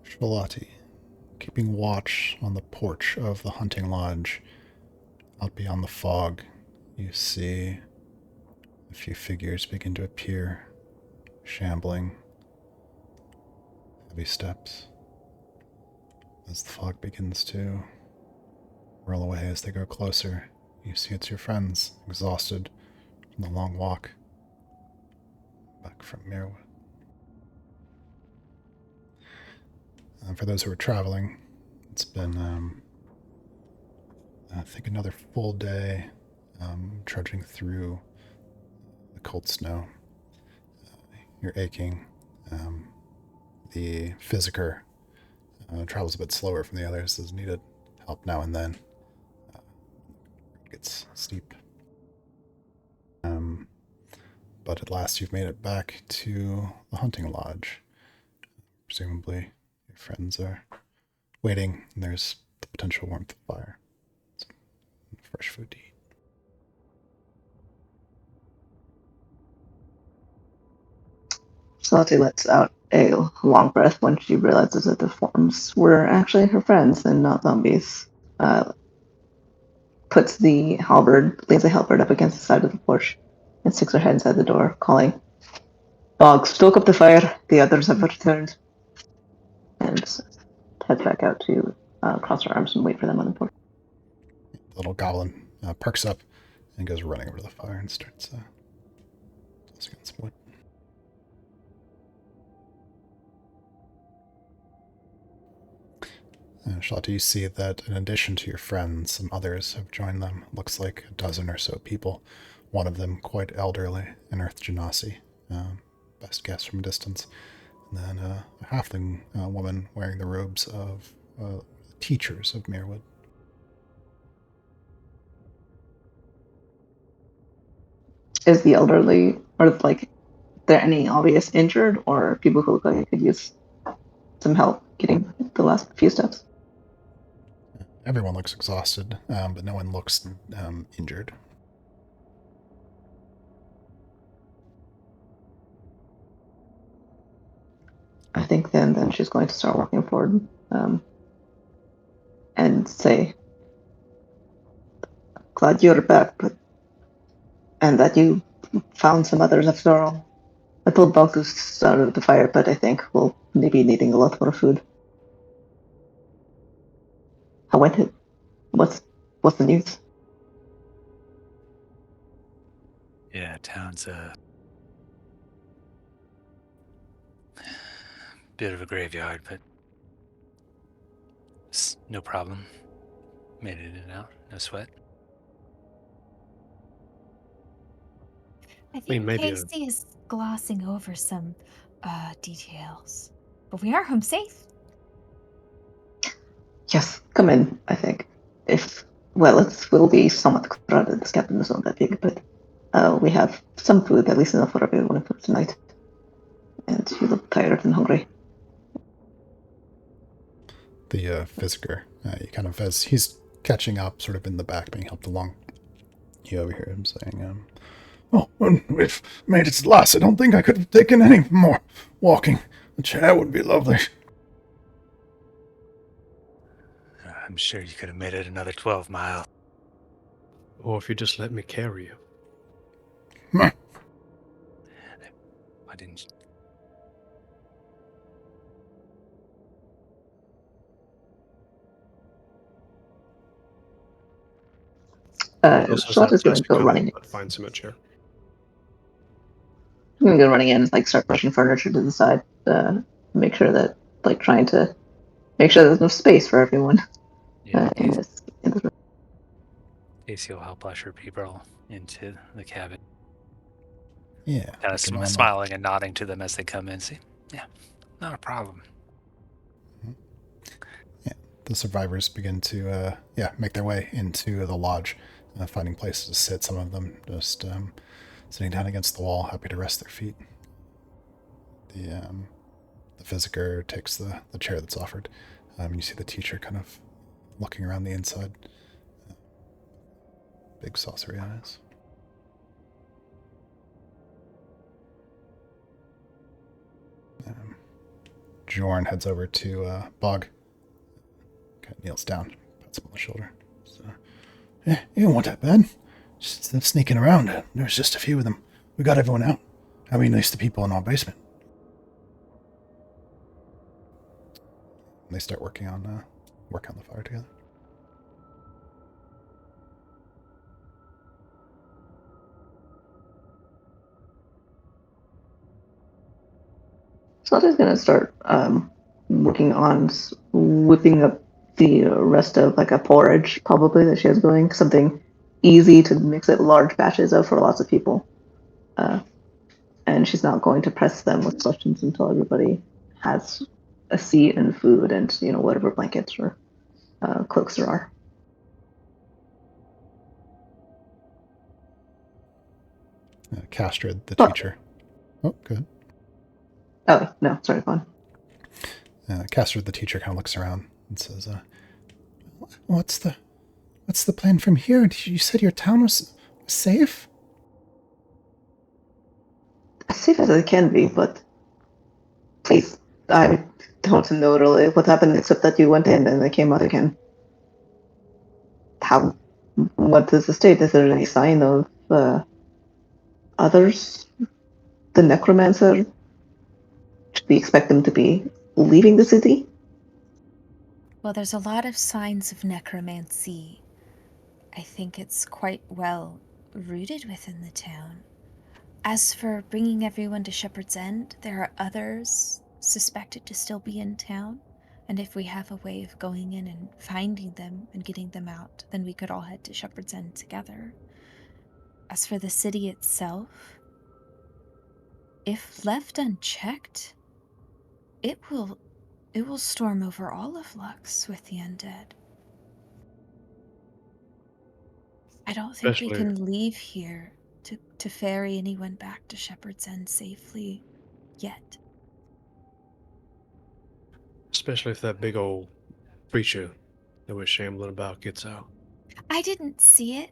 Shalati, keeping watch on the porch of the hunting lodge. Out beyond the fog, you see a few figures begin to appear, shambling, heavy steps. As the fog begins to roll away as they go closer, you see it's your friends, exhausted from the long walk back from Mirwood. For those who are traveling, it's been, I think, another full day trudging through the cold snow. You're aching. The physiker travels a bit slower from the others, as needed help now and then. It gets steep. But at last you've made it back to the hunting lodge. Presumably your friends are waiting, and there's the potential warmth of fire. Some fresh food to eat. Salty lets out a long breath when she realizes that the forms were actually her friends and not zombies. Puts the halberd, leans the halberd up against the side of the porch, and sticks her head inside the door, calling, "Dog, stoke up the fire. The others have returned." And heads back out to cross her arms and wait for them on the porch. The little goblin perks up and goes running over to the fire and starts tossing on some wood. Shalata, you see that in addition to your friends, some others have joined them. Looks like a dozen or so people. One of them quite elderly, an Earth Genasi, best guess from a distance. And then a halfling woman wearing the robes of teachers of Mirwood. Is the elderly, or like, there any obvious injured or people who look like they could use some help getting the last few steps? Everyone looks exhausted, but no one looks injured. I think then she's going to start walking forward and say, "Glad you're back, and that you found some others after all. I told Balk to start the fire, but I think we'll maybe needing a lot more food." How went it? What's the news? Yeah, town's a bit of a graveyard, but it's no problem. Made it in and out, no sweat. I think Casey is glossing over some details, but we are home safe. Yes, come in, I think. Will be somewhat crowded. This cabin is not that big, but we have some food, at least enough for everyone for tonight. And you look tired and hungry. The physiker, you kind of, as he's catching up, sort of in the back, being helped along, you overhear him saying, "Oh, we've made it at last. I don't think I could have taken any more walking. A chair would be lovely." I'm sure you could have made it another 12 miles. Or if you just let me carry you. Why didn't you? Shot is going to go running. Find some chair. I'm going to go running in, like start pushing furniture to the side, make sure that, like, trying to make sure there's enough space for everyone in this room. Casey will help usher people into the cabin. Yeah. Kind of smiling and nodding to them as they come in. See, yeah, not a problem. Yeah, the survivors begin to make their way into the lodge, finding places to sit. Some of them just sitting down against the wall, happy to rest their feet. The physiker takes the chair that's offered. You see the teacher kind of looking around the inside. Big saucery eyes. Jorn heads over to Bog. Kind of kneels down, pats him on the shoulder. So, you weren't that bad. Just them sneaking around. There was just a few of them. We got everyone out. I mean, at least the people in our basement. And they start working on the fire together. Salty's gonna start working on whipping up the rest of like a porridge, probably that she has going, something easy to mix it large batches of for lots of people. And she's not going to press them with questions until everybody has a seat and food and whatever blankets or cloaks there are. Castrid, the Oh. teacher. Oh, good. Oh no, sorry, go on. Castrid, the teacher, kind of looks around and says, "What's the plan from here? You said your town was safe?" As safe as it can be, but please, I don't know really what happened except that you went in and they came out again. What is the state? Is there any sign of others? The necromancer? Should we expect them to be leaving the city? Well, there's a lot of signs of necromancy. I think it's quite well rooted within the town. As for bringing everyone to Shepherd's End, there are others suspected to still be in town, and if we have a way of going in and finding them and getting them out, then we could all head to Shepherd's End together. As for the city itself, if left unchecked, it will storm over all of Lux with the undead. I don't think we can leave here to ferry anyone back to Shepherd's End safely yet. Especially if that big old creature that we're shambling about gets out. I didn't see it,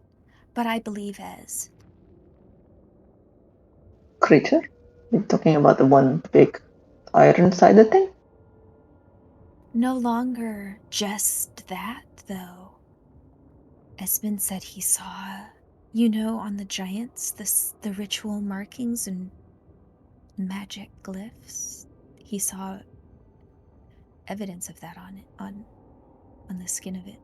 but I believe Ez. Creature? You're talking about the one big iron-sided thing? No longer just that, though. Esmond said he saw, on the giants, the ritual markings and magic glyphs. He saw evidence of that on the skin of it.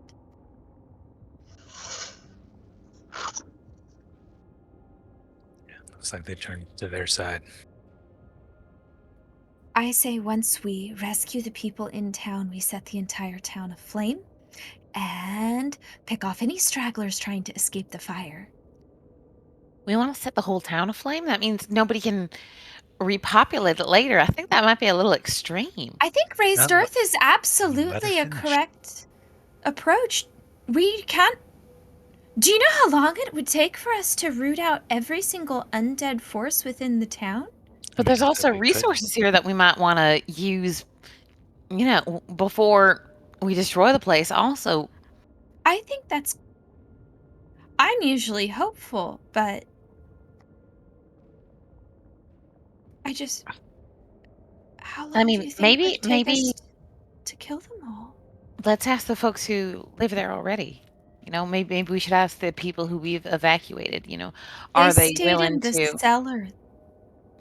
Looks like they turned to their side. I say once we rescue the people in town, we set the entire town aflame and pick off any stragglers trying to escape the fire. We want to set the whole town aflame? That means nobody can repopulate it later. I think that might be a little extreme. I think raised Let- earth is absolutely a finish. correct approach. We can't... Do you know how long it would take for us to root out every single undead force within the town? But there's Not also that we couldn't. resources here that we might want to use, before we destroy the place also. I think that's... I'm usually hopeful, but... I just... How long do you think it would take us to kill them all? Let's ask the folks who live there already. Maybe we should ask the people who we've evacuated, are they stayed willing in the to... cellar.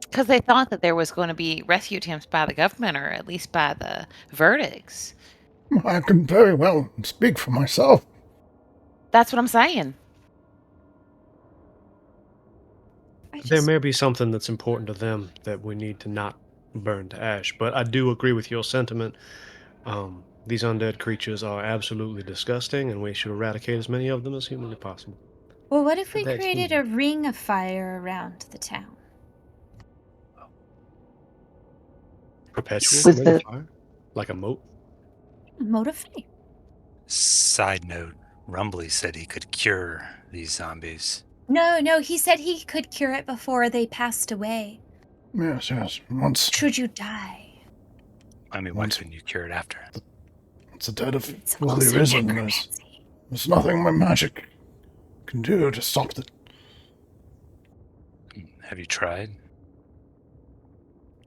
Because they thought that there was going to be rescue attempts by the government, or at least by the verdicts. I can very well speak for myself. That's what I'm saying. There may be something that's important to them that we need to not burn to ash, but I do agree with your sentiment. These undead creatures are absolutely disgusting, and we should eradicate as many of them as humanly possible. Well, what if we That's created easy. a ring of fire around the town? Perpetual Was ring the- of fire? Like a moat? A mote of flame. Side note, Rumbly said he could cure these zombies. No, he said he could cure it before they passed away. Yes. Once Should you die? I mean, why couldn't you cure it after? the dead have It's fully also risen, necromancy. there's nothing my magic can do to stop it. Have you tried?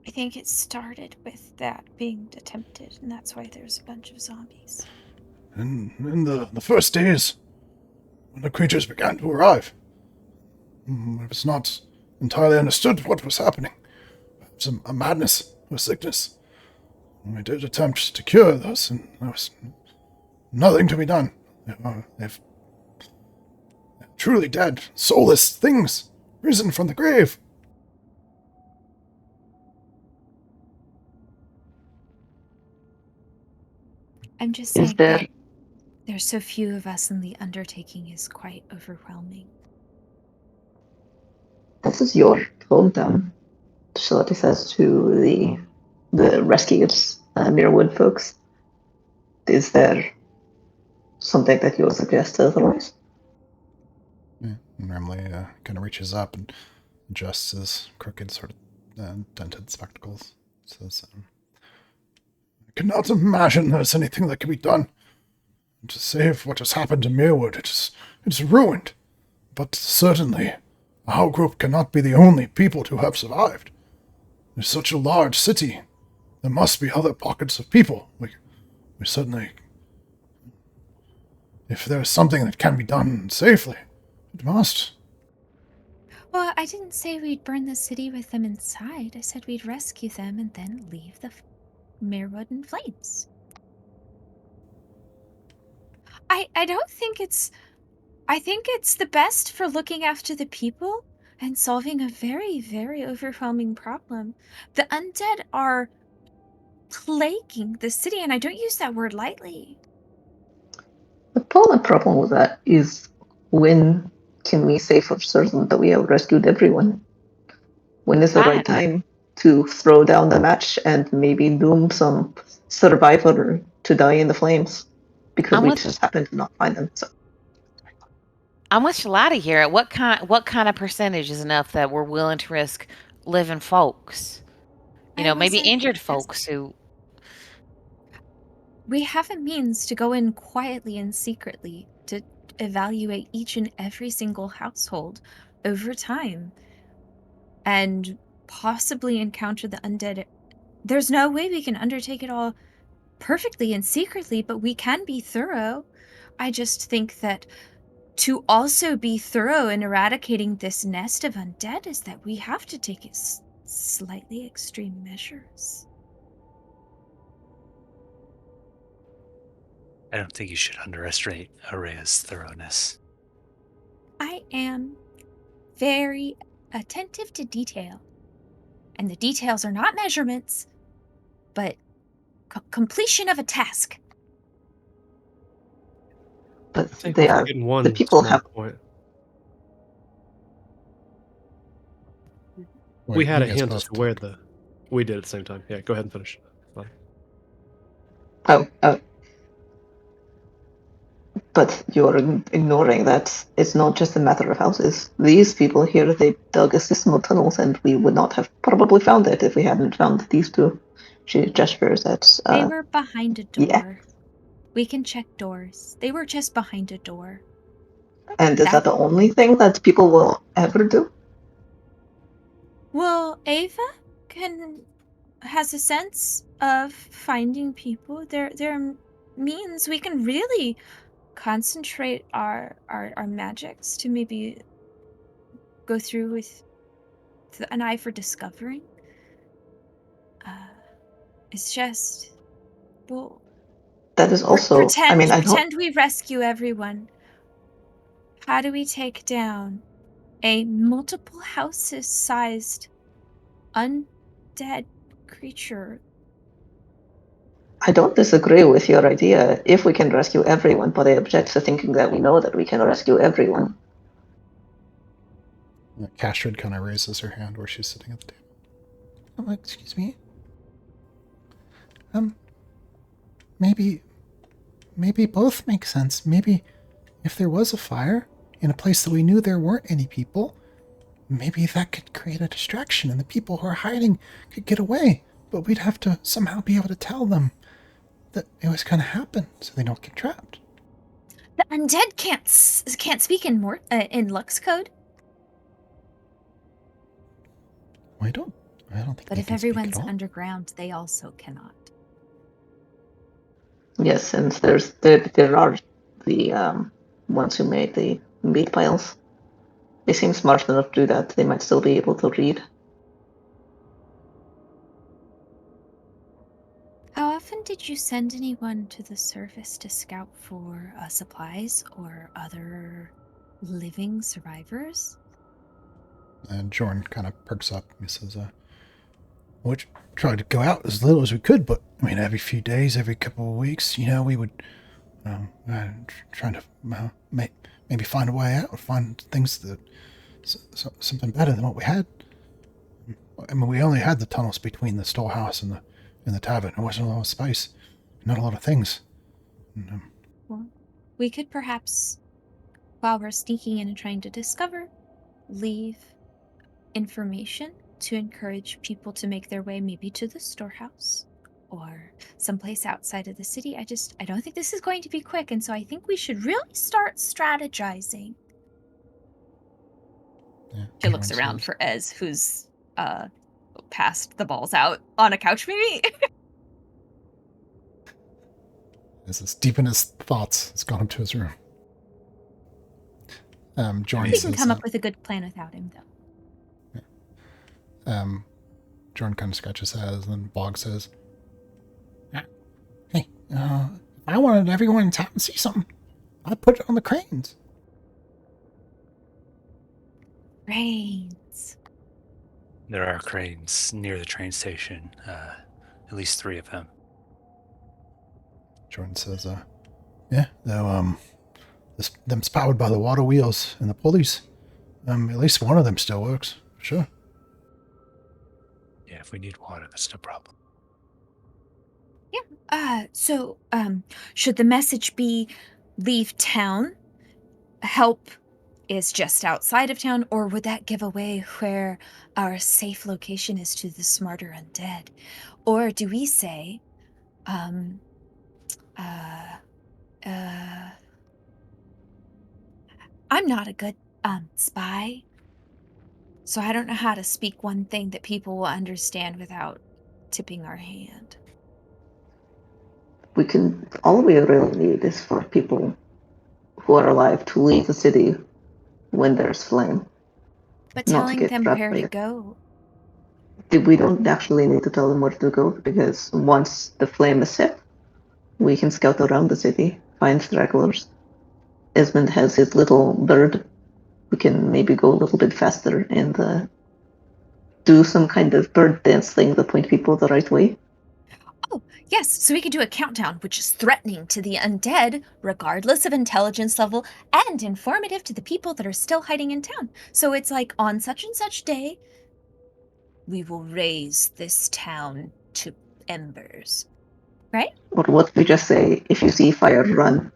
I think it started with that being attempted, and that's why there's a bunch of zombies. In the first days, when the creatures began to arrive, it was not entirely understood what was happening. It was a madness, a sickness. We did attempt to cure those, and there was nothing to be done. They've truly dead, soulless things risen from the grave. I'm just Is saying there that there's so few of us, and the undertaking is quite overwhelming. this is your hometown, Charlotte says to the rescued Muirwood folks. Is there something that you would suggest otherwise? Yeah, and Remley kind of reaches up and adjusts his crooked, sort of dented spectacles. Says, I cannot imagine there's anything that can be done to save what has happened to Muirwood. It's ruined. But certainly, our group cannot be the only people to have survived. It's such a large city. There must be other pockets of people. We certainly... If there is something that can be done safely, it must. Well, I didn't say we'd burn the city with them inside. I said we'd rescue them and then leave the Mirwood in flames. I don't think it's... I think it's the best for looking after the people and solving a very, very overwhelming problem. The undead are plaguing the city, and I don't use that word lightly. The problem with that is, when can we say for certain that we have rescued everyone? When is the right time to throw down the match and maybe doom some survivor to die in the flames because we just happen to not find them? So I'm with Shalata here. What kind of percentage is enough that we're willing to risk living folks? Maybe injured folks who... We have a means to go in quietly and secretly to evaluate each and every single household over time and possibly encounter the undead. There's no way we can undertake it all perfectly and secretly, but we can be thorough. I just think that to also be thorough in eradicating this nest of undead is that we have to take slightly extreme measures. I don't think you should underestimate Araya's thoroughness. I am very attentive to detail. And the details are not measurements, but completion of a task. but I think they we're are getting the one people small have. point. Wait, We had you a guys hint as both to where took- we did at the same time. Yeah, go ahead and finish. Fine. Oh, but you're ignoring that it's not just a matter of houses. These people here, they dug a system of tunnels, and we would not have probably found it if we hadn't found these two. She gestures at. They were behind a door. Yeah. We can check doors. They were just behind a door. And is that the only thing that people will ever do? Well, Ava has a sense of finding people. There means we can really concentrate our magics to maybe go through with an eye for discovering. It's just, well, That is also. pretend I don't. we rescue everyone. How do we take down a multiple houses sized undead creature? I don't disagree with your idea if we can rescue everyone, but I object to thinking that we know that we can rescue everyone. Castrid kind of raises her hand where she's sitting at the table. Oh, excuse me. Maybe both make sense. Maybe if there was a fire in a place that we knew there weren't any people, maybe that could create a distraction and the people who are hiding could get away. But we'd have to somehow be able to tell them that it was going to happen so they don't get trapped. The undead can't speak in Lux code. Well, I don't think But they if can speak at everyone's all. underground, they also cannot. Yes, and there are the ones who made the meat piles. They seem smart enough to do that. They might still be able to read. How often did you send anyone to the surface to scout for supplies or other living survivors? And Jordan kind of perks up. He says, we tried to go out as little as we could, but I mean, every few days, every couple of weeks, we would trying to maybe find a way out, find things that something better than what we had. I mean, we only had the tunnels between the storehouse and the tavern. There wasn't a lot of space, not a lot of things. And, Well, we could perhaps, while we're sneaking in and trying to discover, leave information to encourage people to make their way maybe to the storehouse or someplace outside of the city. I don't think this is going to be quick, and so I think we should really start strategizing. yeah, She looks around for Ez, who's passed the balls out on a couch, maybe. As it's deep in his thoughts, it's gone up to his room. Jordan We says, can come up with a good plan without him, though. Jordan kind of scratches his head, and then Bog says, "Hey, if I wanted everyone in town to see something, I'd put it on the cranes." Cranes. There are cranes near the train station, at least 3 of them. Jordan says, "Yeah, though them's powered by the water wheels and the pulleys. At least one of them still works, sure." Yeah, if we need water, that's no problem. Yeah. So, should the message be leave town? Help is just outside of town, or would that give away where our safe location is to the smarter undead? Or do we say, uh, I'm not a good spy, so I don't know how to speak one thing that people will understand without tipping our hand. All we really need is for people who are alive to leave the city when there's flame, But not to telling get them trapped where by to it. go. We don't actually need to tell them where to go, because once the flame is set, we can scout around the city, find stragglers. Esmond has his little bird who can maybe go a little bit faster and do some kind of bird dance thing to point people the right way. Oh, yes, so we could do a countdown, which is threatening to the undead, regardless of intelligence level, and informative to the people that are still hiding in town. So it's like, on such and such day, we will raise this town to embers. Right? Or what we just say, if you see fire, run.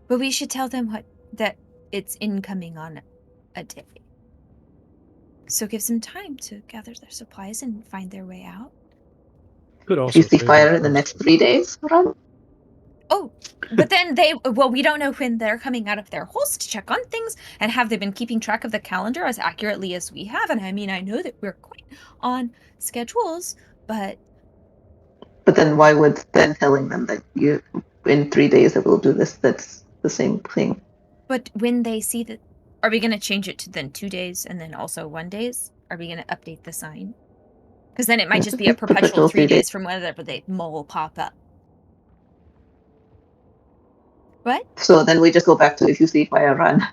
But we should tell them that it's incoming on a day. So it gives them time to gather their supplies and find their way out. Could If you also see save fire in the themselves. next 3 days, run. Oh, but then we don't know when they're coming out of their holes to check on things, and have they been keeping track of the calendar as accurately as we have? And I mean, I know that we're quite on schedules, but then why would then telling them that you in 3 days I will do this? That's the same thing. but when they see that, are we going to change it to then 2 days and then also 1 days? Are we going to update the sign? Because then it might just be a perpetual 3 days from whenever the mole pop up. What? So then we just go back to if you see fire, run.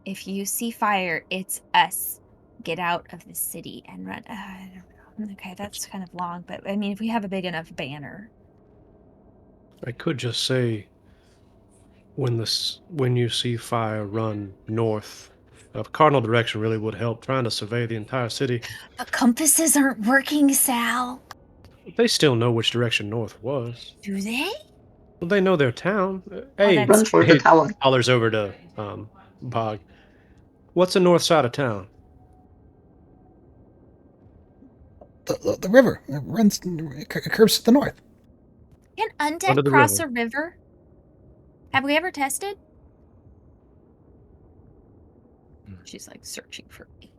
If you see fire, it's us. Get out of the city and run. I don't know. Okay, that's kind of long, but I mean, if we have a big enough banner. I could just say, when you see fire, run north. Cardinal direction really would help. Trying to survey the entire city. But compasses aren't working, Sal. They still know which direction north was. Do they? Well, they know their town. That's Run for the tower. Hollers over to Bog. What's the north side of town? The river it curves to the north. Can Under undead the cross river. a river? Have we ever tested? She's like searching for me.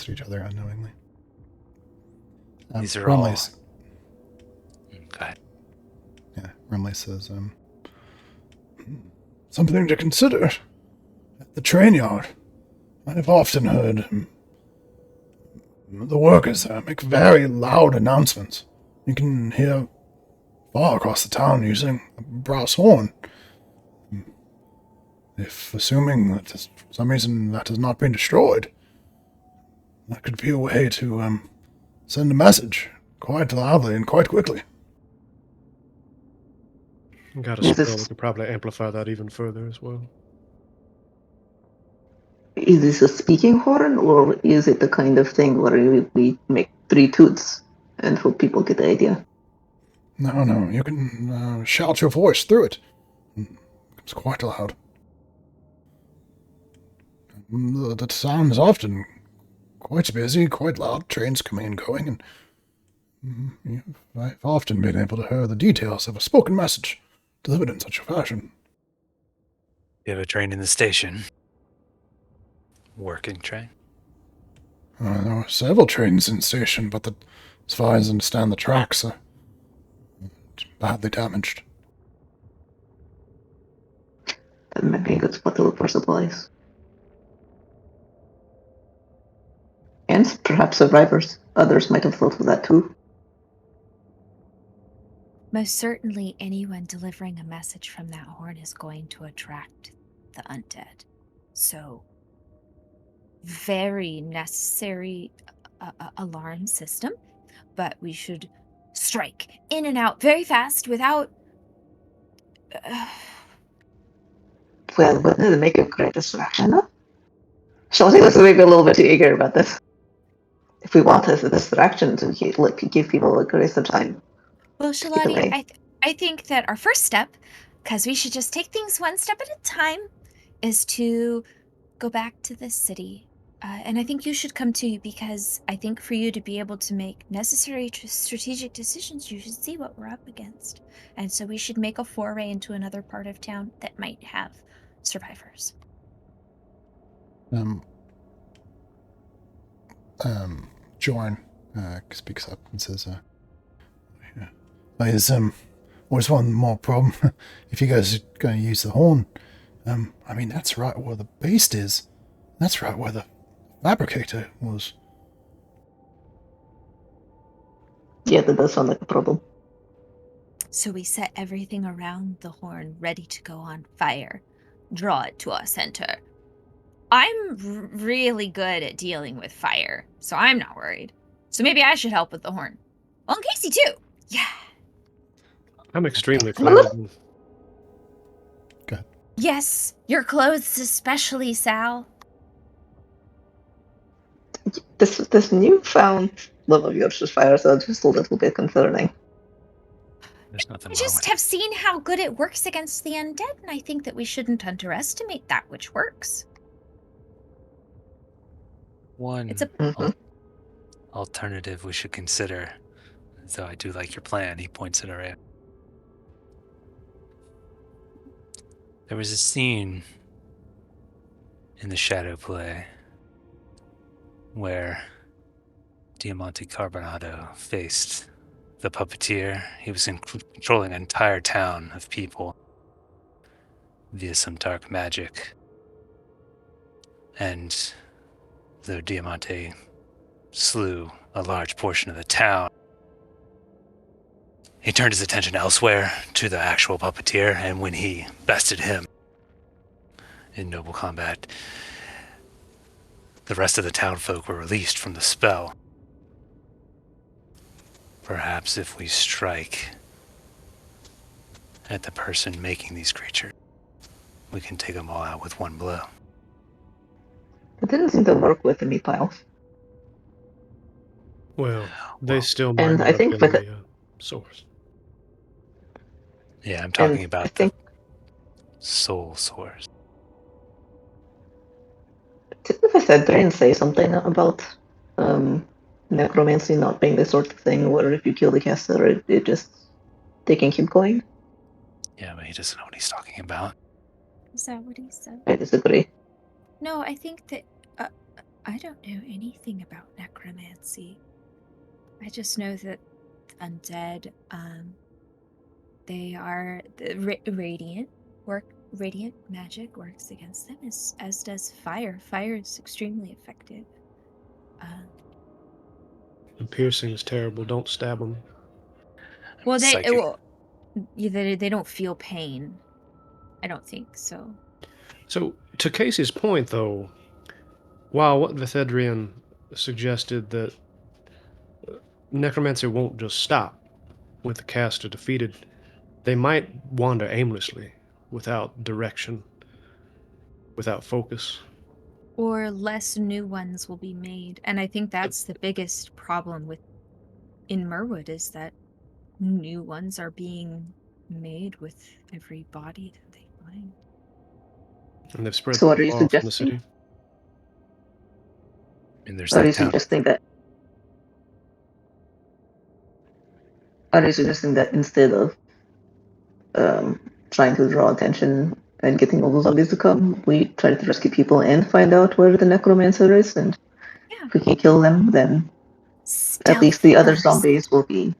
glance at each other unknowingly. These are Rumley's, Go ahead. Yeah, Rumley says, something to consider. At the train yard, I have often heard the workers make very loud announcements. You can hear far across the town using a brass horn. If assuming that for some reason that has not been destroyed, that could be a way to send a message quite loudly and quite quickly. Got a Is spell this that could probably amplify that even further as well. is this a speaking horn, or is it the kind of thing where we make 3 toots and hope people get the idea? No, you can shout your voice through it. It's quite loud. The town is often quite busy, quite loud, trains coming and going, and I've often been able to hear the details of a spoken message delivered in such a fashion. You have a train in the station. Working train? There are several trains in the station, but as far as I understand, the tracks are badly damaged. That might be a good spot to look for supplies. And perhaps survivors. Others might have thought of that too. Most certainly, anyone delivering a message from that horn is going to attract the undead. So, very necessary alarm system, but we should strike in and out very fast without. Well, wouldn't it make a great distraction? Chelsea was maybe a little bit too eager about this. If we want as a distraction to give people a grace of time. Well, Either Shalani, way. I think that our first step, because we should just take things one step at a time, is to go back to the city. And I think you should come too, because I think for you to be able to make necessary strategic decisions, you should see what we're up against. And so we should make a foray into another part of town that might have survivors. Jorn speaks up and says, there's one more problem. If you guys are going to use the horn, I mean, that's right where the beast is. That's right where the fabricator was. Yeah, that does sound like a problem. So we set everything around the horn ready to go on fire. Draw it to our center. I'm really good at dealing with fire, so I'm not worried. So maybe I should help with the horn. Well, and Casey too. Yeah. I'm extremely flammable. Go ahead. Yes, your clothes especially, Sal. This newfound love of yours for fire is just a little bit concerning. There's nothing I wrong just with have seen how good it works against the undead, and I think that we shouldn't underestimate that which works. one It's a alternative we should consider. So I do like your plan. He points it around. There was a scene in the shadow play where Diamante Carbonado faced the puppeteer. He was controlling an entire town of people via some dark magic. And though Diamante slew a large portion of the town, he turned his attention elsewhere to the actual puppeteer, and when he bested him in noble combat, the rest of the townfolk were released from the spell. Perhaps if we strike at the person making these creatures, we can take them all out with one blow. It didn't seem to work with the meat piles. Well, they still might and not I have think been for the source. Yeah, I'm talking And about I think the soul source. didn't I said Drain say something about necromancy not being the sort of thing where if you kill the caster, they can keep going? Yeah, but he doesn't know what he's talking about. Is that what he said? I disagree. No, I think that I don't know anything about necromancy. I just know that undead, they are radiant. Radiant magic works against them, as does fire. Fire is extremely effective. And piercing is terrible. Don't stab them. Well, Psychic. they don't feel pain. I don't think so. So, to Casey's point, though, while what Vithedrian suggested that necromancy won't just stop with the caster defeated, they might wander aimlessly, without direction, without focus. Or less new ones will be made, and I think that's the biggest problem in Merwood, is that new ones are being made with every body that they find. And they've spread So what too are you far from the suggesting? city. And there's Are that you town. suggesting that? Are you suggesting that instead of trying to draw attention and getting all the zombies to come, we try to rescue people and find out where the necromancer is, and Yeah. if we can kill them, then Stealth at least the other first. zombies will be,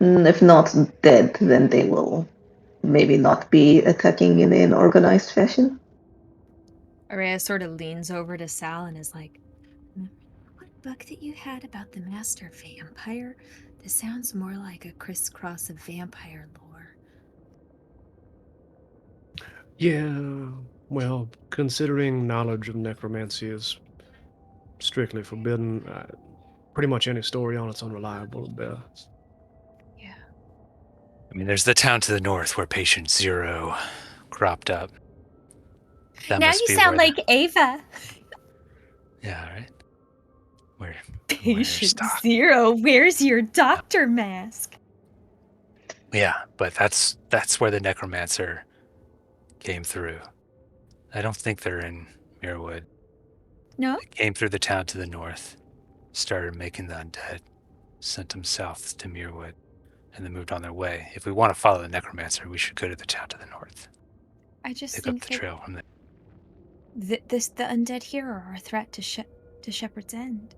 if not dead, then they will maybe not be attacking in an organized fashion. Araya sort of leans over to Sal and is like, what book that you had about the master vampire? This sounds more like a crisscross of vampire lore. Yeah, well, considering knowledge of necromancy is strictly forbidden, pretty much any story on it's unreliable at best. Yeah. I mean, there's the town to the north where patient 0 cropped up. That now must you be sound where like Ava. Yeah, right? Where Patient Doc? 0, where's your doctor mask? Yeah, but that's where the necromancer came through. I don't think they're in Muirwood. No? They came through the town to the north, started making the undead, sent them south to Muirwood, and then moved on their way. If we want to follow the necromancer, we should go to the town to the north. I just Pick up think the that trail from there. the undead here are a threat to Shepherd's End.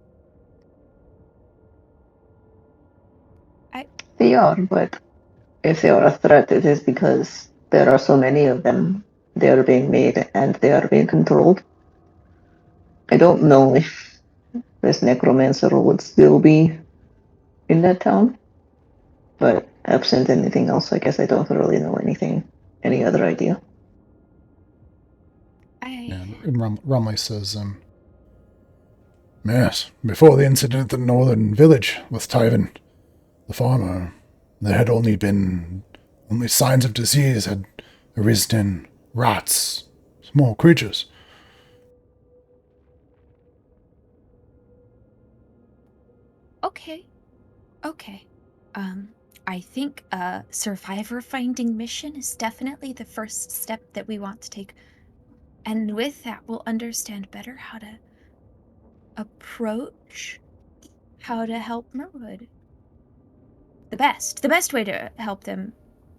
They are, but if they are a threat, it is because there are so many of them. They are being made and they are being controlled. I don't know if this necromancer would still be in that town, but absent anything else, I guess I don't really know any other idea. And Rumley says, yes, before the incident at the northern village with Tyven, the farmer, there had only signs of disease had arisen in rats, small creatures. Okay. I think a survivor finding mission is definitely the first step that we want to take. And with that, we'll understand better how to approach how to help Merwood. The best way to help them,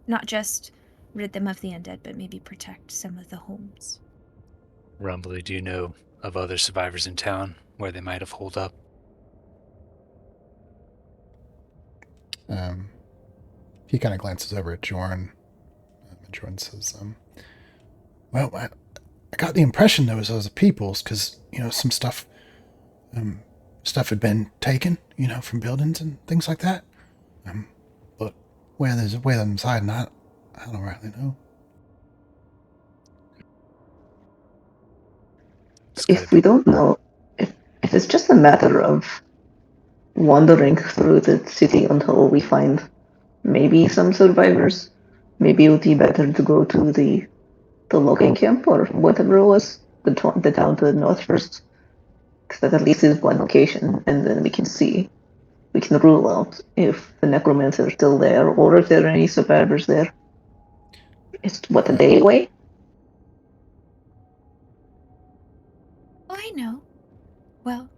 not just rid them of the undead, but maybe protect some of the homes. Rumbly, do you know of other survivors in town where they might have holed up? He kind of glances over at Jorn. And Jorn says, well, I got the impression there was other peoples because, some stuff had been taken, from buildings and things like that. But where them hiding, I don't really know. If we don't know, if it's just a matter of wandering through the city until we find maybe some survivors, maybe it would be better to go to the logging camp or whatever it was, the town to the north first, because that at least is one location, and then we can rule out if the necromancer is still there or if there are any survivors there. It's a day away. Oh, I know. Well,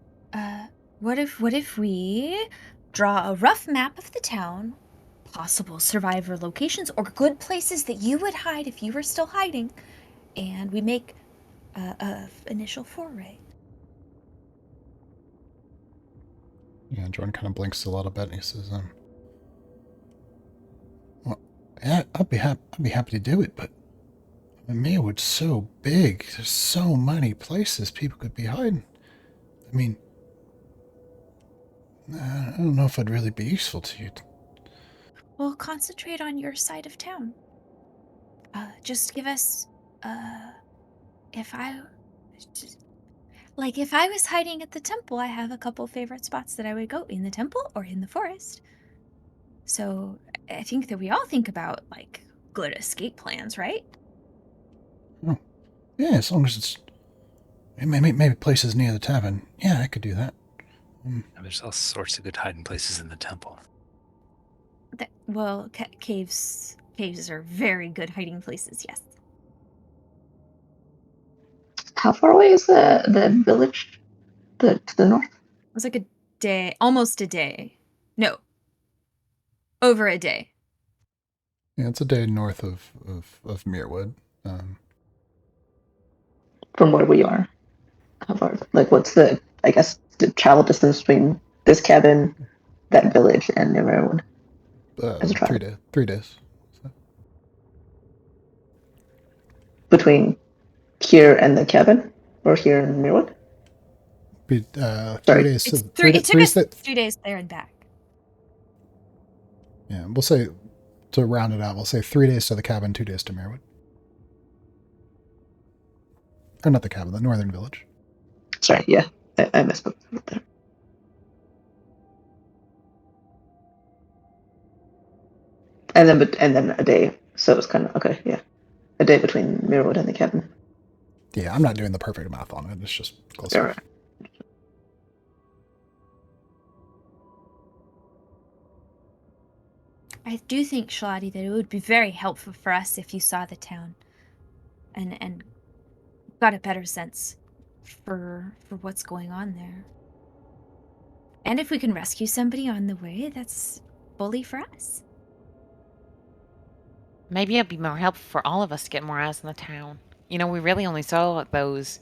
what if we draw a rough map of the town, possible survivor locations, or good places that you would hide if you were still hiding, and we make initial foray. Yeah, Jordan kind of blinks a little bit and he says, well, yeah, I'd be happy to do it, but Maywood's so big. There's so many places people could be hiding. I mean, I don't know if I'd really be useful to you. Well, concentrate on your side of town. Just give us, if I was hiding at the temple, I have a couple favorite spots that I would go in the temple or in the forest. So I think that we all think about, like, good escape plans, right? Oh, yeah, as long as it's maybe places near the tavern. Yeah, I could do that. There's all sorts of good hiding places in the temple. Caves are very good hiding places, yes. How far away is the village to the north? It was like a day, almost a day. No, over a day. Yeah, it's a day north of Muirwood. From where we are? How far? Like, what's the travel distance between this cabin, that village, and Mirrorwood? 3 days. So. Between here and the cabin, or here in Mirrorwood? 3 days. It took us 3 days there and back. Yeah, we'll say, to round it out, we'll say 3 days to the cabin, 2 days to Muirwood. Or not the cabin, the northern village. Sorry, yeah, I missed up there. And then a day. So it's kind of okay, yeah, a day between Mirrorwood and the cabin. Yeah, I'm not doing the perfect math on it. It's just close All enough. right. I do think, Shalati, that it would be very helpful for us if you saw the town and got a better sense for what's going on there. And if we can rescue somebody on the way, that's bully for us. Maybe it'd be more helpful for all of us to get more eyes in the town. You know, we really only saw those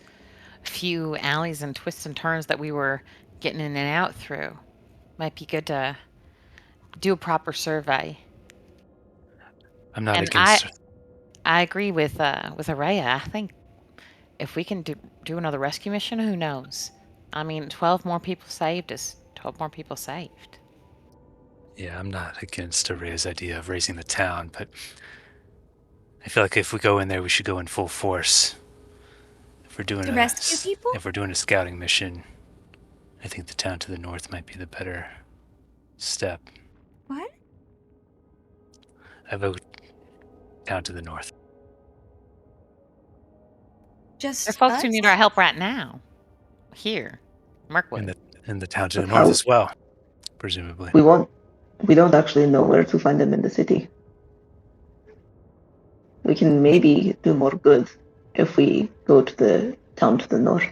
few alleys and twists and turns that we were getting in and out through. Might be good to do a proper survey. I'm not And against. I agree with Araya. I think if we can do another rescue mission, who knows? I mean, 12 more people saved is 12 more people saved. Yeah, I'm not against Araya's idea of raising the town, but I feel like if we go in there, we should go in full force. If we're doing rescue people? If we're doing a scouting mission, I think the town to the north might be the better step. What? I vote town to the north. Just There are folks us? who need our help right now. Here, Mirkwood. And the town to the north as well, presumably. We don't actually know where to find them in the city. We can maybe do more good if we go to the town to the north,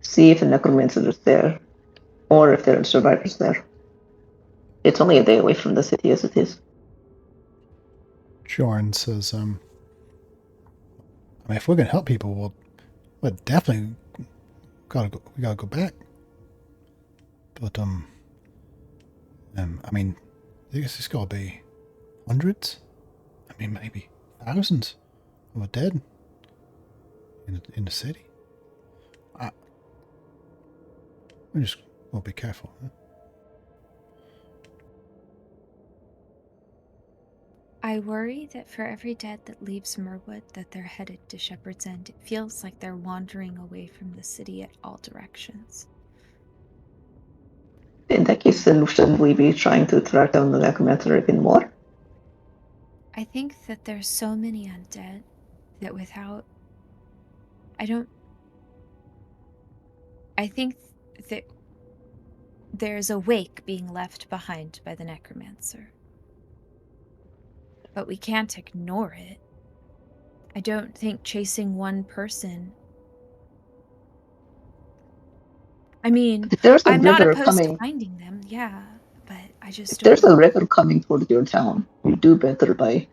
see if the necromancer is there, or if there are survivors there. It's only a day away from the city as it is. Jorn says, I mean, if we're gonna help people, we'll definitely we gotta go back. But I mean, I guess it's gotta be hundreds. I mean, maybe thousands of dead in the city. We'll be careful. Huh? I worry that for every dead that leaves Mirwood, that they're headed to Shepherd's End. It feels like they're wandering away from the city at all directions. In that case, then shouldn't we be trying to track down the necromancer even more? I think that there's so many undead that without... I think that there's a wake being left behind by the necromancer. But we can't ignore it. I don't think chasing one person... I mean, I'm not opposed to finding them, yeah, but I just If there's a river coming towards your town, you do better by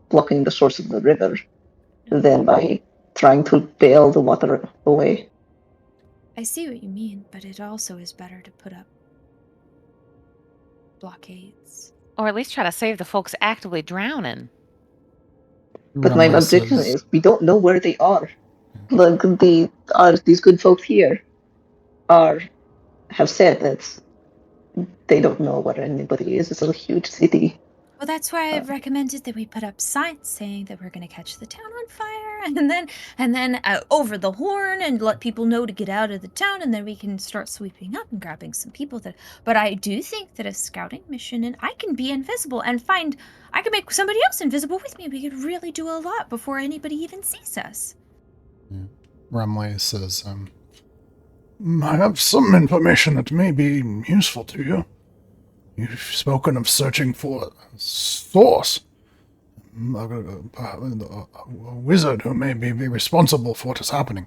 blocking the source of the river than by trying to bail the water away. I see what you mean, but it also is better to put up blockades. Or at least try to save the folks actively drowning. But my Rumley objection says, is we don't know where they are. Like these good folks here have said that they don't know where anybody is. It's a huge city. Well, that's why I've recommended that we put up signs saying that we're going to catch the town on fire, and then over the horn and let people know to get out of the town, and then we can start sweeping up and grabbing some people. But I do think that a scouting mission, and I can be invisible and I can make somebody else invisible with me. We could really do a lot before anybody even sees us. Rumley says, I have some information that may be useful to you. You've spoken of searching for a source. A wizard who may be responsible for what is happening.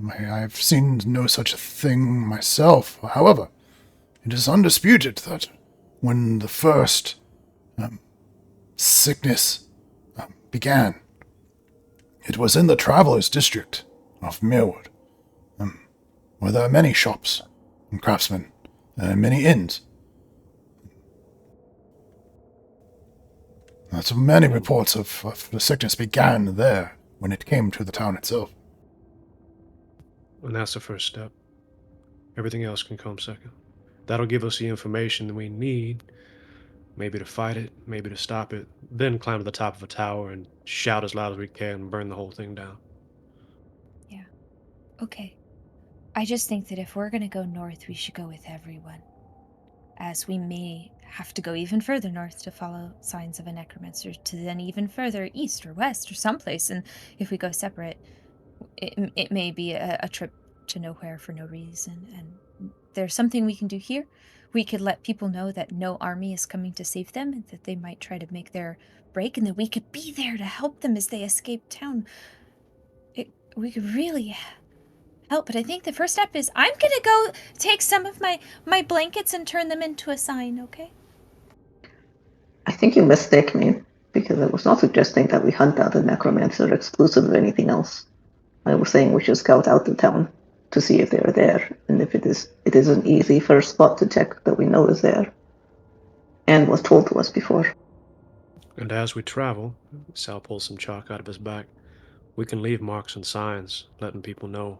I've seen no such a thing myself. However, it is undisputed that when the first sickness began, it was in the travelers' district of Mirwood, where there are many shops and craftsmen, many inns. So many reports of the sickness began there when it came to the town itself. And that's the first step. Everything else can come second. That'll give us the information that we need, maybe to fight it, maybe to stop it, then climb to the top of a tower and shout as loud as we can and burn the whole thing down. Yeah. Okay. I just think that if we're going to go north, we should go with everyone, as we may have to go even further north to follow signs of a necromancer, to then even further east or west or someplace, and if we go separate, it may be a trip to nowhere for no reason, and there's something we can do here. We could let people know that no army is coming to save them, and that they might try to make their break, and that we could be there to help them as they escape town. We could really help, but I think the first step is I'm gonna go take some of my blankets and turn them into a sign, okay? I think you mistake me, because I was not suggesting that we hunt out a necromancer exclusive of anything else. I was saying we should scout out the town to see if they are there, and if it is an easy first spot to check that we know is there, and was told to us before. And as we travel, Sal pulls some chalk out of his back, we can leave marks and signs, letting people know,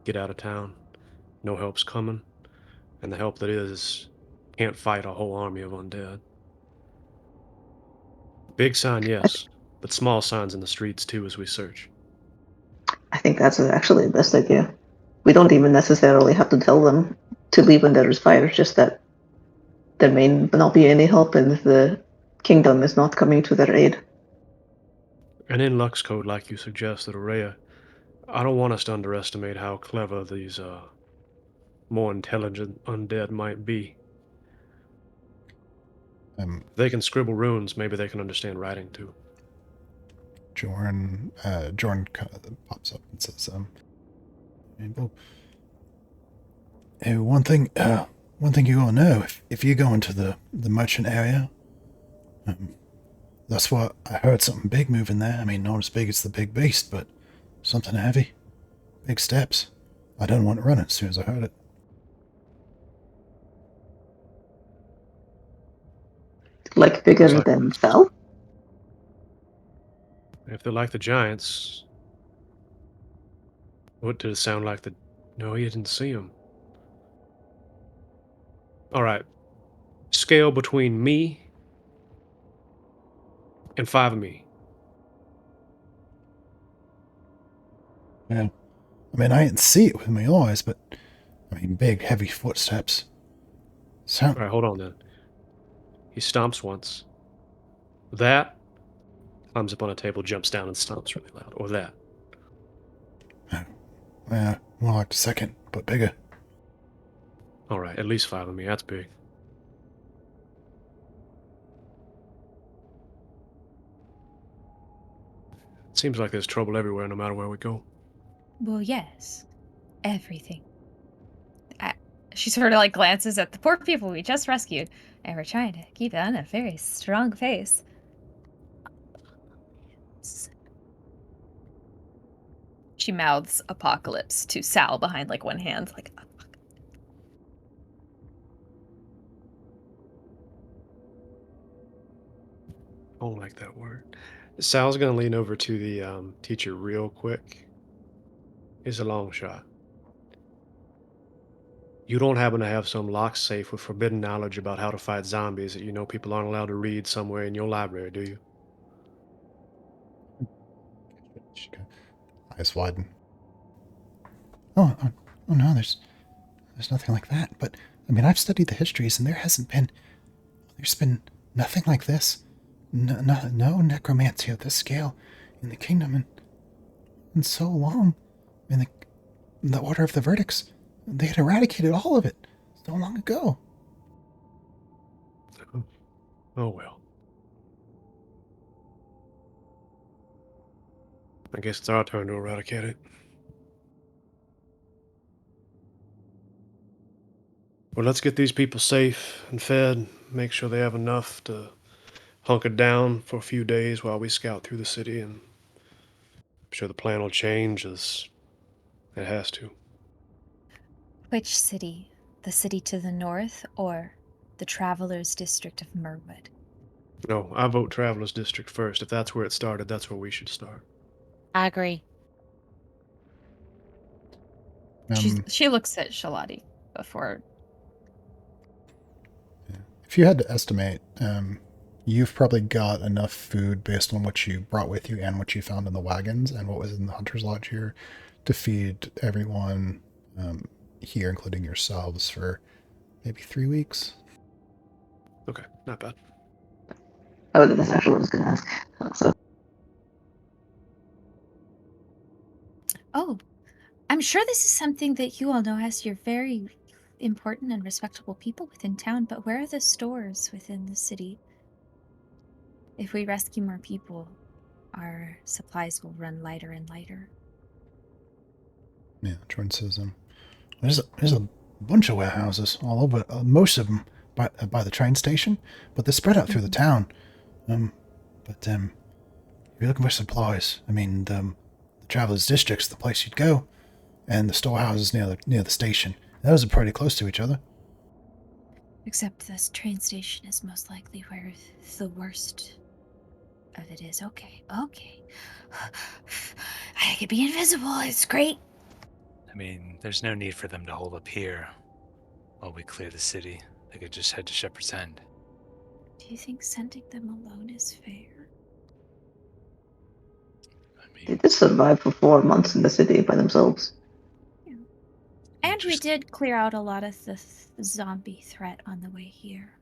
get out of town, no help's coming, and the help that is can't fight a whole army of undead. Big sign, yes, but small signs in the streets too as we search. I think that's actually the best idea. We don't even necessarily have to tell them to leave when there is fire, just that there may not be any help and the kingdom is not coming to their aid. And in Lux Code, like you suggested, Aurea, I don't want us to underestimate how clever these more intelligent undead might be. If they can scribble runes, maybe they can understand writing too. Jorn kind of pops up and says, one thing you all know, if you go into the merchant area, that's what I heard, something big moving there. I mean, not as big as the big beast, but something heavy. Big steps. I didn't want to run it as soon as I heard it. Like bigger than Sal? If they're like the giants, what did it sound like? No, he didn't see them. All right, scale between me and 5 of me. Yeah. I mean, I didn't see it with my eyes, but I mean, big, heavy footsteps. All right, hold on then. He stomps once. That climbs up on a table, jumps down, and stomps really loud. Or that. Yeah, more like the second, but bigger. All right, at least 5 of me. That's big. It seems like there's trouble everywhere, no matter where we go. Well, yes. Everything. She sort of like glances at the poor people we just rescued, and we're trying to keep it on a very strong face. She mouths apocalypse to Sal behind like one hand, like I don't like that word. Sal's gonna lean over to the teacher real quick. It's a long shot. You don't happen to have some lock safe with forbidden knowledge about how to fight zombies that you know people aren't allowed to read somewhere in your library, do you? Eyes widen. Oh, no, there's nothing like that. But I mean, I've studied the histories, and there's been nothing like this. No necromancy of this scale in the kingdom in so long. In the order of the verdicts, they had eradicated all of it so long ago. Oh well. I guess it's our turn to eradicate it. Well, let's get these people safe and fed, make sure they have enough to hunker down for a few days while we scout through the city, and I'm sure the plan will change as it has to. Which city? The city to the north or the Travelers District of Merwood? No, I vote Travelers District first. If that's where it started, that's where we should start. I agree. she looks at Shalati before. If you had to estimate, you've probably got enough food based on what you brought with you and what you found in the wagons and what was in the hunter's lodge here to feed everyone here, including yourselves, for maybe 3 weeks. Okay, not bad. Oh, that's actually what I was going to ask. So, Oh, I'm sure this is something that you all know, as you're very important and respectable people within town, but where are the stores within the city? If we rescue more people, our supplies will run lighter and lighter. Yeah, Jordan says, there's a bunch of warehouses all over, most of them by the train station, but they're spread out through the town. But if you're looking for supplies, I mean, the Travelers District's the place you'd go, and the storehouses near the station. Those are pretty close to each other. Except this train station is most likely where the worst of it is. Okay. I could be invisible. It's great. I mean, there's no need for them to hold up here while we clear the city. They could just head to Shepherd's End. Do you think sending them alone is fair? I mean, they did survive for 4 months in the city by themselves. Yeah. And we did clear out a lot of the zombie threat on the way here.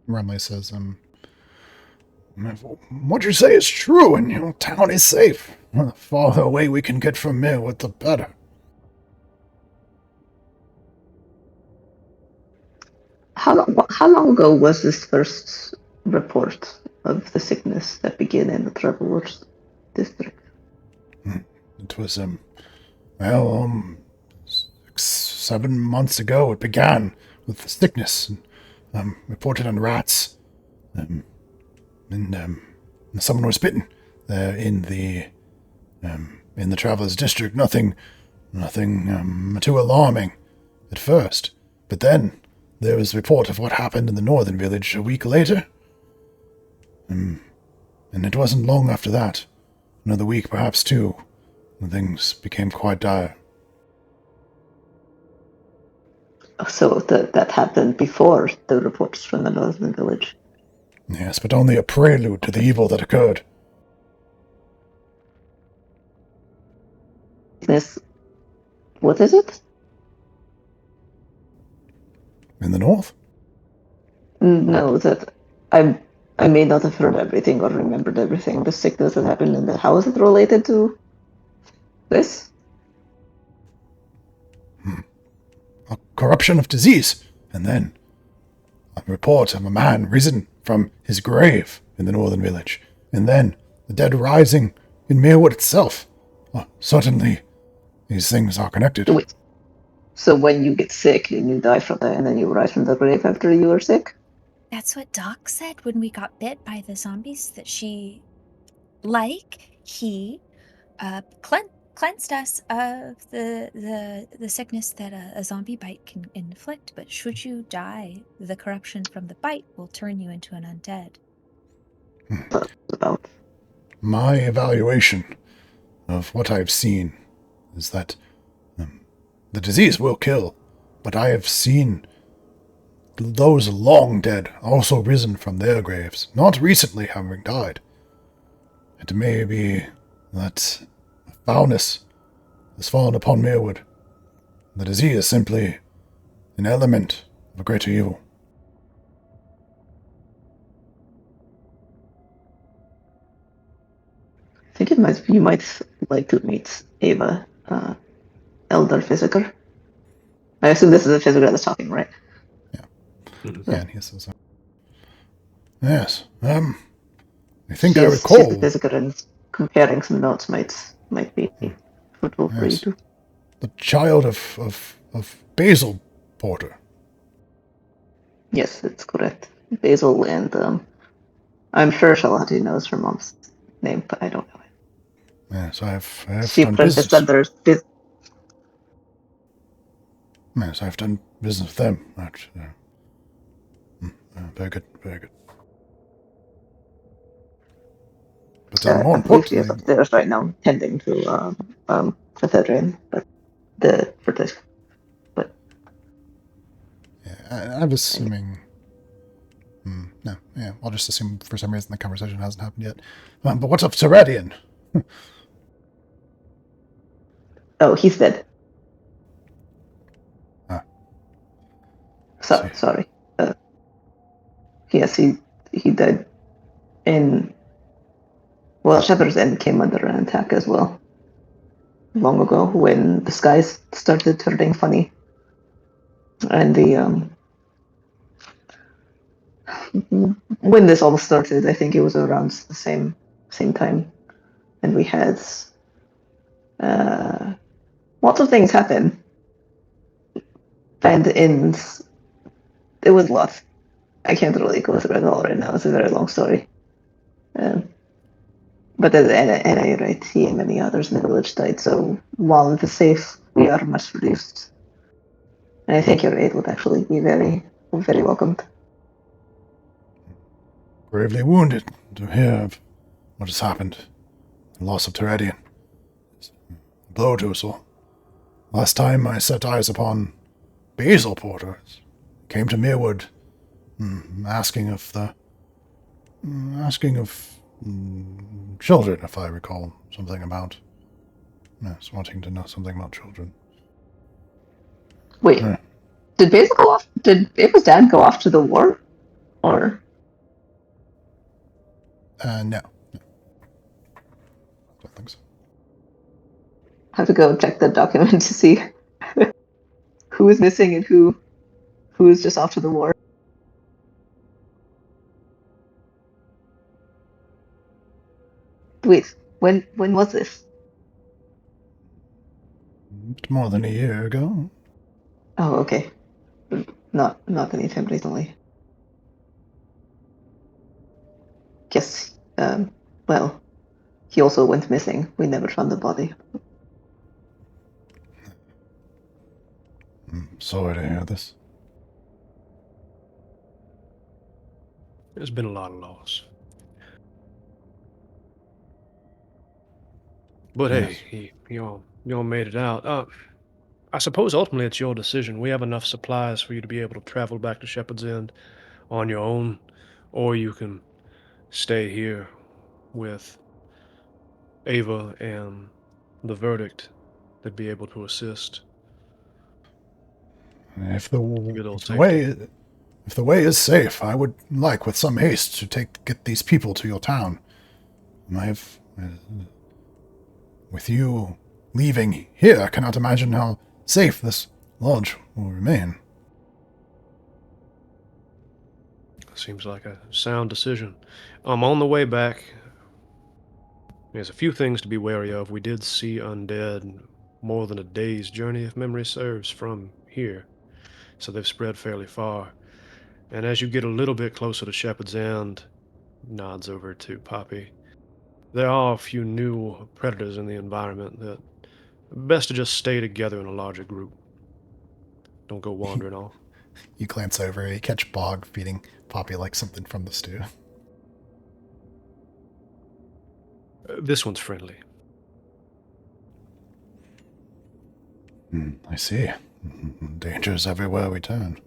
Rumley says, what you say is true, and your town is safe. The farther away we can get from Mirwood, the better. How long ago was this first report of the sickness that began in the Travelers District? It was, 7 months ago it began with the sickness, and reported on rats. And someone was bitten in the Travelers District. Nothing too alarming at first, but then there was a report of what happened in the northern village a week later. And it wasn't long after that, another week, perhaps 2, when things became quite dire. So that happened before the reports from the northern village. Yes, but only a prelude to the evil that occurred. What is it? In the north? No, that I may not have heard everything or remembered everything. The sickness that happened in the house is related to this? A corruption of disease, and then a report of a man risen from his grave in the northern village, and then the dead rising in Mirwood itself. Certainly, these things are connected. Wait. So when you get sick and you die from that, and then you rise from the grave after you were sick? That's what Doc said when we got bit by the zombies, that she, cleansed us of the sickness that a zombie bite can inflict, but should you die, the corruption from the bite will turn you into an undead. About My evaluation of what I've seen is that the disease will kill, but I have seen those long dead also risen from their graves, not recently having died. It may be that foulness has fallen upon Mirwood. The disease is simply an element of a greater evil. I think you might like to meet Ava, Elder Physiker. I assume this is a Physiker that's talking, right? Mhm. Yeah, and he says, yes, I think I She's the recall, Physiker, and comparing some notes might be fruitful for you yes, too. the child of Basil Porter. Yes, that's correct. Basil, and I'm sure Shalati knows her mom's name, but I don't know it. Yes, I've She done apprenticed business. under Yes, I've done business with them. Very good, very good. But more I believe she is importantly, upstairs right now, tending to Cathedral, but for this. But yeah, I'm assuming. No, yeah, I'll just assume for some reason the conversation hasn't happened yet. But what's up, Seradian? oh, he's dead. Ah, So see. sorry. Yes, he died in. Well, Shepherd's End came under an attack as well long ago when the skies started turning funny, and the when this all started, I think it was around the same time, and we had uh, lots of things happen, and it was lots. I can't really go through it all right now. It's a very long story. Um, but at any rate, he and many others in the village died. So while it is safe, we are much reduced. And I think your aid would actually be very welcomed. Gravely wounded to hear of what has happened. The loss of Teradian. A blow to us all. Last time I set eyes upon Basil Porter, came to Mirwood, asking of children, if I recall something about. Yes, wanting to know something about children. Wait, Uh, did Basil go off? Did Ava's dad go off to the war? Or no. Don't think so. have to go check the document to see who is missing and who is just off to the war? Wait, when was this? More than a year ago. Oh, okay. Not anytime recently. Yes. Well, he also went missing. We never found the body. Sorry to hear this. There's been a lot of loss. But Yes. hey, y'all made it out. I suppose ultimately it's your decision. We have enough supplies for you to be able to travel back to Shepherd's End on your own, or you can stay here with Ava and the verdict to be able to assist If the your little if the safety. way if the way is safe, I would like, with some haste, to get these people to your town. I've with you leaving here, I cannot imagine how safe this lodge will remain. Seems like a sound decision. On the way back, there's a few things to be wary of. We did see undead more than a day's journey, if memory serves, from here, so they've spread fairly far. And as you get a little bit closer to Shepherd's End, nods over to Poppy, there are a few new predators in the environment that Best to just stay together in a larger group. Don't go wandering off. You glance over, you catch Bog feeding Poppy like something from the stew. This one's friendly. I see. Dangers everywhere we turn.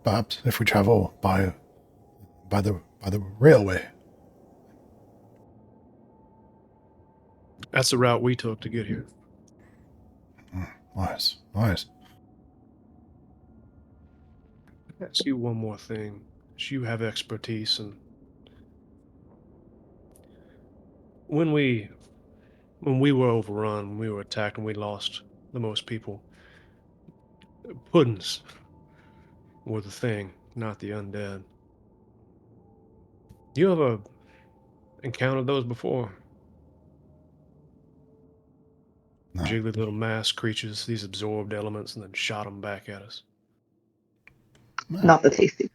Perhaps if we travel by the railway. That's the route we took to get here. Wise. Ask you one more thing. You have expertise, and when we were overrun, when we were attacked, and we lost the most people, puddings were the thing, not the undead. You ever encountered those before? No. Jiggly little mass creatures, these absorbed elements, and then shot them back at us. Not the tasty.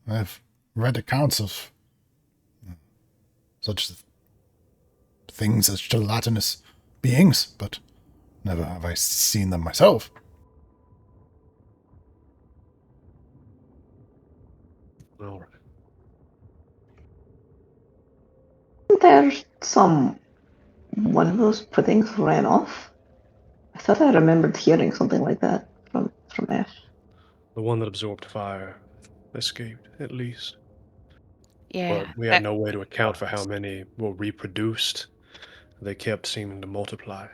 I've read accounts of such things as gelatinous beings, but never have I seen them myself. All right. There's one of those puddings ran off. I thought I remembered hearing something like that from Ash. The one that absorbed fire escaped, at least. Yeah. But we had no way to account for how many were reproduced. They kept seeming to multiply.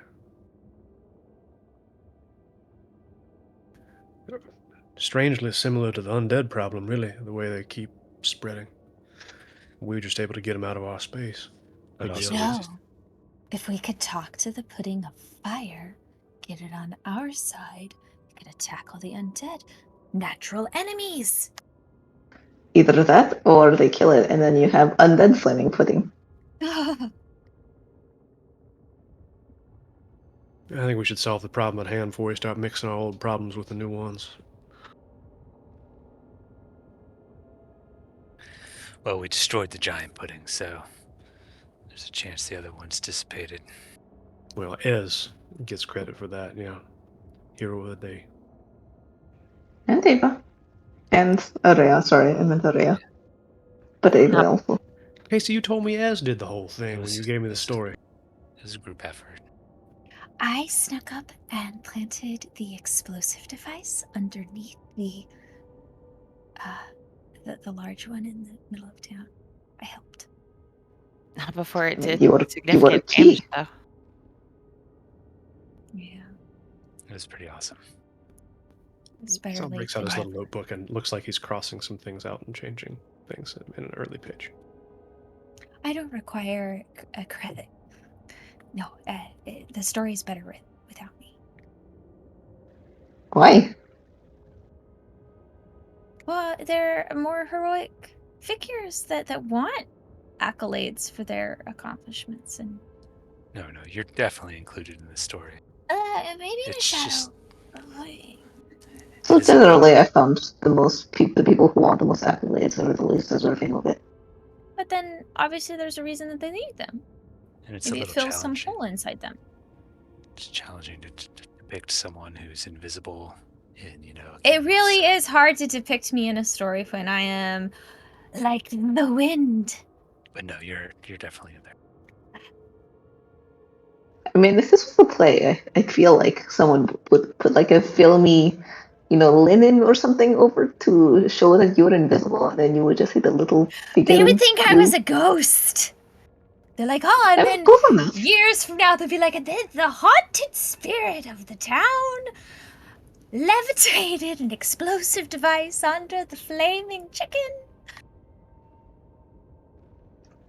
Strangely similar to the undead problem, really, the way they keep spreading. We were just able to get them out of our space. But Could be also- others. No. If we could talk to the pudding of fire, get it on our side, we could tackle the undead. Natural enemies! Either that, or they kill it, and then you have undead flaming pudding. I think we should solve the problem at hand before we start mixing our old problems with the new ones. Well, we destroyed the giant pudding, so there's a chance the other one's dissipated. Well, Ez gets credit for that, yeah. Hero of the day. And Ava. And Area, sorry, I meant Area. But Ava also. Casey, you told me Ez did the whole thing when you gave me the story. It was a group effort. I snuck up and planted the explosive device underneath the large one in the middle of town. I helped. Not before it did You were a significant key. damage, though. Yeah. It was pretty awesome. It's better Sal late breaks out than his little never. notebook and looks like he's crossing some things out and changing things in an early pitch. I don't require a credit. No, the story's better written without me. Why? Well, they're more heroic figures that want accolades for their accomplishments, and No, you're definitely included in the story. maybe in a It's shadow. just- So It is a generally, I found the people who want the most accolades are the least deserving of it. But then, obviously, there's a reason that they need them. And it's Maybe a it little fills some challenging. hole inside them. It's challenging to depict someone who's invisible in, It really is hard to depict me in a story when I am like the wind. But no, you're definitely in there. I mean, if this was a play, I feel like someone would put like a filmy, linen or something over to show that you're invisible, and then you would just see the little figure. They would think I was a ghost. They're like, oh, and then close enough. years from now, they'll be like, the haunted spirit of the town levitated an explosive device under the flaming chicken.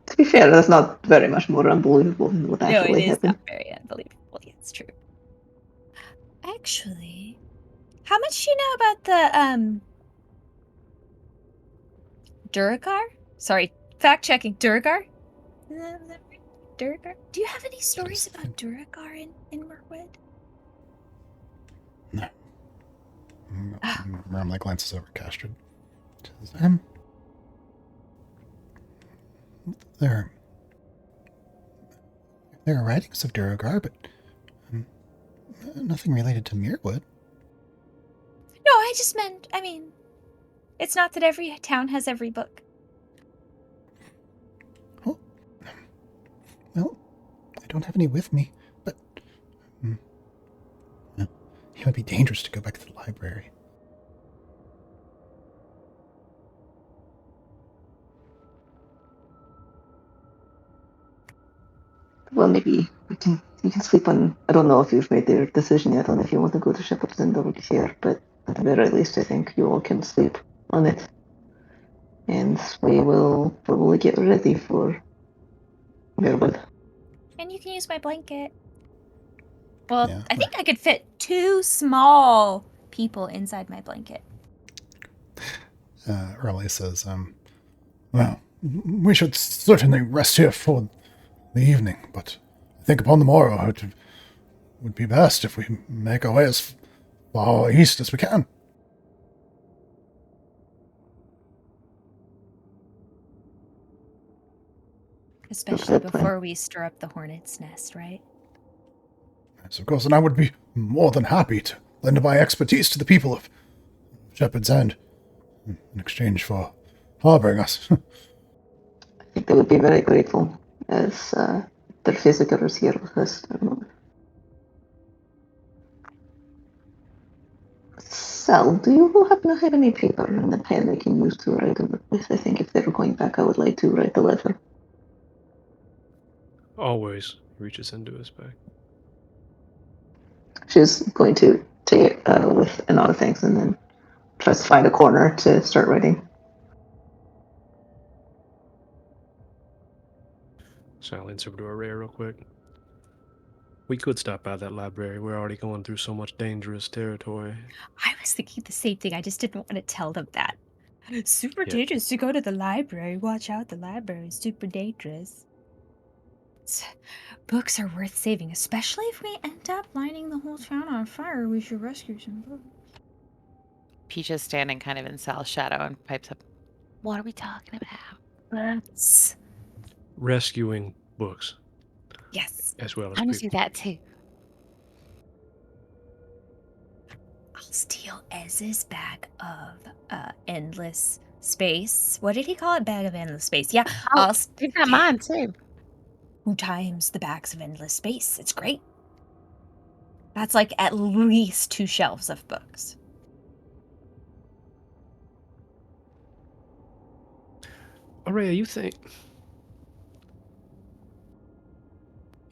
To be fair, that's not very much more unbelievable than what No, actually it is happened. not very unbelievable. Yeah, it's true. Actually, how much do you know about the Duragar? Sorry, fact checking. Duragar? Is that right? Duragar? Do you have any stories about Duragar in Mirkwood? No. Ramley glances over Castrid. There There are writings of Duergar, but nothing related to Mirwood. No, I just meant, it's not that every town has every book. Oh, well, I don't have any with me, but well, it would be dangerous to go back to the library. Well, maybe you can sleep on. I don't know if you've made your decision yet on if you want to go to Shepherd's End over here, but at the very least, I think you all can sleep on it, and we will probably get ready for Mirwood. And you can use my blanket. Well, Yeah, I think I could fit 2 small people inside my blanket. Raleigh says, well, we should certainly rest here for the evening, but I think upon the morrow it would be best if we make our way as far east as we can. Especially before we stir up the hornet's nest, right? Yes, of course, and I would be more than happy to lend my expertise to the people of Shepherd's End in exchange for harboring us. I think they would be very grateful as their visitor is here with us at the moment. Sal, do you happen to have any paper and a pen they can use to write on with? I think if they were going back, I would like to write the letter. Always reaches into his bag. She's going to take it with a nod of thanks and then tries to find a corner to start writing. So I leans over to Araya real quick. We could stop by that library. We're already going through so much dangerous territory. I was thinking the same thing. I just didn't want to tell them that. It's super Yeah. dangerous to go to the library. Watch out, the library is super dangerous. Books are worth saving, especially if we end up lighting the whole town on fire. We should rescue some books. Peach is standing kind of in Sal's shadow and pipes up, "What are we talking about?" Books. Rescuing books, Yes. as well as I'm gonna do people. that too. I'll steal Ez's bag of endless space. What did he call it? Bag of endless space. Yeah. Oh, you've got mine too. 2 times the bags of endless space. It's great. That's like at least 2 shelves of books. Araya, you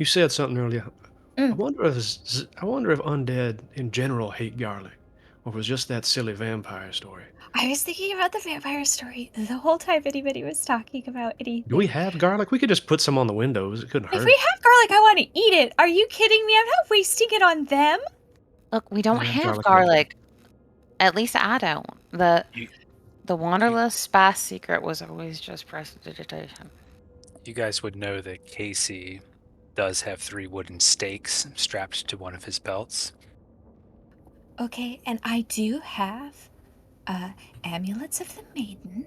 said something earlier. I wonder if undead in general hate garlic, or if it was just that silly vampire story. I was thinking about the vampire story the whole time anybody was talking about anything. Do we have garlic? We could just put some on the windows. It couldn't hurt. If we have garlic, I want to eat it. Are you kidding me? I'm not wasting it on them. Look, we don't Yeah, have garlic. garlic. At least I don't. The You, Wanderlust spice secret was always just prestidigitation. you guys would know that Casey does have 3 wooden stakes strapped to one of his belts. Okay, and I do have amulets of the maiden.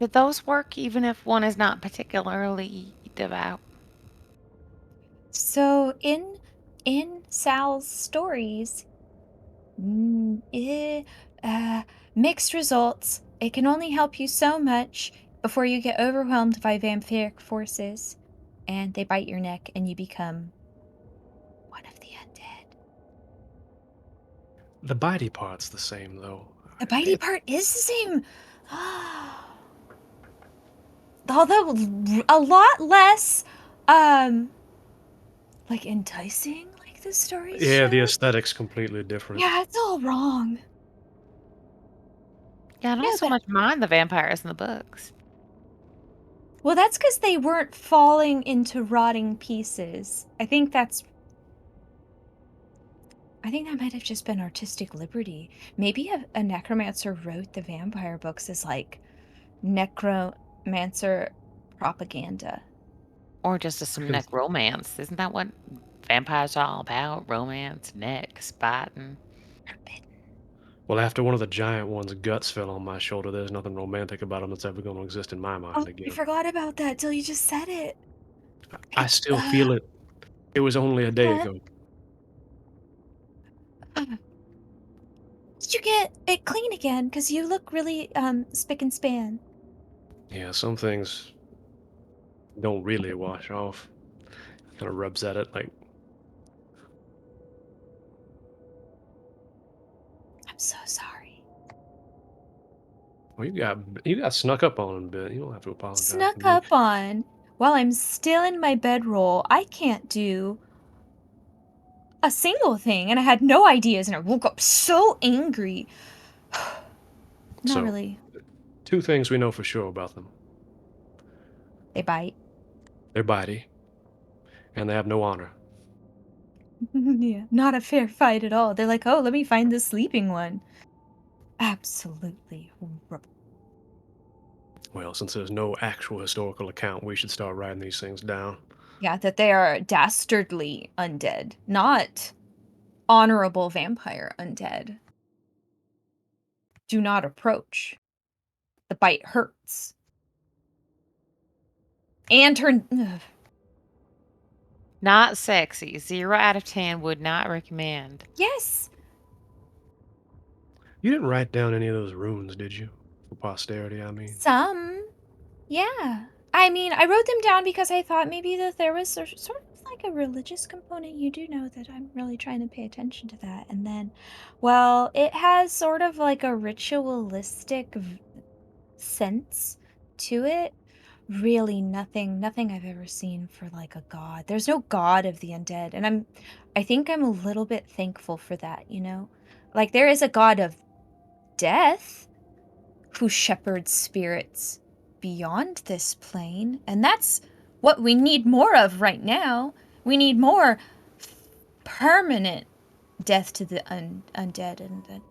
Did those work even if one is not particularly devout? So in Sal's stories, mixed results. It can only help you so much before you get overwhelmed by vampiric forces, and they bite your neck, and you become one of the undead. The bitey part's the same, though. The bitey part is the same. Although a lot less, like enticing, like the stories. Yeah, the show. aesthetic's completely different. Yeah, it's all wrong. Yeah, I don't No, so but- much mind the vampires in the books. Well, that's because they weren't falling into rotting pieces. I think that might have just been artistic liberty. Maybe a necromancer wrote the vampire books as like necromancer propaganda. Or just a some neck romance. Isn't that what vampires are all about? Romance, neck, spotting. Well, after one of the giant one's guts fell on my shoulder, there's nothing romantic about him that's ever going to exist in my mind Oh, again. I forgot about that till you just said it. I still feel it. It was only a day What? ago. Did you get it clean again? Because you look really spick and span. Yeah, some things don't really wash off. Kind of rubs at it like, I'm so sorry. well, you got snuck up on a bit. You don't have to apologize to Snuck me. up on while I'm still in my bedroll. I can't do a single thing, and I had no ideas, and I woke up so angry. Not So, really. 2 things we know for sure about them. They bite. They're bitey, and they have no honor. Yeah, not a fair fight at all. They're like, oh, let me find the sleeping one. Absolutely. Well, since there's no actual historical account, we should start writing these things down. Yeah, that they are dastardly undead, not honorable vampire undead. Do not approach. The bite hurts. And her. Ugh. Not sexy. 0 out of 10 would not recommend. Yes. You didn't write down any of those runes, did you? For posterity, I mean. Some. Yeah. I mean, I wrote them down because I thought maybe that there was sort of like a religious component. You do know that I'm really trying to pay attention to that. And then, well, it has sort of like a ritualistic sense to it. Really nothing I've ever seen for like a god. There's no god of the undead, and I think I'm a little bit thankful for that, you know? Like there is a god of death who shepherds spirits beyond this plane, and that's what we need more of right now. We need more permanent death to the undead and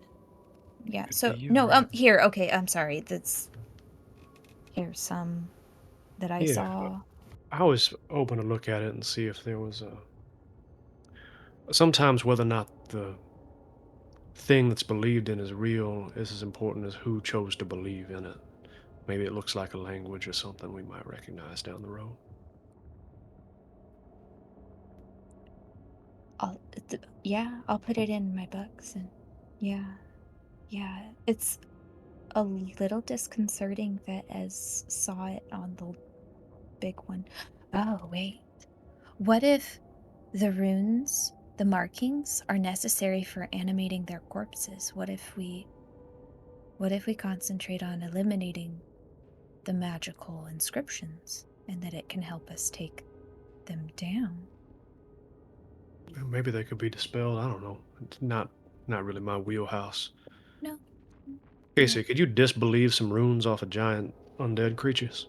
yeah. Could So be you, no, right? here, okay, I'm sorry. That's here's some that I Yeah, saw. I was open to look at it and see if there was a. Sometimes whether or not the thing that's believed in is real is as important as who chose to believe in it. Maybe it looks like a language or something we might recognize down the road. I'll put it in my books and yeah, yeah. It's a little disconcerting that Ez saw it on the big one. Oh, wait. What if the runes, the markings, are necessary for animating their corpses? What if we concentrate on eliminating the magical inscriptions and that it can help us take them down? Maybe they could be dispelled. I don't know. It's not really my wheelhouse. No. Yeah. Casey, could you disbelieve some runes off of giant undead creatures?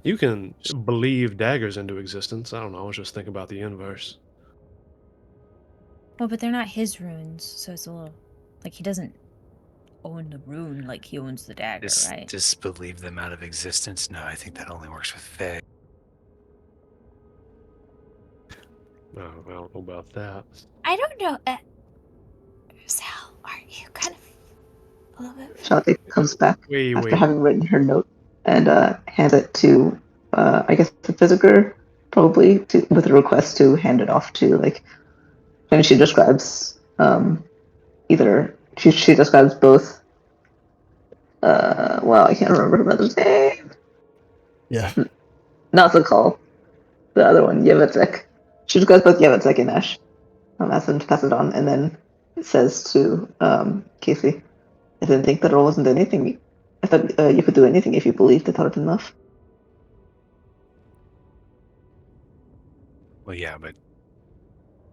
You can believe daggers into existence. I don't know. I was just thinking about the inverse. Well, but they're not his runes, so it's a little like he doesn't own the rune like he owns the dagger, right? Disbelieve them out of existence? No, I think that only works with Fae. No, I don't know about that. I don't know. Sal, are you kind of a little bit? Shanti comes back after Wait. having written her note and hands it to, I guess, the visitor, probably with a request to hand it off to, like, and she describes she describes both. Well, I can't remember her mother's name. Yeah. Not the call. The other one, Yevitsek. She describes both Yevitsek and Ash. Pass it on, and then it says to Casey, I didn't think that there wasn't anything. I thought you could do anything if you believed it hard enough. Well, yeah, but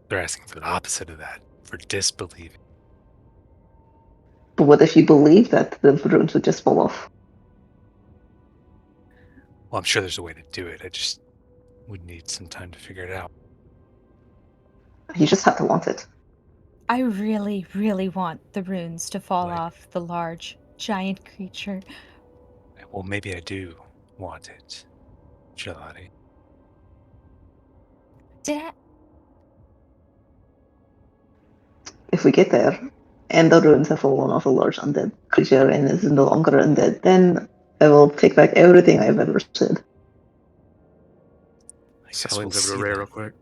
they're asking for the opposite of that, for disbelieving. But what if you believe that the runes would just fall off? Well, I'm sure there's a way to do it. I just would need some time to figure it out. You just have to want it. I really, really want the runes to fall Like- off the large, giant creature. Well, maybe I do want it, Gelati. Did I? If we get there, and the runes have fallen off a large undead creature and is no longer undead, then I will take back everything I've ever said. I guess Sally we'll leans over to see Ray then. real quick.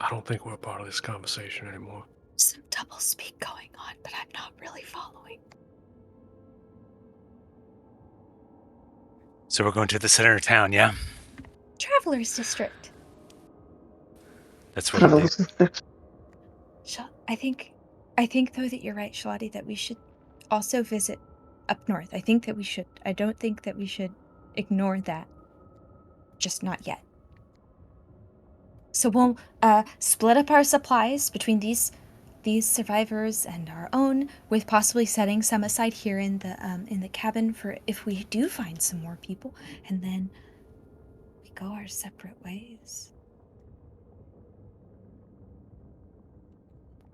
I don't think we're a part of this conversation anymore. Some double speak going on, but I'm not really following. So we're going to the center of town, yeah? Traveler's District. That's where they... I think though that you're right, Shalati, that we should also visit up north. I think that we should. I don't think that we should ignore that. Just not yet. So we'll split up our supplies between these survivors and our own, with possibly setting some aside here in the cabin for if we do find some more people, and then we go our separate ways.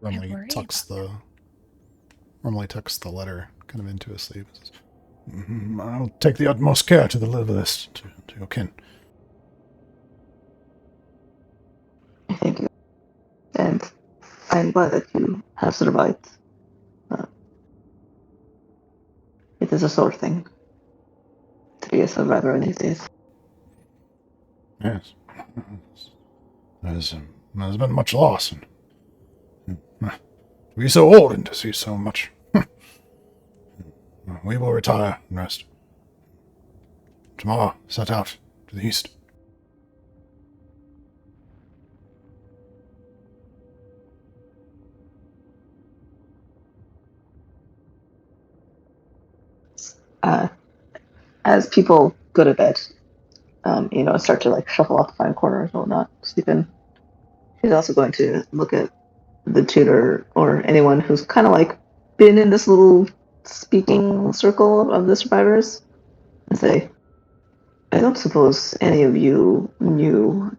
Normally worry tucks the letter kind of into his sleeve. Says, I'll take the utmost care to deliver this to your kin. Thank you. And I'm glad that you have survived. It is a sore thing to be a survivor in these days. Yes. There's been much loss, and to be so old and to see so much. We will retire and rest. Tomorrow, set out to the east. As people go to bed, start to like shuffle off the fine corners and whatnot, sleep in. She's also going to look at the tutor or anyone who's kind of like been in this little speaking circle of the survivors and say, I don't suppose any of you knew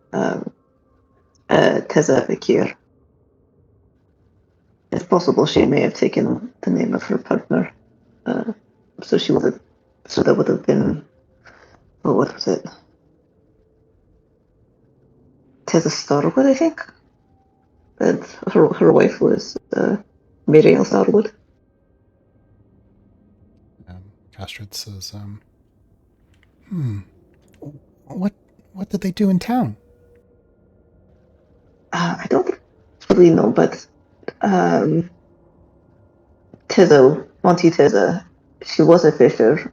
Teza Akir. It's possible she may have taken the name of her partner. So that would have been, what was it? Teza Starwood, I think. That her wife was Miriel Starwood. Castrid says, what did they do in town? I don't really know, but Monty Teza, she was a fisher.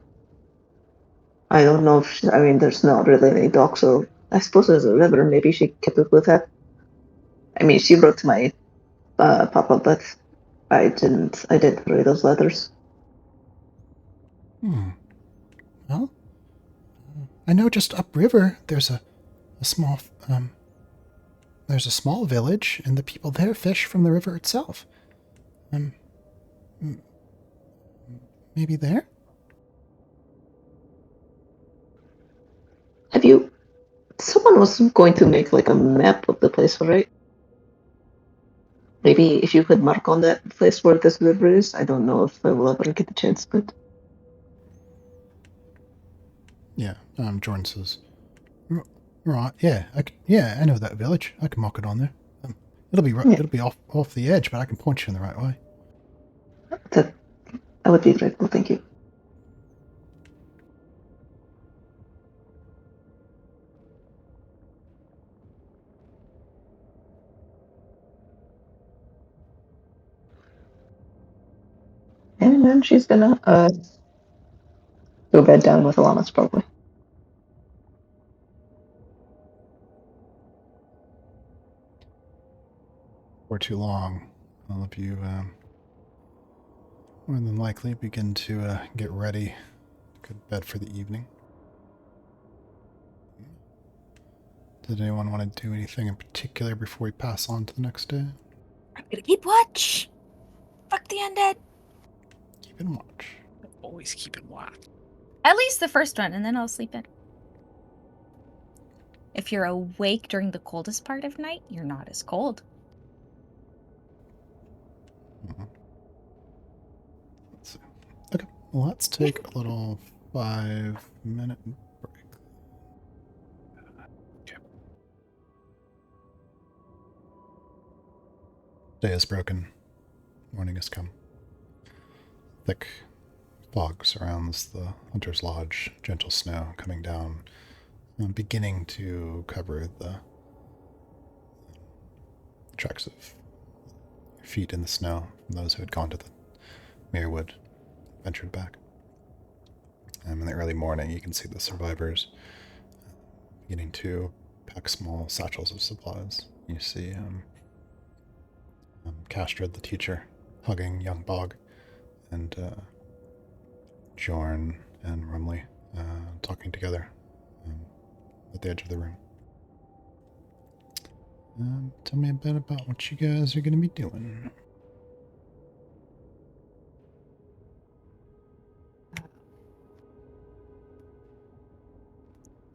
I don't know if there's not really any docks, so I suppose there's a river. Maybe she kept up with that. She wrote to my papa, but I didn't read those letters. Well, I know just upriver there's a small village, and the people there fish from the river itself. Maybe there? Someone was going to make like a map of the place, right? Maybe if you could mark on that place where this river is. I don't know if I will ever get the chance, but Yeah, Jordan says, right, yeah, I know that village. I can mark it on there. It'll be Yeah. it'll be off the edge, but I can point you in the right way. that I would be grateful. Thank you. And then she's gonna go bed down with Alanis, probably. For too long, all of you more than likely begin to get ready, go to bed for the evening. Did anyone want to do anything in particular before we pass on to the next day? I'm gonna keep watch. Fuck the undead. Keep in watch. Always keep in watch. At least the first one, and then I'll sleep in. If you're awake during the coldest part of night, you're not as cold. Let's see. Okay, well, let's take a little 5-minute break. Okay. Day is broken. Morning has come. Thick Fog surrounds the hunter's lodge, gentle snow coming down, beginning to cover the tracks of feet in the snow from those who had gone to the Muirwood, ventured back. In the early morning, you can see the survivors beginning to pack small satchels of supplies. You see Castrid, the teacher, hugging young Bog, and Jorn and Rumley talking together at the edge of the room. Tell me a bit about what you guys are going to be doing.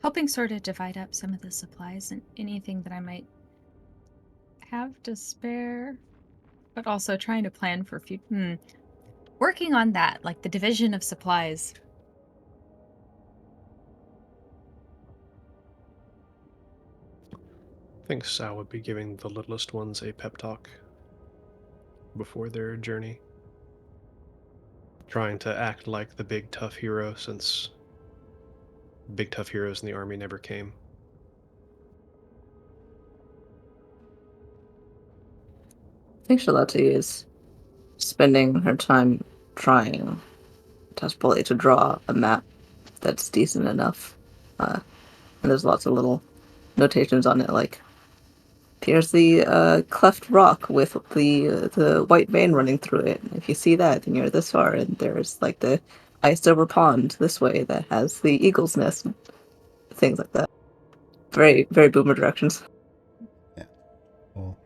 Helping sort of divide up some of the supplies and anything that I might have to spare, but also trying to plan for future. Working on that, like the division of supplies. I think Sal would be giving the littlest ones a pep talk before their journey. Trying to act like the big tough hero, since big tough heroes in the army never came. I think Charlotte is spending her time trying desperately to draw a map that's decent enough. And there's lots of little notations on it, like, here's the cleft rock with the white vein running through it. If you see that, then you're this far. And there's like the iced over pond this way that has the eagle's nest, things like that. Very, very boomer directions. Yeah. Well,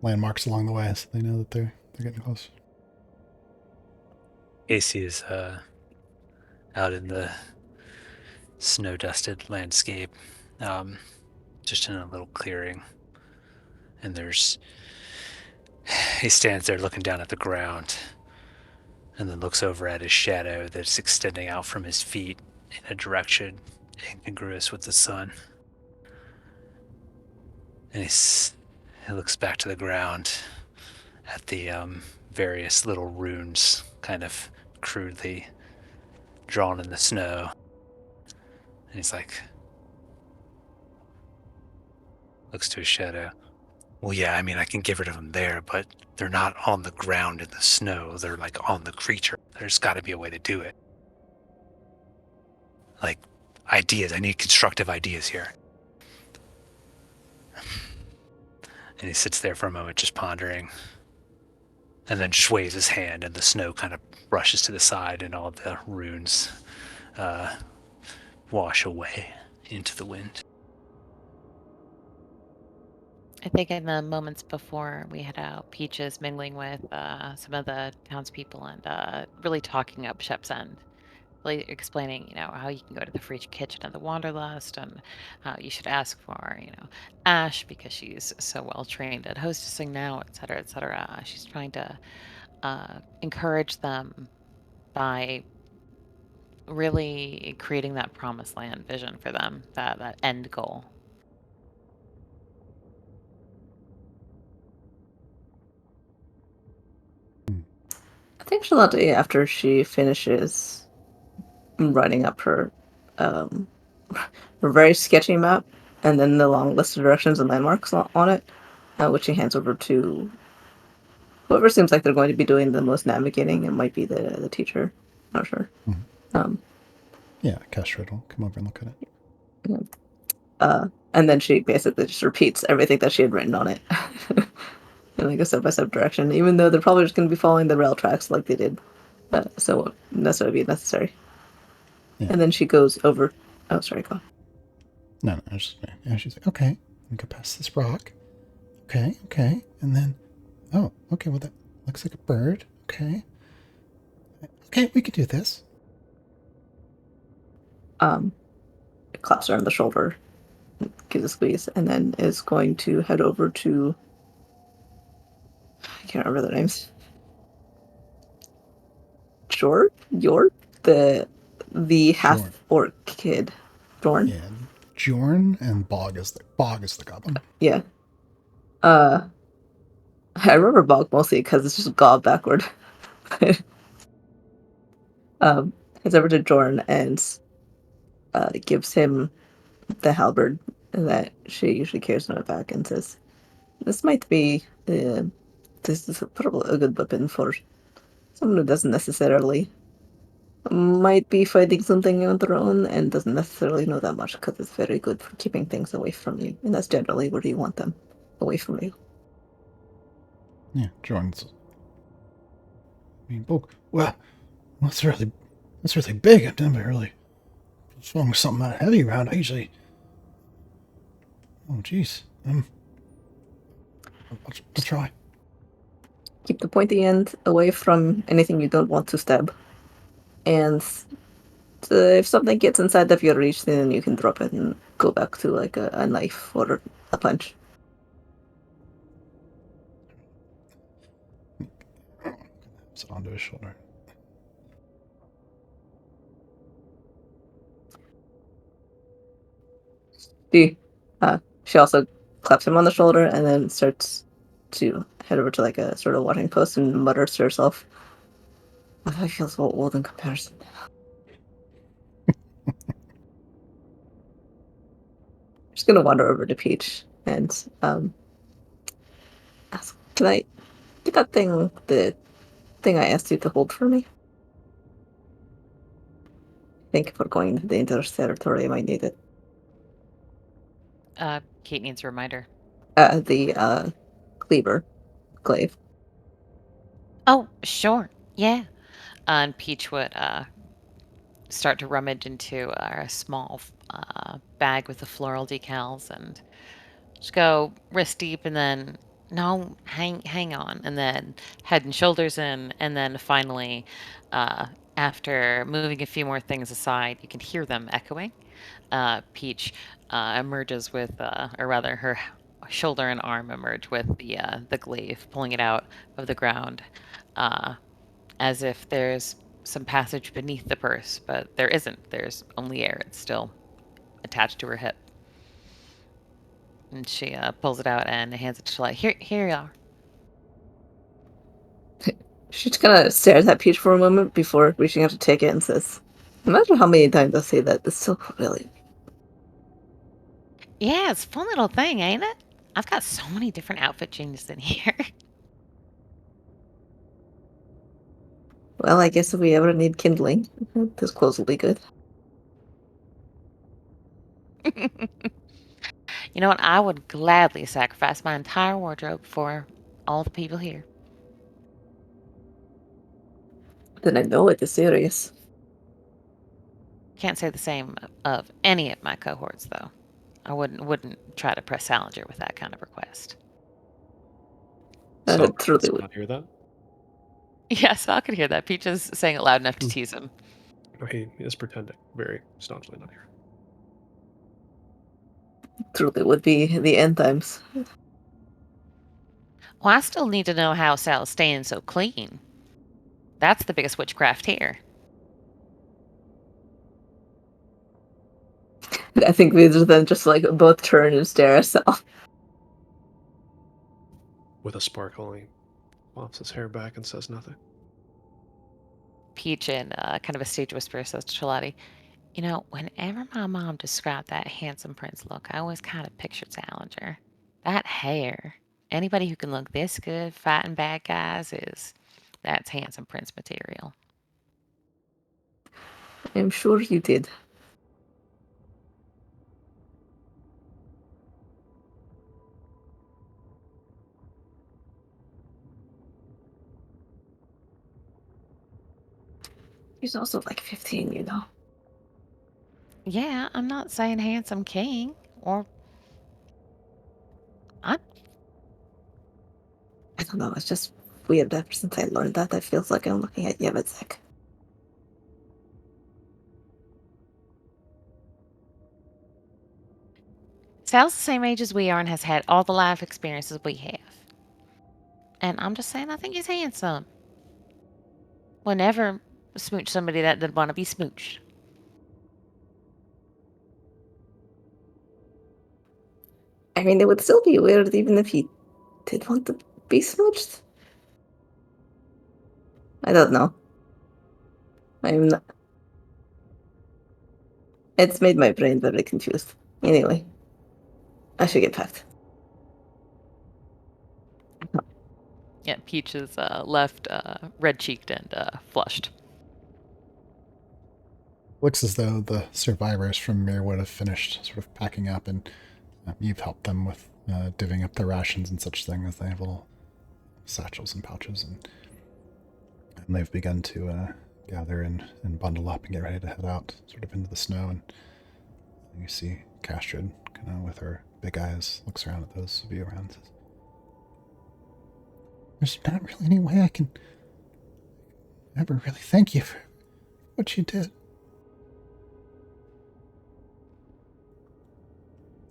landmarks along the way, so they know that they're getting close. Casey is out in the snow-dusted landscape, just in a little clearing. And he stands there looking down at the ground, and then looks over at his shadow that's extending out from his feet in a direction incongruous with the sun. And he looks back to the ground at the various little runes kind of crudely drawn in the snow. And he's like, looks to his shadow. Well, yeah, I mean, I can get rid of them there, but they're not on the ground in the snow. They're like on the creature. There's got to be a way to do it. Like, ideas. I need constructive ideas here. And he sits there for a moment just pondering, and then just waves his hand, and the snow kind of brushes to the side, and all the runes wash away into the wind. I think in the moments before we head out, Peach is mingling with some of the townspeople and really talking up Shep's End. Really explaining, how you can go to the free kitchen of the Wanderlust and how you should ask for, Ash because she's so well trained at hostessing now, et cetera, et cetera. She's trying to encourage them by really creating that promised land vision for them, that end goal. I think Charlotte, after she finishes writing up her very sketchy map and then the long list of directions and landmarks on it, which she hands over to whoever seems like they're going to be doing the most navigating. It might be the teacher. Not sure. Mm-hmm. Yeah, Castrid will come over and look at it. And then she basically just repeats everything that she had written on it in like a step-by-step direction, even though they're probably just going to be following the rail tracks like they did. So it won't necessarily be necessary. Yeah. And then she goes over. Oh, sorry, go. No, she's like, okay, we go past this rock. Okay, and then, oh, okay, well that looks like a bird. Okay, we could do this. Claps her on the shoulder, gives a squeeze, and then is going to head over to. I can't remember their names. York, the half orc kid, Jorn. Yeah, Jorn and Bog is the goblin. Yeah. I remember Bog mostly because it's just gob backward. heads over to Jorn and gives him the halberd that she usually carries on her back and says, "This might be this is probably a good weapon for someone who doesn't necessarily might be fighting something on their own and doesn't necessarily know that much because it's very good for keeping things away from you, and that's generally where you want them, away from you." Yeah, Jordan's. I mean, book. Well, that's really big. I've never really swung something that heavy around. I usually. Oh, jeez. I'll try. Keep the pointy end away from anything you don't want to stab, and if something gets inside of your reach, then you can drop it and go back to like a knife or a punch. Sit onto his shoulder. She also claps him on the shoulder and then starts to head over to like a sort of watering post and mutters to herself, "I feel so old in comparison." She's gonna wander over to Peach and ask, "Can I get that thing, the thing I asked you to hold for me? I think if we're going into dangerous territory, I might need it." Kate needs a reminder. The glaive. Oh, sure. Yeah. And Peach would start to rummage into a small bag with the floral decals and just go wrist deep and then no, hang on, and then head and shoulders in, and then finally, after moving a few more things aside, you can hear them echoing. Peach emerges with, or rather, her shoulder and arm emerge with the glaive, pulling it out of the ground, uh, as if there's some passage beneath the purse, but there isn't. There's only air. It's still attached to her hip. And she pulls it out and hands it to Shalai. Here you are. She just kind of stares at Peach for a moment before reaching out to take it and says, "Imagine how many times I say that. It's so really." Yeah, it's a fun little thing, ain't it? I've got so many different outfit changes in here. Well, I guess if we ever need kindling, this clothes will be good. You know what? I would gladly sacrifice my entire wardrobe for all the people here. Then I know it is serious. Can't say the same of any of my cohorts, though. I wouldn't try to press Salinger with that kind of request. So Truly would. not hear that. Yes, I could hear that. Peach is saying it loud enough to tease him. Oh, he is pretending very staunchly not here. Truly would be the end times. Well, I still need to know how Sal's staying so clean. That's the biggest witchcraft here. I think we then just like both turn and stare at Sal. With a sparkle, he pops his hair back and says nothing. Peach, in kind of a stage whisper, says to Shalati, "You know, whenever my mom described that handsome prince look, I always kind of pictured Salinger. That hair. Anybody who can look this good fighting bad guys that's handsome prince material." I'm sure you did. He's also like 15, you know. Yeah, I'm not saying handsome king or I I don't know, it's just weird ever since I learned that. It feels like I'm looking at Yevitsek. Sal's the same age as we are and has had all the life experiences we have. And I'm just saying I think he's handsome. Will never smooch somebody that didn't want to be smooched. I mean, it would still be weird even if he did want to be smooched. I don't know. I'm not. It's made my brain very confused. Anyway, I should get packed. Yeah, Peach is left red-cheeked and flushed. Looks as though the survivors from Mirwood have finished sort of packing up, and you've helped them with divvying up their rations and such things. They have little satchels and pouches, and they've begun to gather and bundle up and get ready to head out, sort of into the snow. And you see Castrid, kind of with her big eyes, looks around at those of you around, and says, "There's not really any way I can ever really thank you for what you did.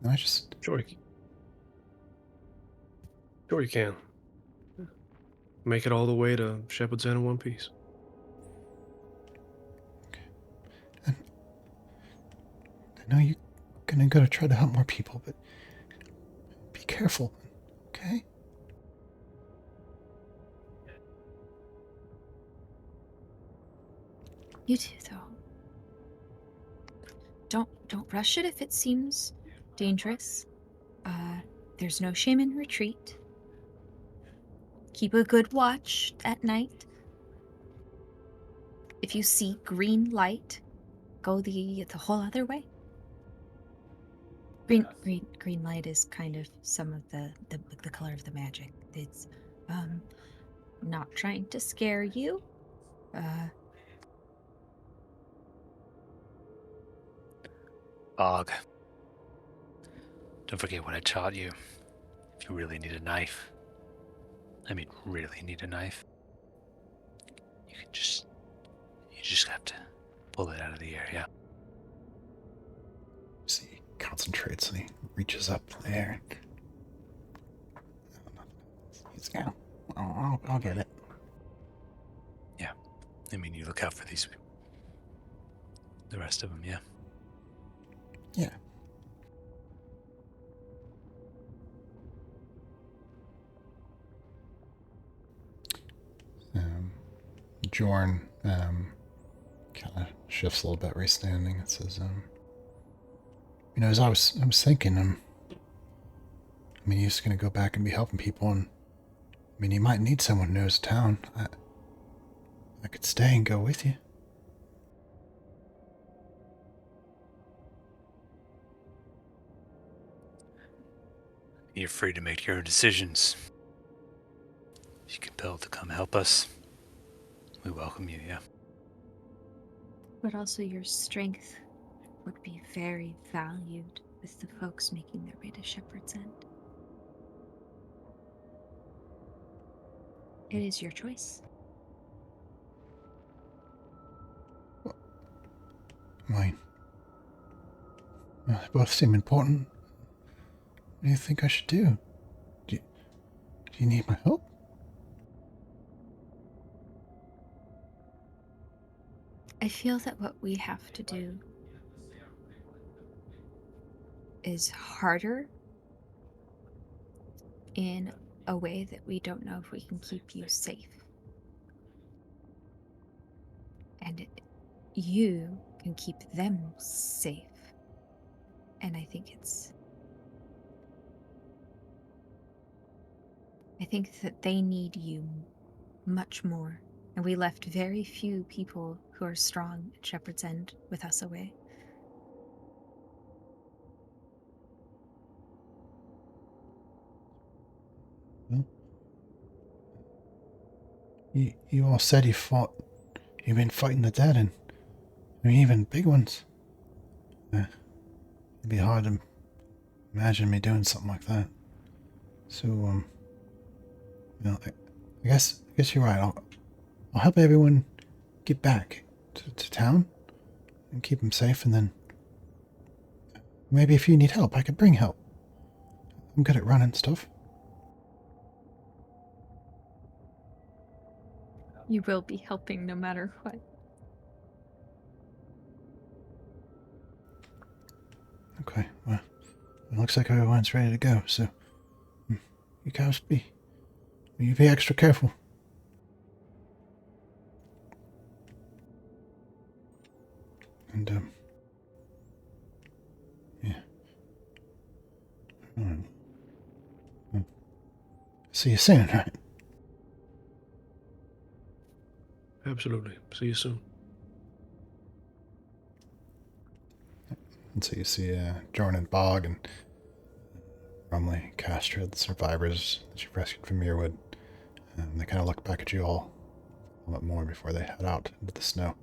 And I just..." Sure you can. Make it all the way to Shepherd's End in one piece. And I know you're gonna go to try to help more people, but be careful, okay? You too, though. Don't rush it if it seems dangerous. There's no shame in retreat. Keep a good watch at night. If you see green light, go the whole other way. Green light is kind of some of the color of the magic. It's not trying to scare you. Og, don't forget what I taught you. If you really need a knife, I mean really need a knife, you just have to pull it out of the air, yeah? See, he concentrates and he reaches up in the air. He's going, I'll get it. Yeah. I mean, you look out for these people. The rest of them, yeah? Yeah. Jorn kind of shifts a little bit, restanding. It says, you know, as I was thinking, I mean, you're just gonna go back and be helping people, and I mean, you might need someone who knows town. I could stay and go with you. You're free to make your own decisions. If you're compelled to come help us, we welcome you, yeah? But also your strength would be very valued with the folks making their way to Shepherd's End. It is your choice. Mine. Well, they both seem important. What do you think I should do? Do you need my help? I feel that what we have to do is harder in a way that we don't know if we can keep you safe. And you can keep them safe. And I think that they need you much more. And we left very few people who are strong at Shepherd's End with us away. Well, you all said you've been fighting the dead, and I mean, even big ones. It'd be hard to imagine me doing something like that. So, you know, I guess you're right. I'll help everyone get back to town and keep them safe, and then maybe if you need help, I could bring help. I'm good at running stuff. You will be helping no matter what. Okay, well, it looks like everyone's ready to go, so you guys be extra careful. And, yeah. Hmm. See you soon, right? Absolutely. See you soon. And so you see Jordan and Bog and Rumley, Castra, the survivors that you've rescued from Muirwood. And they kind of look back at you all a little bit more before they head out into the snow,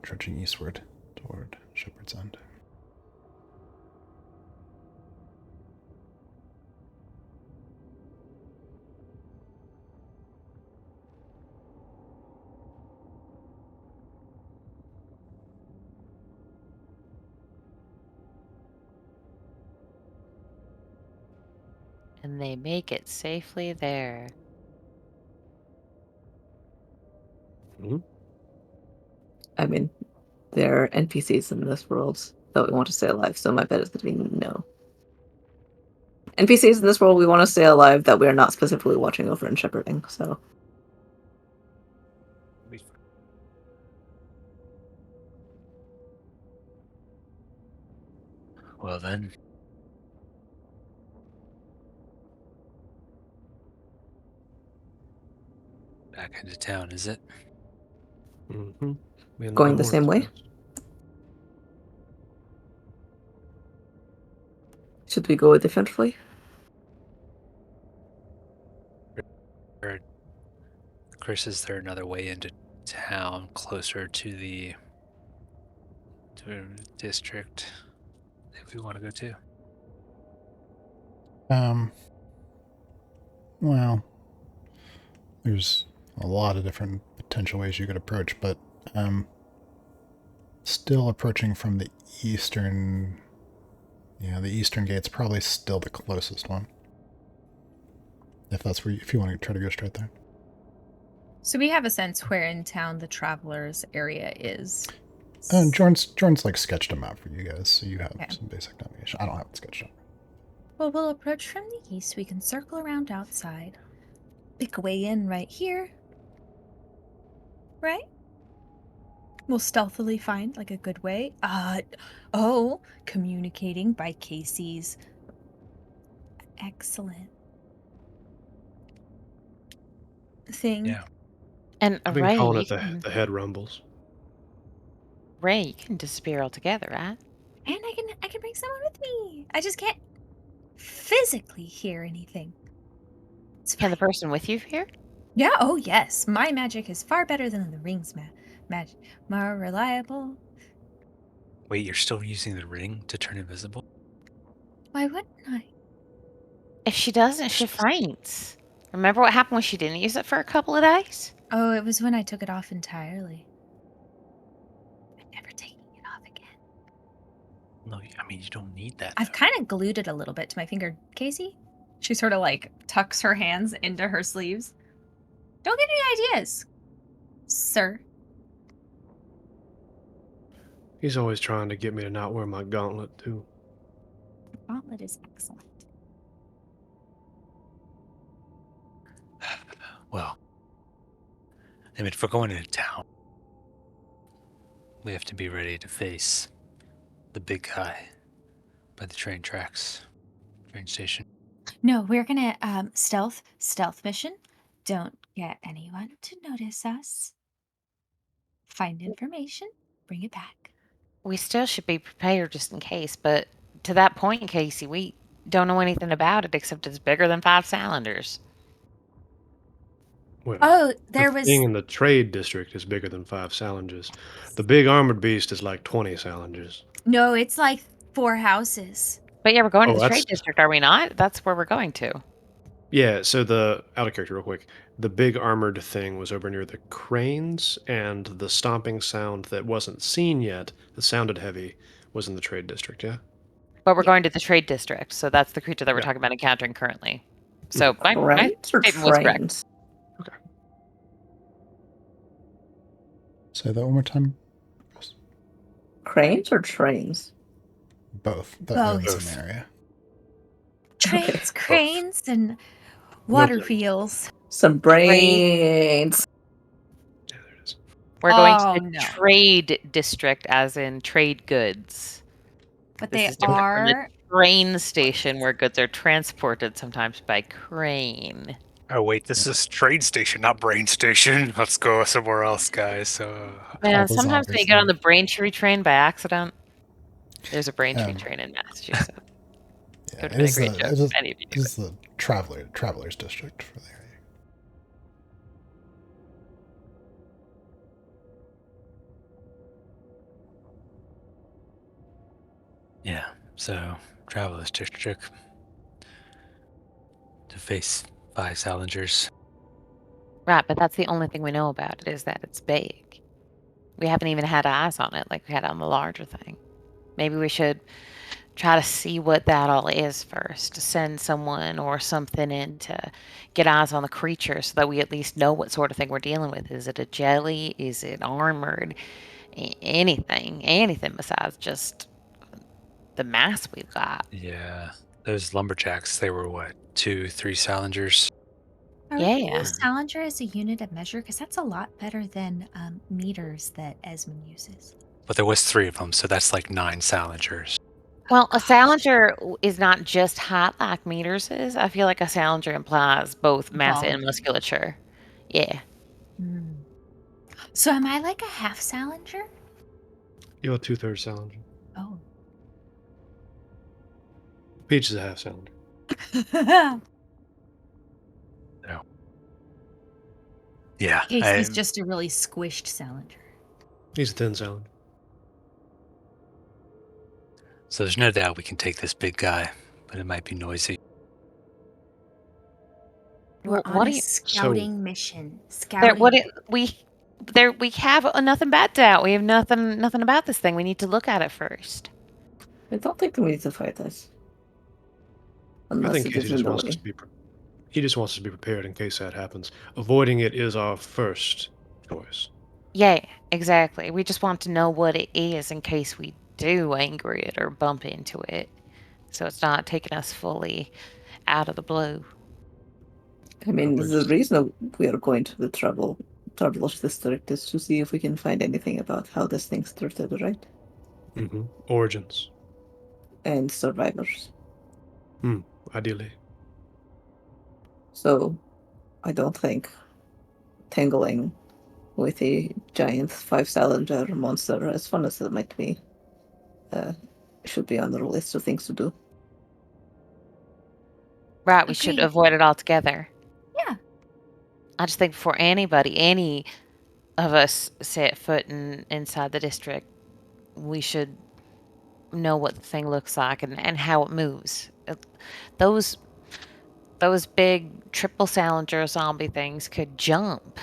trudging eastward toward Shepherd's End. And they make it safely there. Mm-hmm. I mean, there are NPCs in this world that we want to stay alive, so my bet is going to be no. NPCs in this world we want to stay alive that we are not specifically watching over and shepherding, so. Well then. Back into town, is it? Mm-hmm. Going the same way? Should we go differently? Or, Chris, is there another way into town closer to the district if we want to go to? Well, there's a lot of different potential ways you could approach, but still approaching from the eastern. Yeah, the eastern gate's probably still the closest one. If you want to try to go straight there. So we have a sense where in town the travelers area is. Jordan's like sketched a map for you guys, so you have Okay. some basic navigation. I don't have it sketched out. Well, we'll approach from the east. We can circle around outside. Pick a way in right here. Right? We'll stealthily find like a good way. Communicating by Casey's. Excellent. Thing. Yeah. And I've been Ray, calling you it can, the head rumbles. Ray, you can disappear altogether, right? And I can bring someone with me. I just can't physically hear anything. It's Can the fine. person with you hear? Yeah, oh yes. My magic is far better than the ring's magic. More reliable. Wait, you're still using the ring to turn invisible? Why wouldn't I? If she doesn't, she faints. Remember what happened when she didn't use it for a couple of days? Oh, it was when I took it off entirely. I'm never taking it off again. No, I mean, you don't need that. I've kind of glued it a little bit to my finger. Casey? She sort of like tucks her hands into her sleeves. Don't get any ideas, sir. He's always trying to get me to not wear my gauntlet, too. The gauntlet is excellent. Well, I mean, if we're going into town, we have to be ready to face the big guy by the train tracks, train station. No, we're gonna stealth mission. Don't get anyone to notice us. Find information, bring it back. We still should be prepared just in case, but to that point, Casey, we don't know anything about it except it's bigger than 5 cylinders. Well, Oh, there the was thing in the trade district is bigger than 5 salingers. The big armored beast is like 20 salingers. no, it's like 4 houses. But yeah, we're going to Oh, the trade district, are we not? That's where we're going to. Yeah, so out of character real quick, the big armored thing was over near the cranes, and the stomping sound that wasn't seen yet, that sounded heavy, was in the trade district, yeah? But we're going to the trade district, so that's the creature that we're Yeah. talking about encountering currently. So my Cranes or statement was correct. trains? Say that one more time. Cranes or trains? Both. Both. That's an area. Trains, cranes, and water wheels. Some brains. Yeah, there it is. We're going to Oh, the no. trade district, as in trade goods. But This they is different from the are. train station where goods are transported sometimes by crane. Oh wait, this is train station, not brain station. Let's go somewhere else, guys. Man, the sometimes when zombies you get on there. the Braintree train by accident, there's a Braintree Um, train in Massachusetts. Yeah, Could have been a great joke if any of you it knew is the travelers district for the area. yeah, so Travelers District to face 5 Salingers. Right, but that's the only thing we know about it, is that it's big. We haven't even had eyes on it like we had on the larger thing. Maybe we should try to see what that all is first, to send someone or something in to get eyes on the creature so that we at least know what sort of thing we're dealing with. Is it a jelly? Is it armored? Anything besides just the mass we've got. Yeah, those lumberjacks, they were what, 2, 3 Salingers? Are we going to Yeah. use Salinger as a unit of measure? Because that's a lot better than meters that Esmond uses. But there was 3 of them, so that's like 9 Salingers. Well, a Gosh. Salinger is not just height like meters is. I feel like a Salinger implies both mass and Volume. musculature. Yeah. Hmm. So am I like a half Salinger? You're a 2/3 Salinger. Oh. Peach is a half Salinger. So, yeah, Casey's just a really squished Salinger. He's a 10 Salinger. so there's no doubt we can take this big guy, but it might be noisy. We're What on do a you? scouting mission. There, Scouting. we have nothing bad to doubt. We have nothing about this thing. We need to look at it first. I don't think we need to fight this. I Unless think it Casey is in just the wants us way. to be. He just wants us to be prepared in case that happens. Avoiding it is our first choice. Yeah, exactly. We just want to know what it is in case we do anger it or bump into it, so it's not taking us fully out of the blue. I mean, the First. reason we are going to the Travelers District is to see if we can find anything about how this thing started, right? Origins. And survivors. Ideally. So, I don't think tangling with a giant 5 Salinger monster, as fun as it might be, should be on the list of things to do. Right, we should Agreed. avoid it altogether. Yeah. I just think before any of us set foot inside the district, we should know what the thing looks like and how it moves. Those big triple Salinger zombie things could jump.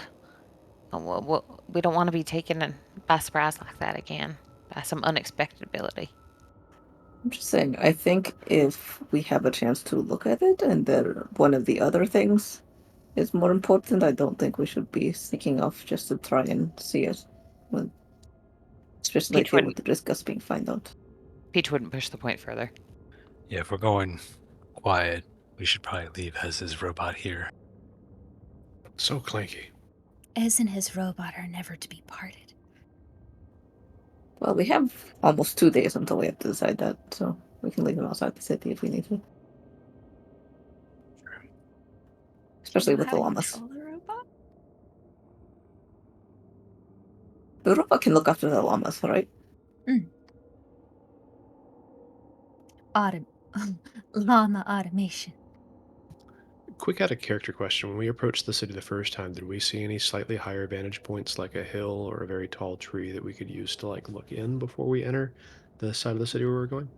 We don't want to be taken by surprise like that again, by some unexpected ability. I'm just saying, I think if we have a chance to look at it and then one of the other things is more important, I don't think we should be sneaking off just to try and see it. Especially if it would risk us being found out. Peach wouldn't push the point further. Yeah, if we're going quiet, we should probably leave his robot here. So clanky. Ez and his robot are never to be parted. Well, we have almost 2 days until we have to decide that, so we can leave them outside the city if we need to. Especially with the llamas. Control the robot? The robot can look after the llamas, right? Llama automation. Quick out of character question. When we approached the city the first time, did we see any slightly higher vantage points like a hill or a very tall tree that we could use to look in before we enter the side of the city where we're going?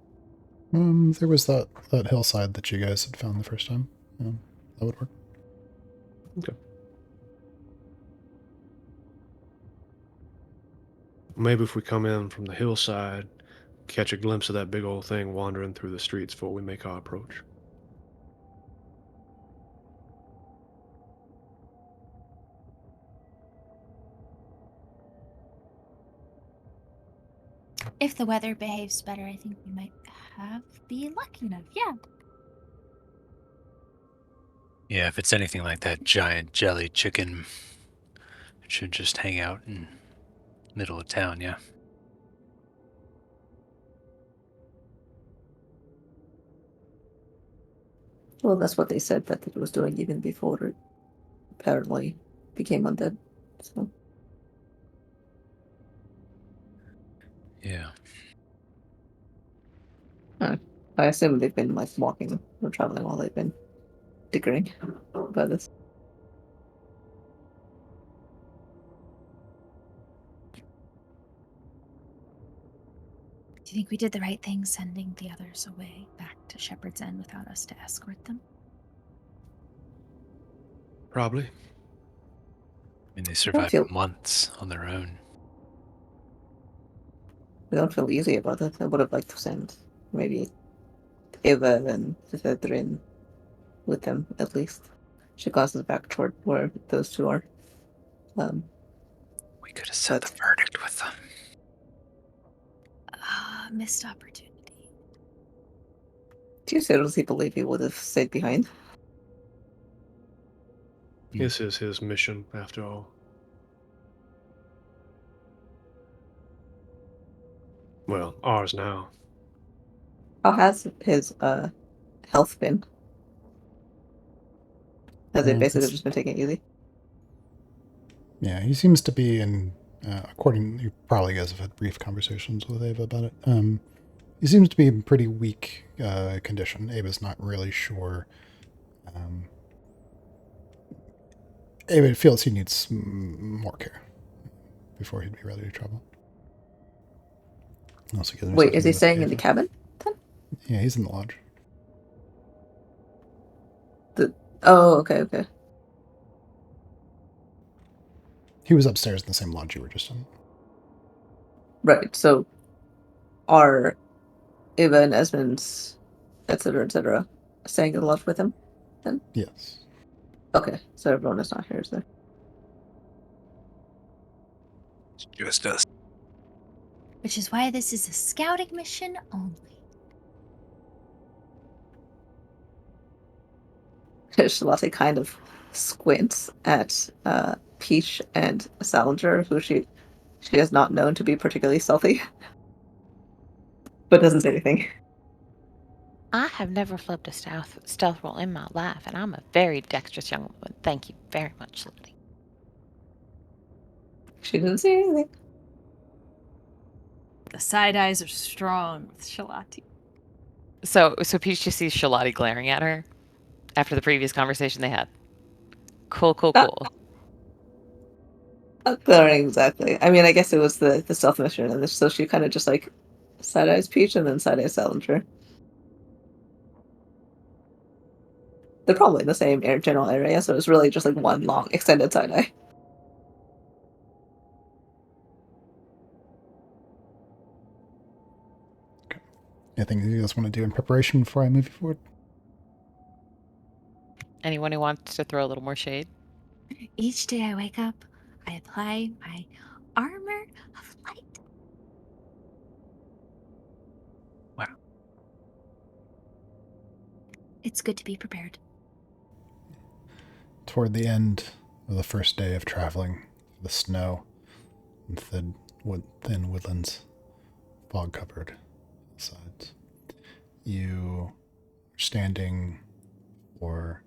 There was that hillside that you guys had found the first time. That would work. Okay. Maybe if we come in from the hillside, catch a glimpse of that big old thing wandering through the streets before we make our approach. If the weather behaves better, I think we might be lucky enough. Yeah. Yeah, if it's anything like that giant jelly chicken, it should just hang out and Middle of town, yeah. Well, that's what they said that it was doing even before it apparently became undead. So Yeah. I assume they've been like walking or traveling while they've been dickering about this. Do you think we did the right thing sending the others away back to Shepherd's End without us to escort them? Probably. I mean, they We don't survived feel months on their own. easy about it. I would have liked to send maybe Eva and Thedrin with them at least. She crosses back toward where those two are. We could have set the verdict with them. Missed opportunity. Do you seriously believe he would have stayed behind? This is his mission, after all. Well, ours now. How has his health been? Has it basically just been taking it easy? Yeah, he seems to be in, according, you probably guys have had brief conversations with Ava about it. He seems to be in pretty weak condition. Ava's not really sure. Ava feels he needs more care before he'd be ready to travel. Also, Wait, is he staying in the cabin? Yeah, he's in the lodge. Oh, okay. He was upstairs in the same lodge you were just in. Right, so are Eva and Esmond's, etc., staying in the lodge with him then? Yes. Okay, so everyone is not here, is there? Just us. Which is why this is a scouting mission only. Charlotte kind of squints at Peach and Salinger, who she has not known to be particularly stealthy, but doesn't say anything. I have never flipped a stealth roll in my life, and I'm a very dexterous young woman. Thank you very much, Lily. She didn't say anything. The side eyes are strong with Shalati. So Peach just sees Shalati glaring at her after the previous conversation they had. Cool. Not glaring exactly. I mean, I guess it was the stealth mission, and so she kind of just like side eyes Peach and then side eyes Salinger. They're probably in the same general area, so it's really just like one long extended side eye. Anything you guys want to do in preparation before I move you forward? Anyone who wants to throw a little more shade? Each day I wake up, I apply my armor of light. Wow. It's good to be prepared. Toward the end of the first day of traveling, the snow and thin woodlands, fog covered sides, you are standing for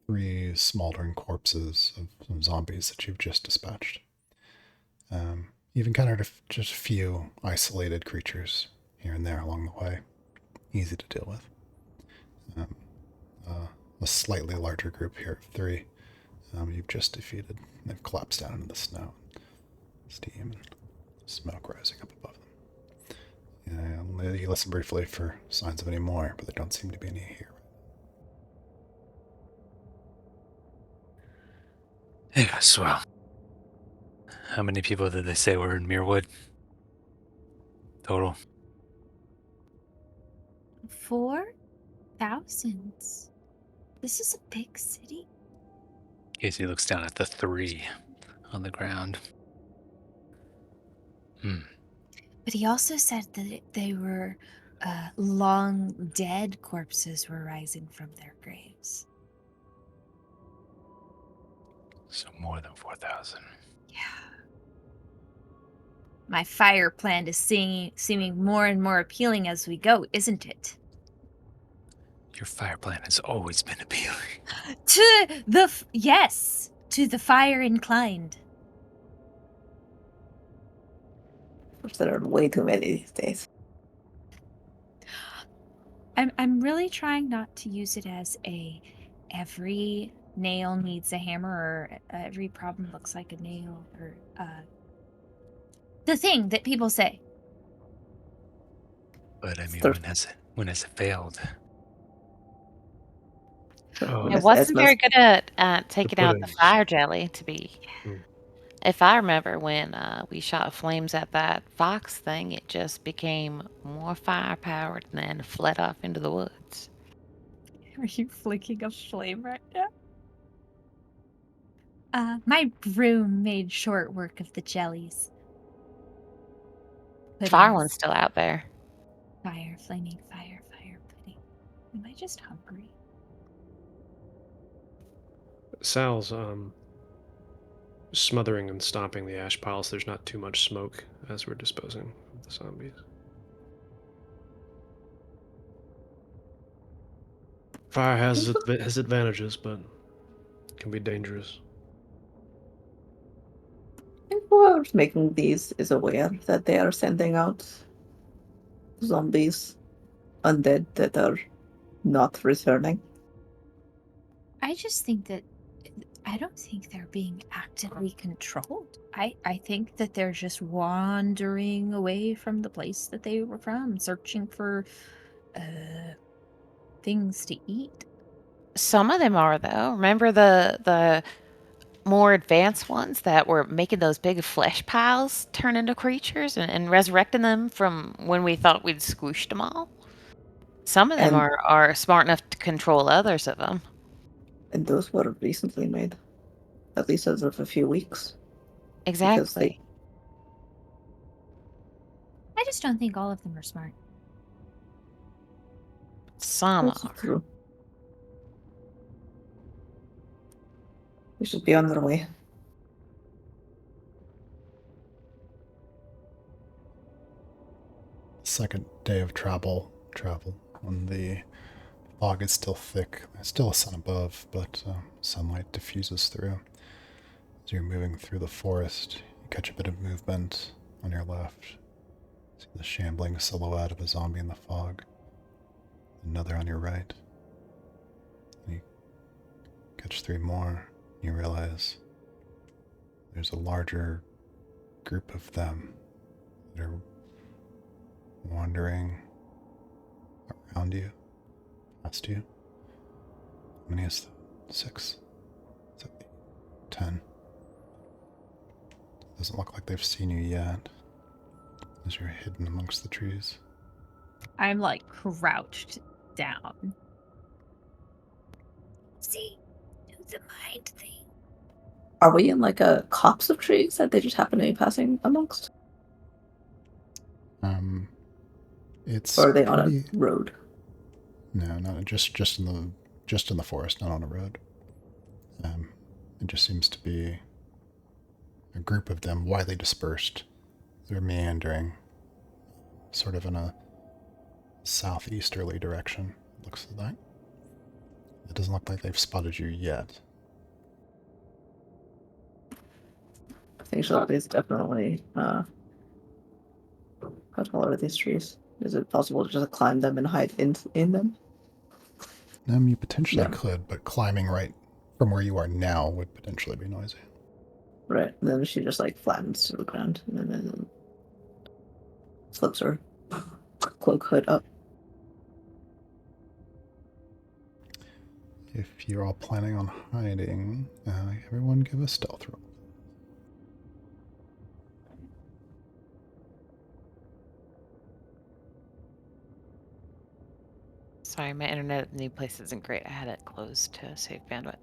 3 smoldering corpses of some zombies that you've just dispatched. You've encountered just a few isolated creatures here and there along the way, easy to deal with. A slightly larger group here of 3 you've just defeated. They've collapsed down into the snow. Steam and smoke rising up above them. You listen briefly for signs of any more, but there don't seem to be any here. Yes, well. How many people did they say were in Muirwood? Total? 4,000. This is a big city. Casey looks down at the 3 on the ground. But he also said that they were long dead corpses were rising from their graves. So more than 4,000. Yeah. My fire plan is seeming more and more appealing as we go, isn't it? Your fire plan has always been appealing. Yes, to the fire inclined. Which there are way too many these days. I'm really trying not to use it as every nail needs a hammer or every problem looks like a nail or the thing that people say. But I mean, Sure. when has it failed? When It it's wasn't very Esma's good at taking out the puddings. fire jelly, to be. Mm. If I remember when we shot flames at that fox thing, it just became more fire-powered and then fled off into the woods. Are you flicking a flame right now? My broom made short work of the jellies. Fire one's Puddings. still out there. Fire, flaming fire, fire, pudding. Am I just hungry? Sal's smothering and stomping the ash piles. There's not too much smoke as we're disposing of the zombies. Fire has advantages, but can be dangerous. I think whoever's making these is aware that they are sending out zombies, undead that are not returning. I just think that I don't think they're being actively controlled. I think that they're just wandering away from the place that they were from, searching for things to eat. Some of them are, though. Remember the more advanced ones that were making those big flesh piles turn into creatures and resurrecting them from when we thought we'd squished them all? Some of them And- are smart enough to control others of them. And those were recently made, at least as of a few weeks. Exactly. I just don't think all of them are smart. Some That's are. true. We should be on their way. Second day of travel when the fog is still thick. There's still a sun above, but sunlight diffuses through. As you're moving through the forest, you catch a bit of movement on your left. See the shambling silhouette of a zombie in the fog. Another on your right. And you catch three more, and you realize there's a larger group of them that are wandering around you, past you. How many is that? 6? 7, 8, 10. Doesn't look like they've seen you yet, as you're hidden amongst the trees. I'm like crouched down. See, do the mind thing. Are we in like a copse of trees that they just happen to be passing amongst? It's Or are they on pretty. a road? No, not just in the forest, not on a road. It just seems to be a group of them, widely dispersed. They're meandering, sort of in a southeasterly direction. Looks like. It doesn't look like they've spotted you yet. I think somebody's definitely how tall are these trees? Is it possible to just climb them and hide in them? You potentially No. could, but climbing right from where you are now would potentially be noisy. Right. And then she just like flattens to the ground and then flips her cloak hood up. If you're all planning on hiding, everyone give a stealth roll. Sorry, my internet at the new place isn't great. I had it closed to save bandwidth.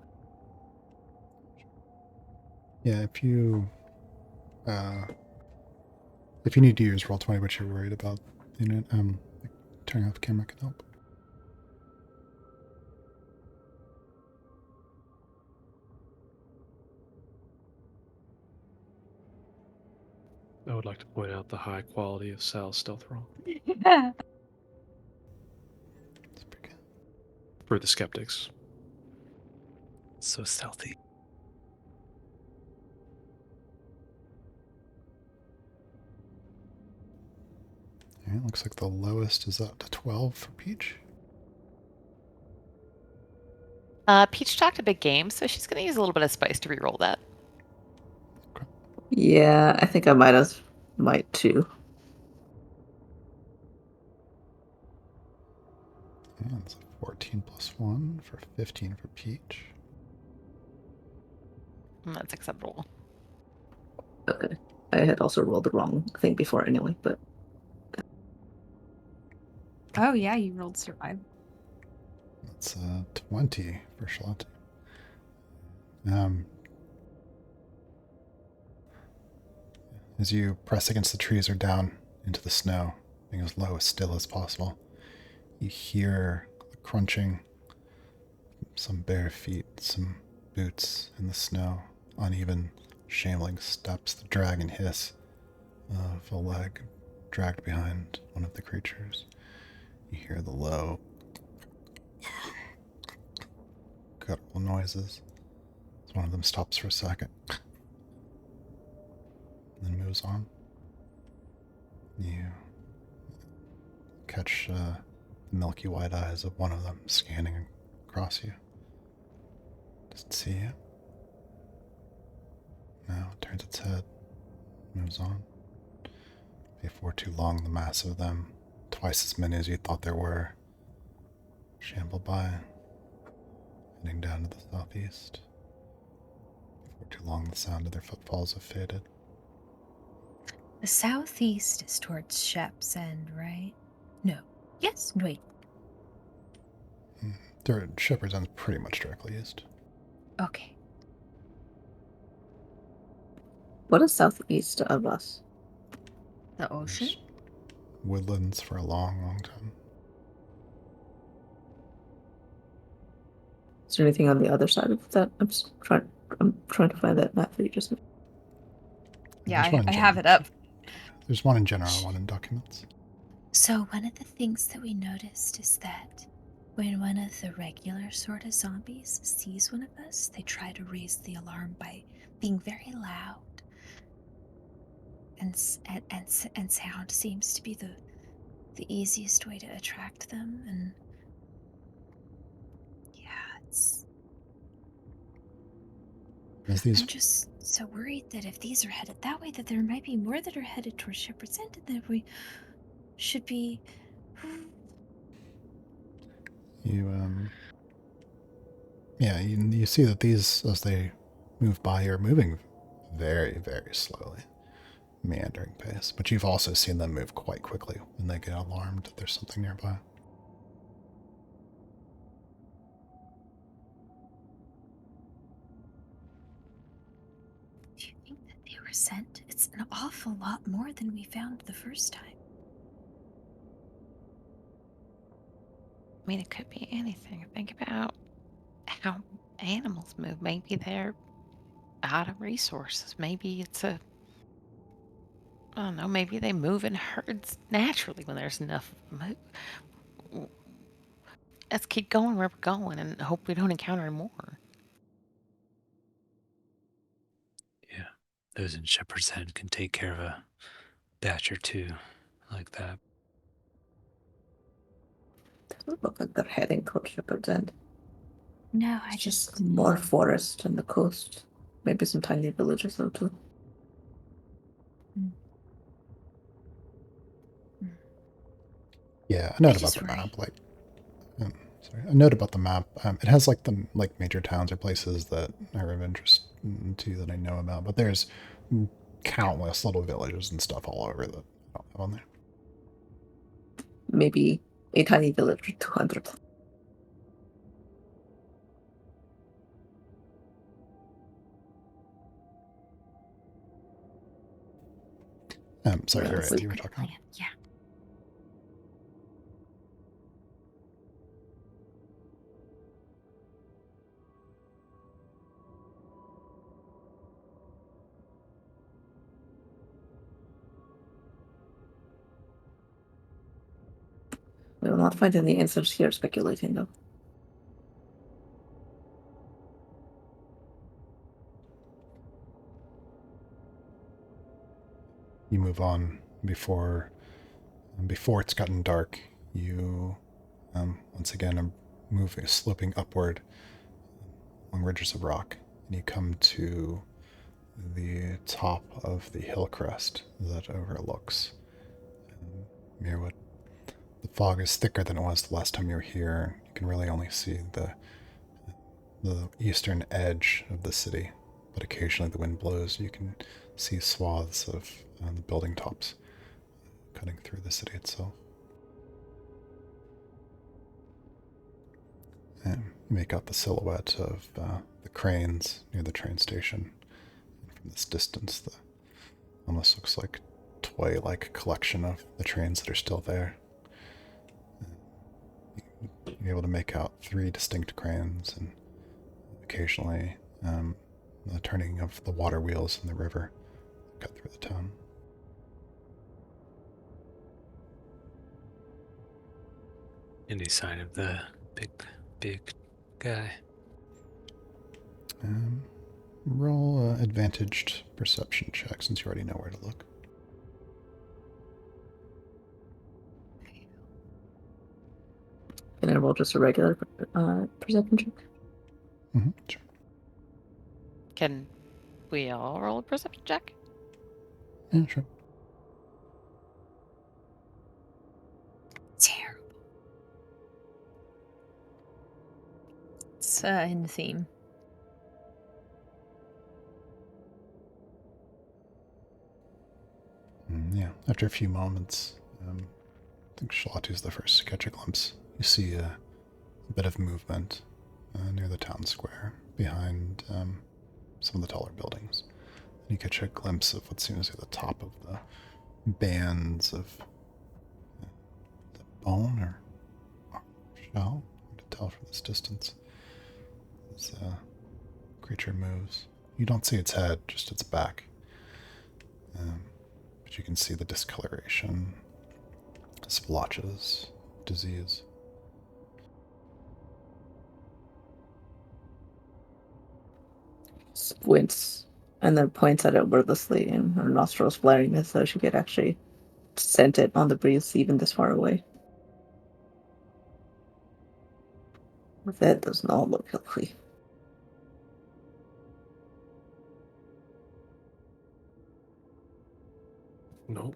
Yeah, if you need to use Roll20, but you're worried about turning off camera can help. would like to point out the high quality of Sal's stealth roll It's pretty good. for the skeptics. So stealthy. Yeah, looks like the lowest is up to 12 for Peach. Peach talked a big game, so she's going to use a little bit of spice to re-roll that. Yeah, I think I might too. Yeah, it's a 14 plus 1 for 15 for Peach. And that's acceptable. Okay. I had also rolled the wrong thing before anyway, but Oh yeah, you rolled survive. That's 20 for Charlotte. As you press against the trees or down into the snow, being as low as still as possible, you hear the crunching, some bare feet, some boots in the snow, uneven, shambling steps, the drag and hiss of a leg dragged behind one of the creatures. You hear the low, guttural noises as one of them stops for a second and then moves on. You catch the milky white eyes of one of them scanning across you. Doesn't see you. Now it turns its head, moves on. Before too long, the mass of them, twice as many as you thought there were, shamble by, heading down to the southeast. Before too long, the sound of their footfalls have faded. The southeast is towards Shep's End, right? No. Yes. Wait. Shepherd's End's pretty much directly east. Okay. what is southeast of us? The ocean. There's woodlands for a long, long time. Is there anything on the other side of that? I'm trying to find that map that you just made. Yeah, There's one in I have general. it up. There's one in general, one in documents. So one of the things that we noticed is that when one of the regular sort of zombies sees one of us, they try to raise the alarm by being very loud. And sound seems to be the easiest way to attract them. And yeah, I'm just so worried that if these are headed that way, that there might be more that are headed towards Shepherd's End, and that we should be. You see that these, as they move by, are moving very, very slowly, meandering pace. But you've also seen them move quite quickly when they get alarmed that there's something nearby. Do you think that they were sent? It's an awful lot more than we found the first time. I mean, it could be anything. Think about how animals move. Maybe they're out of resources. Maybe I don't know, maybe they move in herds naturally when there's enough move. Let's keep going where we're going and hope we don't encounter any more. Yeah. Those in Shepherd's End can take care of a batch or two like that. Doesn't look like they're heading towards Shepherd's End. No, It's just more forest and the coast. Maybe some tiny villages though too. Yeah, a note about the map, a note about the map. It has like the major towns or places that are of interest to that I know about, but there's countless little villages and stuff all over that I don't have on there. Maybe a tiny village with 200. Sorry, Yeah, you're it's right. like- You were talking. Yeah. not find any answers here speculating, though. You move on before it's gotten dark. You once again are moving, sloping upward on ridges of rock, and you come to the top of the hill crest that overlooks Mirwood. The fog is thicker than it was the last time you were here. You can really only see the eastern edge of the city, but occasionally the wind blows. You can see swaths of the building tops cutting through the city itself. And you make out the silhouette of the cranes near the train station. And from this distance, the almost looks like toy-like collection of the trains that are still there. You're able to make out 3 distinct cranes, and occasionally the turning of the water wheels in the river cut through the town. Any sign of the big guy? Roll advantaged perception check since you already know where to look. Can I roll just a regular perception check? Mm-hmm, sure. Can we all roll a perception check? Yeah, sure. Terrible. It's in the theme. Yeah, after a few moments, I think Shalatu's the first to catch a glimpse. You see a bit of movement near the town square behind some of the taller buildings. And you catch a glimpse of what seems to be the top of the bands of the bone or shell. Hard to tell from this distance. As the creature moves, you don't see its head, just its back. But you can see the discoloration, splotches, disease. Squints and then points at it wordlessly, and her nostrils flaring as though she could actually scent it on the breeze even this far away. That does not look healthy. Nope.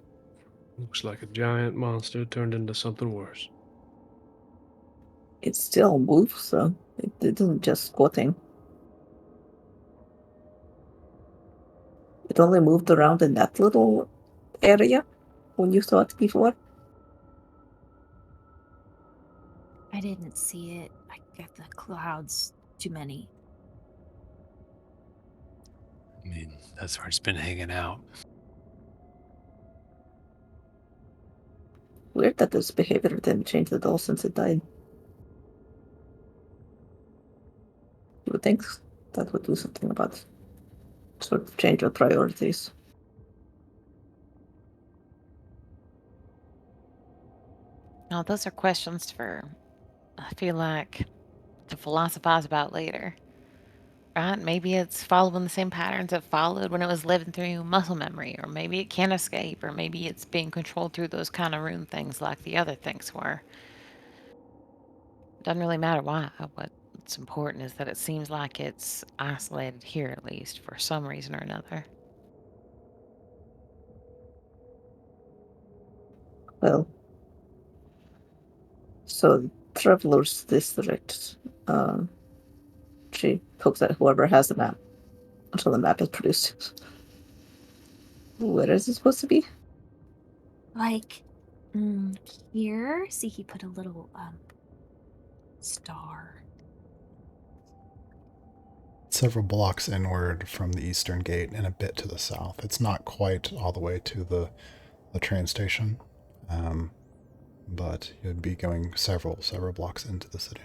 Looks like a giant monster turned into something worse. It still moves, so it isn't just squatting. It only moved around in that little area when you saw it before. I didn't see it. I got the clouds too many. I mean, that's where it's been hanging out. Weird that this behavior didn't change at all since it died. You would think that would do something about it. Sort of change your priorities. Now, those are questions for, I feel like, to philosophize about later. Right? Maybe it's following the same patterns it followed when it was living through muscle memory, or maybe it can't escape, or maybe it's being controlled through those kind of rune things like the other things were. Doesn't really matter why. What's important is that it seems like it's isolated here, at least, for some reason or another. Well, so Traveler's District, she pokes at whoever has the map until the map is produced. Where is it supposed to be? Like, here. See, he put a little star. Several blocks inward from the eastern gate and a bit to the south. It's not quite all the way to the train station, but you'd be going several blocks into the city.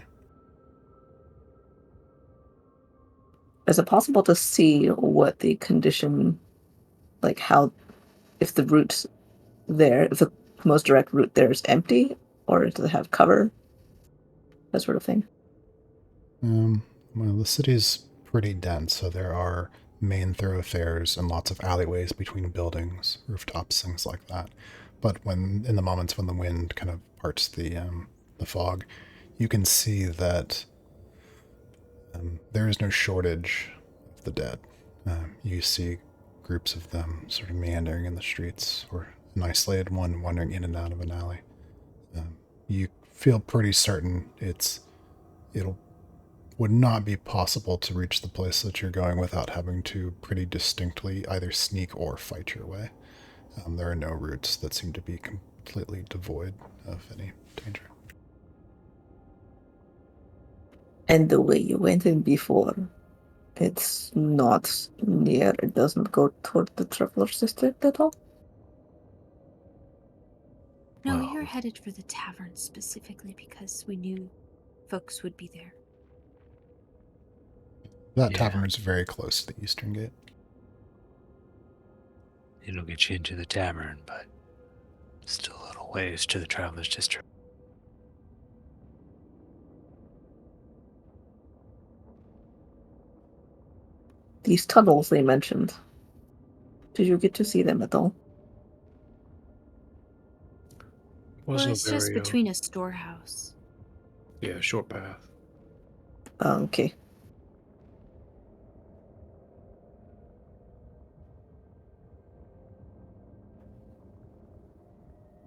Is it possible to see what the condition, like how, if the route there, if the most direct route there is empty, Or do they have cover? That sort of thing. Well, the city's pretty dense, so there are main thoroughfares and lots of alleyways between buildings, rooftops, things like that. But when in the moments when the wind kind of parts the fog, you can see that there is no shortage of the dead. You see groups of them sort of meandering in the streets, or an isolated one wandering in and out of an alley. You feel pretty certain it'll would not be possible to reach the place that you're going without having to pretty distinctly either sneak or fight your way. There are no routes that seem to be completely devoid of any danger. And the way you went in before, it's not near, it doesn't go toward the Traveler's District at all? No, we Well, were headed for the tavern specifically because we knew folks would be there. That Yeah. tavern is very close to the eastern gate. it'll get you into the tavern, but still a little ways to the Traveler's District. These tunnels they mentioned. Did you get to see them at all? Well, Wasn't it's a just very between a storehouse. short path. Okay.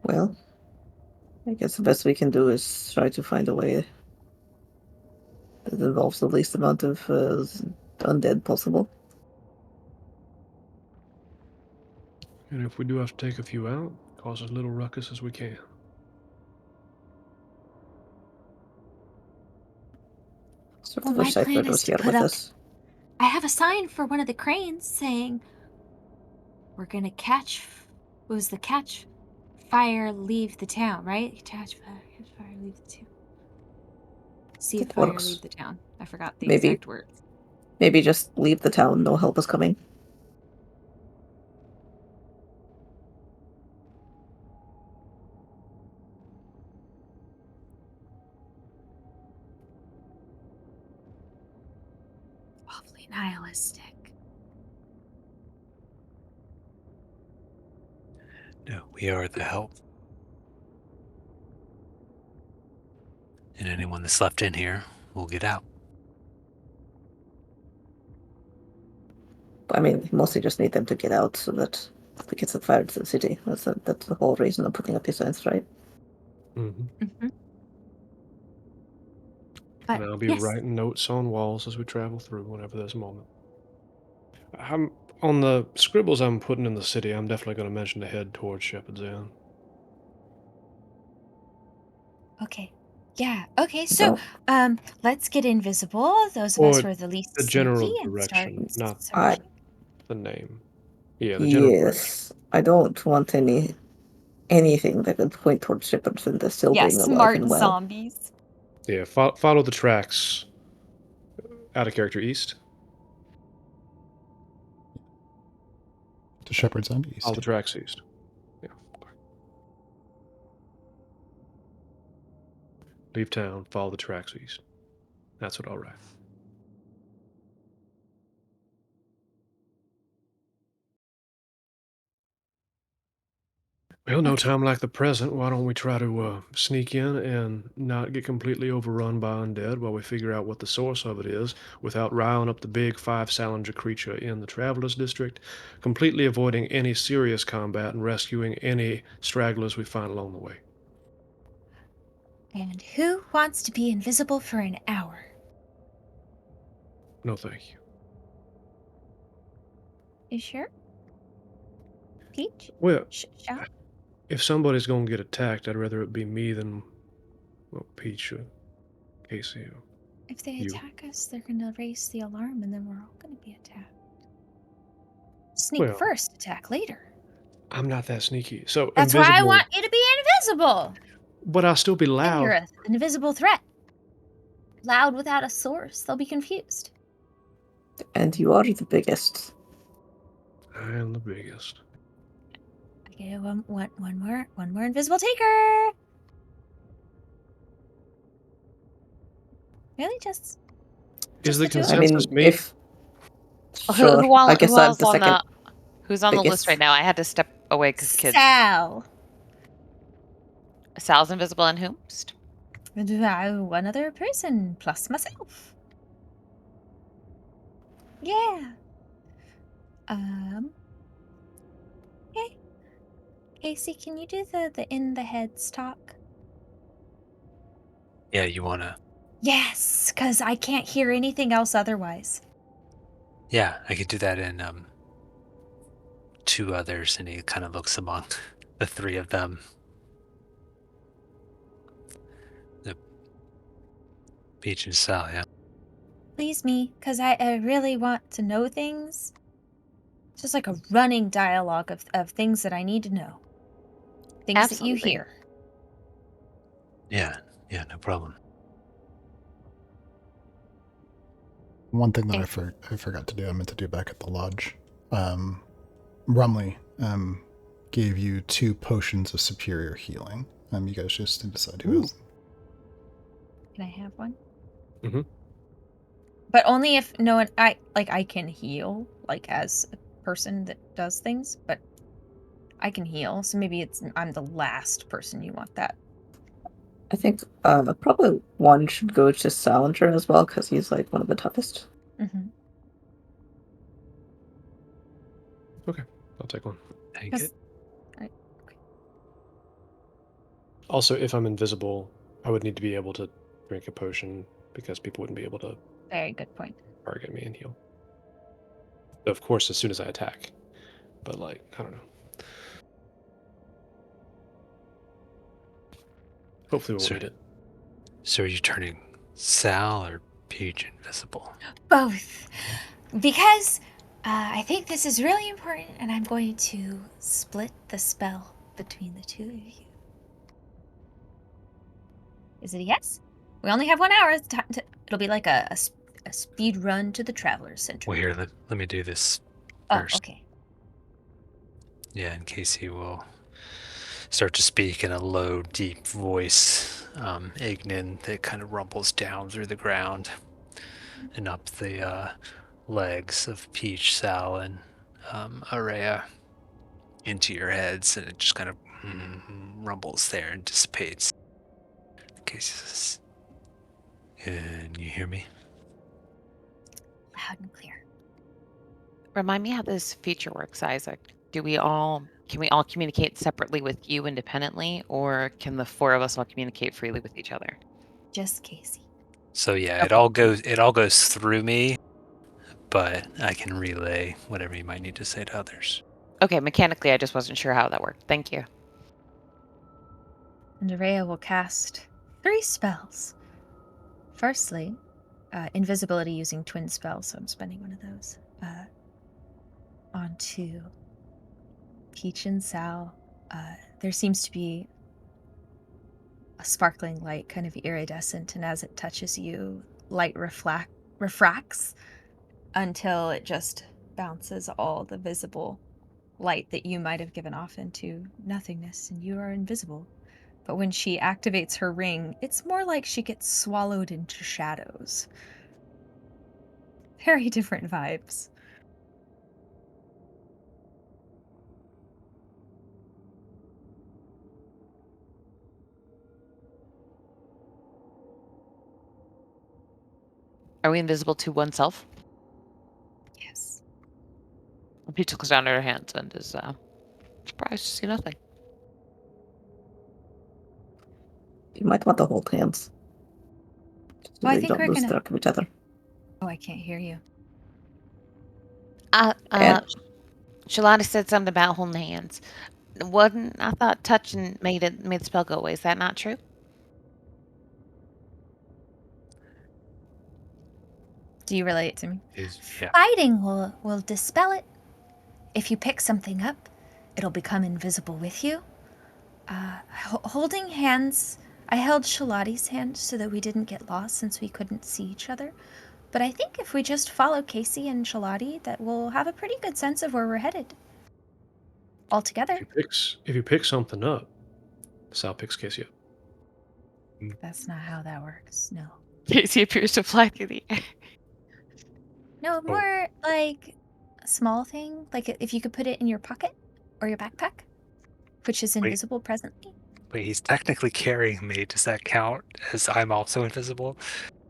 Well, I guess the best we can do is try to find a way that involves the least amount of undead possible. And if we do have to take a few out, cause as little ruckus as we can. Sort Well, of my wish plan Cypher is was to here put with up. us. I have a sign for one of the cranes saying, "We're gonna catch." What was the catch? Fire, leave the town, right? Catch fire, leave the town. See That fire, works. leave the town. I forgot the Maybe- exact words. Maybe just leave the town, no help is coming. Awfully nihilistic. No, we are the help. And anyone that's left in here will get out. I mean, mostly just need them to get out so that we can set fire to the city. That's the whole reason of putting up these signs, right? Mm-hmm. Mm-hmm. But And I'll be yes, writing notes on walls as we travel through whenever there's a moment. I'm on the scribbles I'm putting in the city. I'm definitely going to mention to head towards Shepherd's Inn. okay. Yeah, okay, so let's get invisible, those of us Or who are the least the sneaky, general and start direction, not searching. the name. Yeah, the general direction. Yes, I don't want anything that could point towards Shepherd's Inn. They're still Yeah, being alive smart and well. zombies. Yeah, follow the tracks out of character east. To Shepherd's End East. Follow the tracks east. Yeah. Leave town, follow the tracks east. That's what I'll write. Well, no time like the present. Why don't we try to sneak in and not get completely overrun by undead while we figure out what the source of it is without riling up the big 5 Salinger creature in the Traveler's District, completely avoiding any serious combat and rescuing any stragglers we find along the way. And who wants to be invisible for an hour? No, thank you. You sure? Peach? Well, Shell? if somebody's going to get attacked, I'd rather it be me than, well, Peach or Casey or If they you. attack us, they're gonna raise the alarm and then we're all gonna be attacked. Sneak Well, first, attack later. I'm not that sneaky. So That's why I invisible, want you to be invisible! but I'll still be Then you're loud. an invisible threat. Loud without a source, they'll be confused. And you are the biggest. I am the biggest. Okay, one more invisible taker! Really, just Is the the two of us? I consensus mean, me? if sure, I guess Who I'm else the on second who's on the list right biggest. now? I had to step away because kids. Sal. Sal's invisible and whomst? One other person plus myself. Yeah. Okay. Casey, can you do the in the heads talk? Yeah, you wanna? Yes, because I can't hear anything else otherwise. Yeah, I could do that in two others, and he kind of looks among the three of them. The Peach and Sal, yeah. Please me, because I really want to know things. Just like a running dialogue of things that I need to know. Things that you Absolutely. hear. Yeah, no problem. One thing that Okay. I forgot to do, I meant to do back at the lodge. Rumley gave you 2 potions of superior healing. You guys just decide who has them. Can I have one? Mm-hmm. But only if no one I can heal, like as a person that does things, but I can heal, so maybe I'm the last person you want that. I think probably one should go to Salinger as well because he's like one of the toughest. Mm-hmm. Okay, I'll take one. Take it. Okay. Also, if I'm invisible, I would need to be able to drink a potion because people wouldn't be able to Very good point. target me and heal. Of course, as soon as I attack. But, like, I don't know. Hopefully we won't need it. So are you turning Sal or Peach invisible? Both. Because I think this is really important, and I'm going to split the spell between the two of you. Is it a yes? We only have 1 hour. It'll be like a speed run to the Traveler's Center. Well, here, let me do this Oh, first. okay. Yeah, in case he will start to speak in a low, deep voice, Ignan, that kind of rumbles down through the ground and up the legs of Peach, Sal, and Araya into your heads, and it just kind of rumbles there and dissipates. In case he says, "Can you hear me?" Loud and clear. Remind me how this feature works, Isaac. Can we all communicate separately with you independently, or can the 4 of us all communicate freely with each other? Just Casey. So yeah, Okay. it all goes through me, but I can relay whatever you might need to say to others. Okay, mechanically, I just wasn't sure how that worked. Thank you. And Araya will cast 3 spells. Firstly, invisibility using twin spells, so I'm spending one of those. Onto Peach and Sal. There seems to be a sparkling light, kind of iridescent, and as it touches you, light refracts until it just bounces all the visible light that you might have given off into nothingness, and you are invisible. But when she activates her ring, it's more like she gets swallowed into shadows. Very different vibes. Are we invisible to oneself? Yes. Peach looks down at her hands and is surprised to see nothing. You might want to hold hands. So Oh, I they think don't we're lose gonna. track of each other. Oh, I can't hear you. And Shalana said something about holding hands. I thought touching made the spell go away. Is that not true? Do you relate it to me? Yeah. Fighting will dispel it. If you pick something up, it'll become invisible with you. Holding hands, I held Shalati's hand so that we didn't get lost since we couldn't see each other. But I think if we just follow Casey and Shalati, that we'll have a pretty good sense of where we're headed. All together. If you pick something up, Sal picks Casey up. That's not how that works, no. Casey appears to fly through the air. No, more like a small thing. Like if you could put it in your pocket or your backpack, which is invisible presently. Wait, he's technically carrying me. Does that count as I'm also invisible?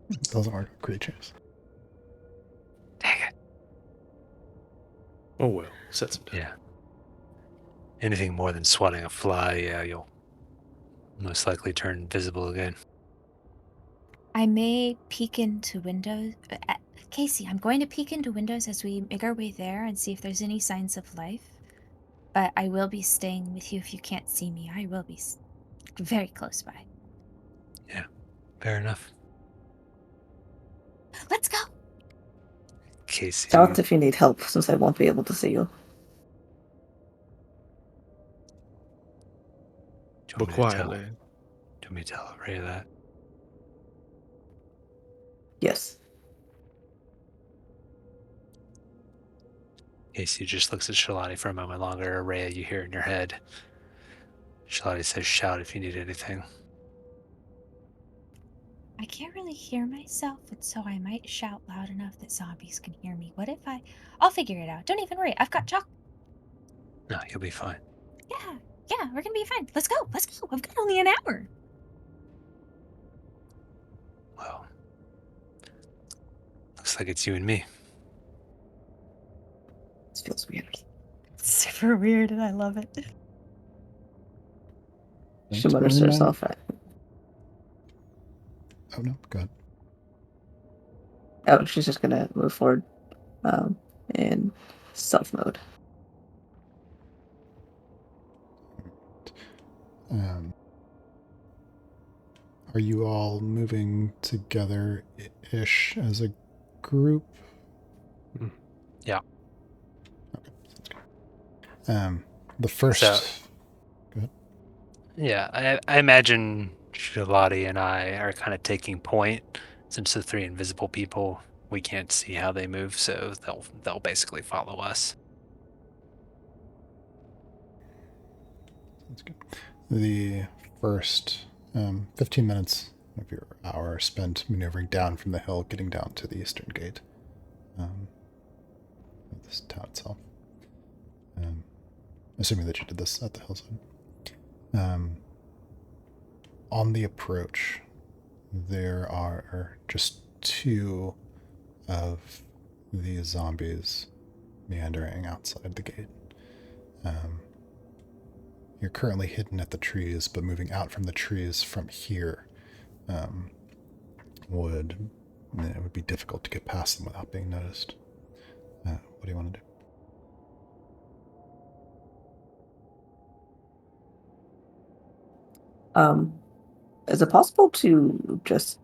It doesn't work with creatures. Dang it. Oh well, set some time. Yeah. Anything more than swatting a fly, yeah, you'll most likely turn invisible again. I may peek into windows. Casey, I'm going to peek into windows as we make our way there and see if there's any signs of life. But I will be staying with you if you can't see me. I will be very close by. Yeah, fair enough. Let's go. Casey. Shout if you need help, since I won't be able to see you. But quietly. Do you want me to tell Ray that? Yes. Casey just looks at Shalani for a moment longer. Ray, you hear in your head. Shalani says, shout if you need anything. I can't really hear myself, and so I might shout loud enough that zombies can hear me. What if I'll figure it out. Don't even worry. I've got chalk. No, you'll be fine. Yeah, we're gonna be fine. Let's go. I've got only an hour. Well, looks like it's you and me. This feels weird. It's super weird, and I love it. She mutters to herself. Oh no, go ahead. Oh, she's just gonna move forward in stealth mode. Are you all moving together-ish as a group? Yeah. Okay, sounds good. The first... So- Go ahead. Yeah, I imagine Shalani and I are kind of taking point. Since the three invisible people, we can't see how they move, so they'll basically follow us. Sounds good. The first 15 minutes of your hour are spent maneuvering down from the hill, getting down to the eastern gate of this town itself. Assuming that you did this at the hillside. On the approach, there are just two of these zombies meandering outside the gate. You're currently hidden at the trees, but moving out from the trees from here would be difficult to get past them without being noticed. What do you want to do? Is it possible to just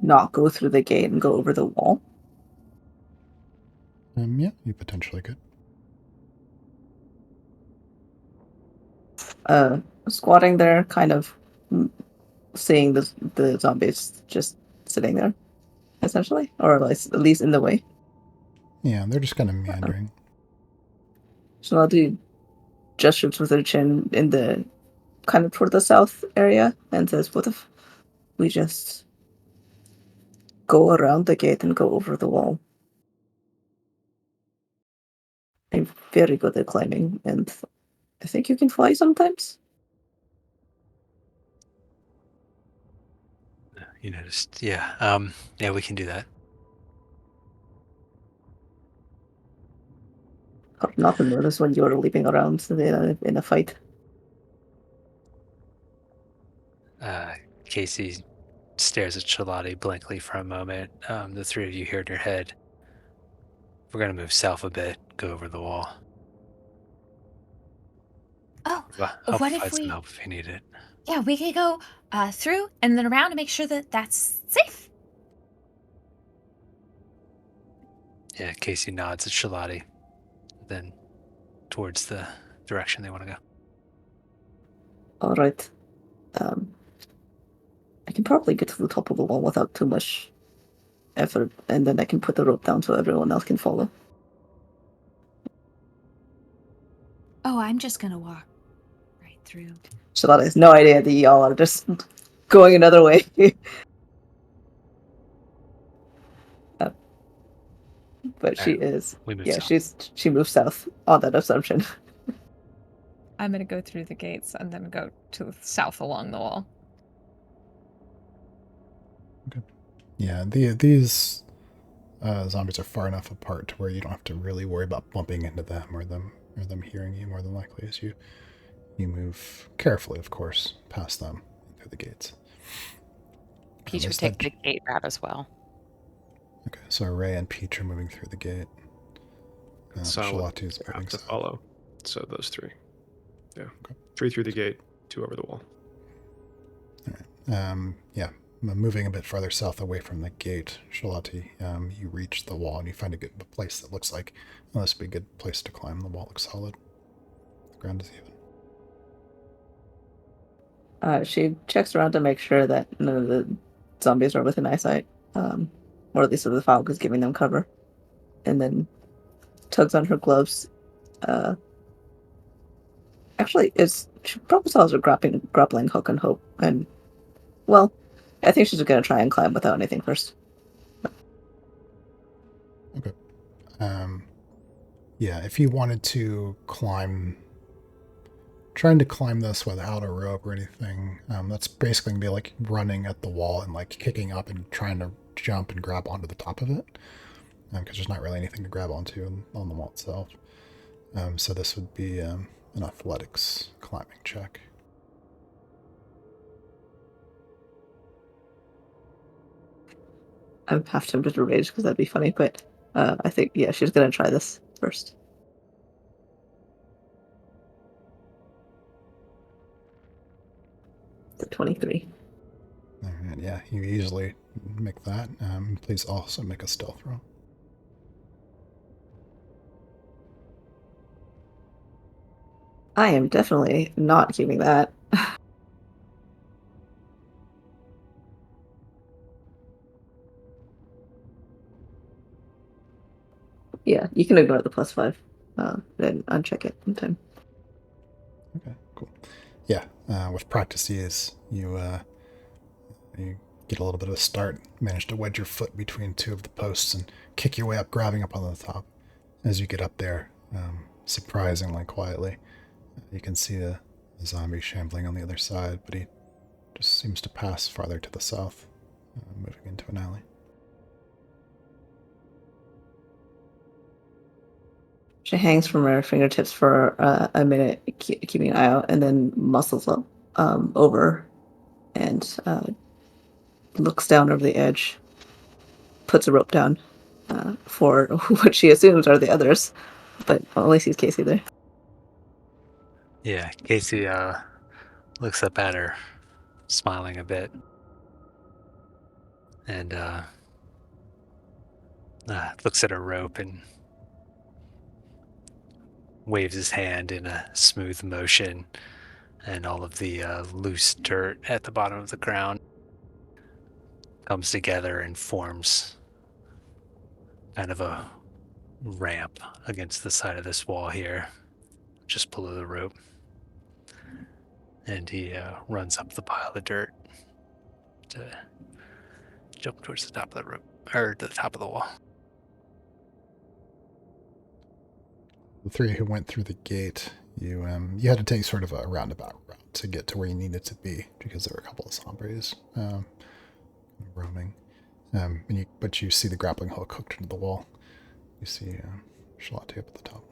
not go through the gate and go over the wall? Yeah, you potentially could. Squatting there, kind of seeing the zombies just sitting there, essentially, or at least in the way. Yeah, they're just kind of meandering. So I'll do gestures with her chin in the kind of toward the south area and says, "What if we just go around the gate and go over the wall?" I'm very good at climbing, and I think you can fly sometimes. You noticed, yeah. Yeah, we can do that. Hard not to notice when you're leaping around in a fight. Casey stares at Shalani blankly for a moment. The three of you hear in your head. We're gonna move south a bit, go over the wall. Oh, I'll what if provide some we? help if you need it. Yeah, we could go through and then around to make sure that that's safe. Yeah, Casey nods at Shalani, then towards the direction they want to go. All right. I can probably get to the top of the wall without too much effort, and then I can put the rope down so everyone else can follow. Oh, I'm just gonna walk right through. Shalana has no idea that y'all are just going another way. But she is. We move Yeah, south. she moves south on that assumption. I'm gonna go through the gates and then go to the south along the wall. Yeah, these zombies are far enough apart to where you don't have to really worry about bumping into them or them hearing you more than likely as you move carefully, of course, past them through the gates. Peach would Is take that- the gate route as well. Okay, so Ray and Peach are moving through the gate. Solid Shalati's path moving to south. follow. So those three. Yeah. Okay. 3 through the gate, 2 over the wall. Yeah, moving a bit farther south away from the gate, Shalati, you reach the wall and you find a good place that looks like, well, this would be a good place to climb. The wall looks solid. The ground is even. She checks around to make sure that none of the zombies are within eyesight, or at least the fog is giving them cover, and then tugs on her gloves. Actually, she probably still has a grappling hook and hope, and well, I think she's gonna try and climb without anything first. Okay. Yeah, if you wanted to climb, trying to climb this without a rope or anything, that's basically gonna be like running at the wall and like kicking up and trying to jump and grab onto the top of it, because there's not really anything to grab onto on the wall itself. So this would be an athletics climbing check. I'm half tempted to rage because that'd be funny, but I think she's gonna try this first. The 23. All right, yeah, you easily make that. Please also make a stealth roll. I am definitely not keeping that. Yeah, you can ignore the +5, then uncheck it in time. Okay, cool. Yeah, with practice you get a little bit of a start, manage to wedge your foot between two of the posts and kick your way up, grabbing up on the top. As you get up there, surprisingly quietly, you can see the zombie shambling on the other side, but he just seems to pass farther to the south, moving into an alley. She hangs from her fingertips for a minute, keeping an eye out, and then muscles up over and looks down over the edge, puts a rope down for what she assumes are the others, but only sees Casey there. Yeah, Casey looks up at her, smiling a bit, and looks at her rope and waves his hand in a smooth motion, and all of the loose dirt at the bottom of the ground comes together and forms kind of a ramp against the side of this wall here, just below the rope. And he runs up the pile of dirt to jump towards the top of the rope, or the top of the wall. The three who went through the gate, you had to take sort of a roundabout route to get to where you needed to be because there were a couple of zombies roaming. But you see the grappling hook hooked into the wall. You see Shalati up at the top.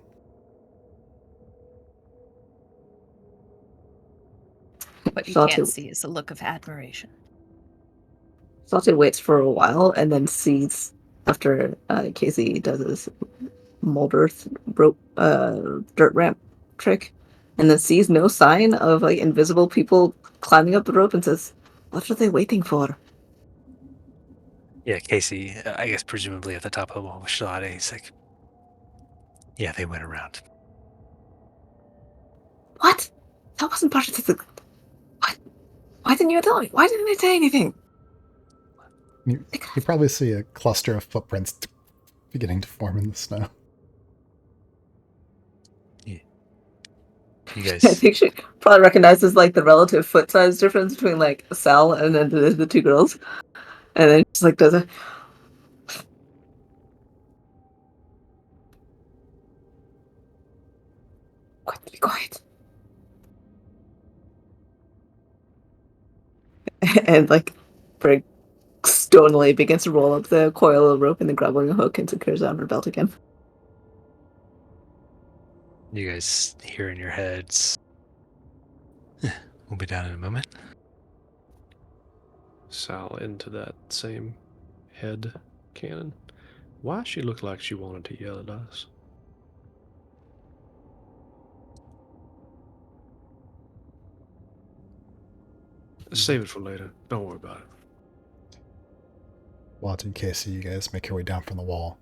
What you Salty. can't see is a look of admiration. Salty waits for a while and then sees, after Casey does his molder rope dirt ramp trick, and then sees no sign of like invisible people climbing up the rope and says, "What are they waiting for?" Yeah, Casey, I guess presumably at the top of the wall with Shalati, he's like, yeah, they went around. What? That wasn't part of the. What? Why didn't you tell me? Why didn't they say anything? You probably see a cluster of footprints beginning to form in the snow. Yeah. You I guys, think she probably recognizes like the relative foot size difference between like Sal and then the two girls, and then just like does a quiet, be quiet, and like very stonily begins to roll up the coil of rope and then grabbing a hook and secures it on her belt again. you guys hear in your heads. We'll be down in a moment. Sal into that same head cannon. Why she looked like she wanted to yell at us? Save it for later. Don't worry about it. Walt and Casey, you guys make your way down from the wall,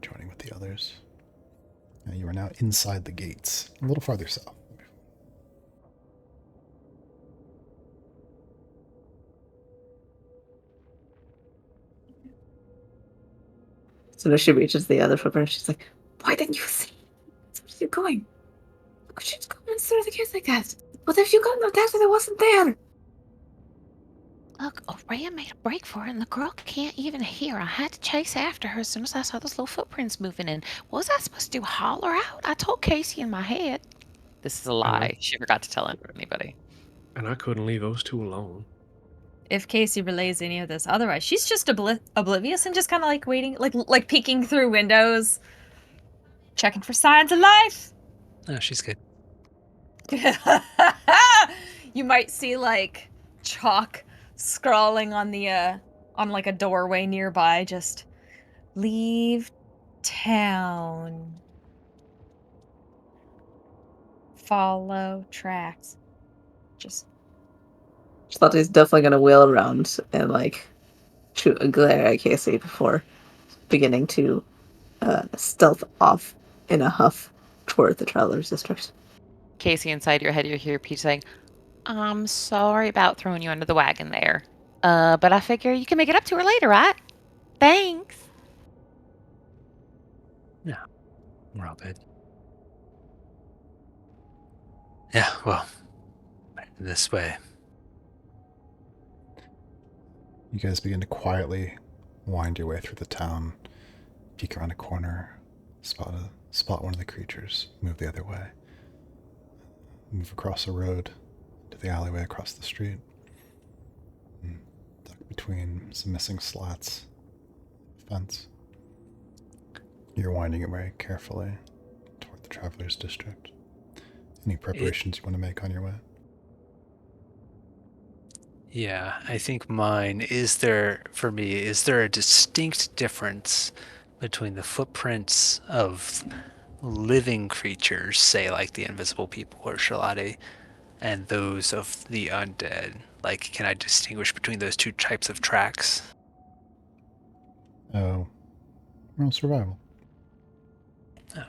joining with the others. You are now inside the gates, a little farther south. As soon as she reaches the other footprint, she's like, "Why didn't you see? Where are you going? Could you just go through the kids like that? What if you got no data that wasn't there?" Look, Araya made a break for it, and the girl can't even hear. I had to chase after her as soon as I saw those little footprints moving in. What was I supposed to do? Holler out? I told Casey in my head. This is a lie. She forgot to tell anybody. And I couldn't leave those two alone. If Casey relays any of this, otherwise she's just oblivious and just kind of like waiting, like peeking through windows, checking for signs of life. No, she's good. You might see like chalk scrawling on the on like a doorway nearby, just leave town. Follow tracks. Just Slotty's definitely gonna wheel around and like shoot a glare at Casey before beginning to stealth off in a huff toward the Traveler's District. Casey, inside your head, you hear Peach saying, I'm sorry about throwing you under the wagon there. But I figure you can make it up to her later, right? Thanks. Yeah, we're all good. Yeah, well, this way. You guys begin to quietly wind your way through the town, peek around a corner, spot one of the creatures, move the other way, move across a road to the alleyway across the street, duck between some missing slats, fence. You're winding your way carefully toward the Traveler's District. Any preparations you want to make on your way? Yeah, I think mine is there a distinct difference between the footprints of living creatures, say like the invisible people or Shalade, and those of the undead? Like, can I distinguish between those two types of tracks? Oh, well, survival. Oh.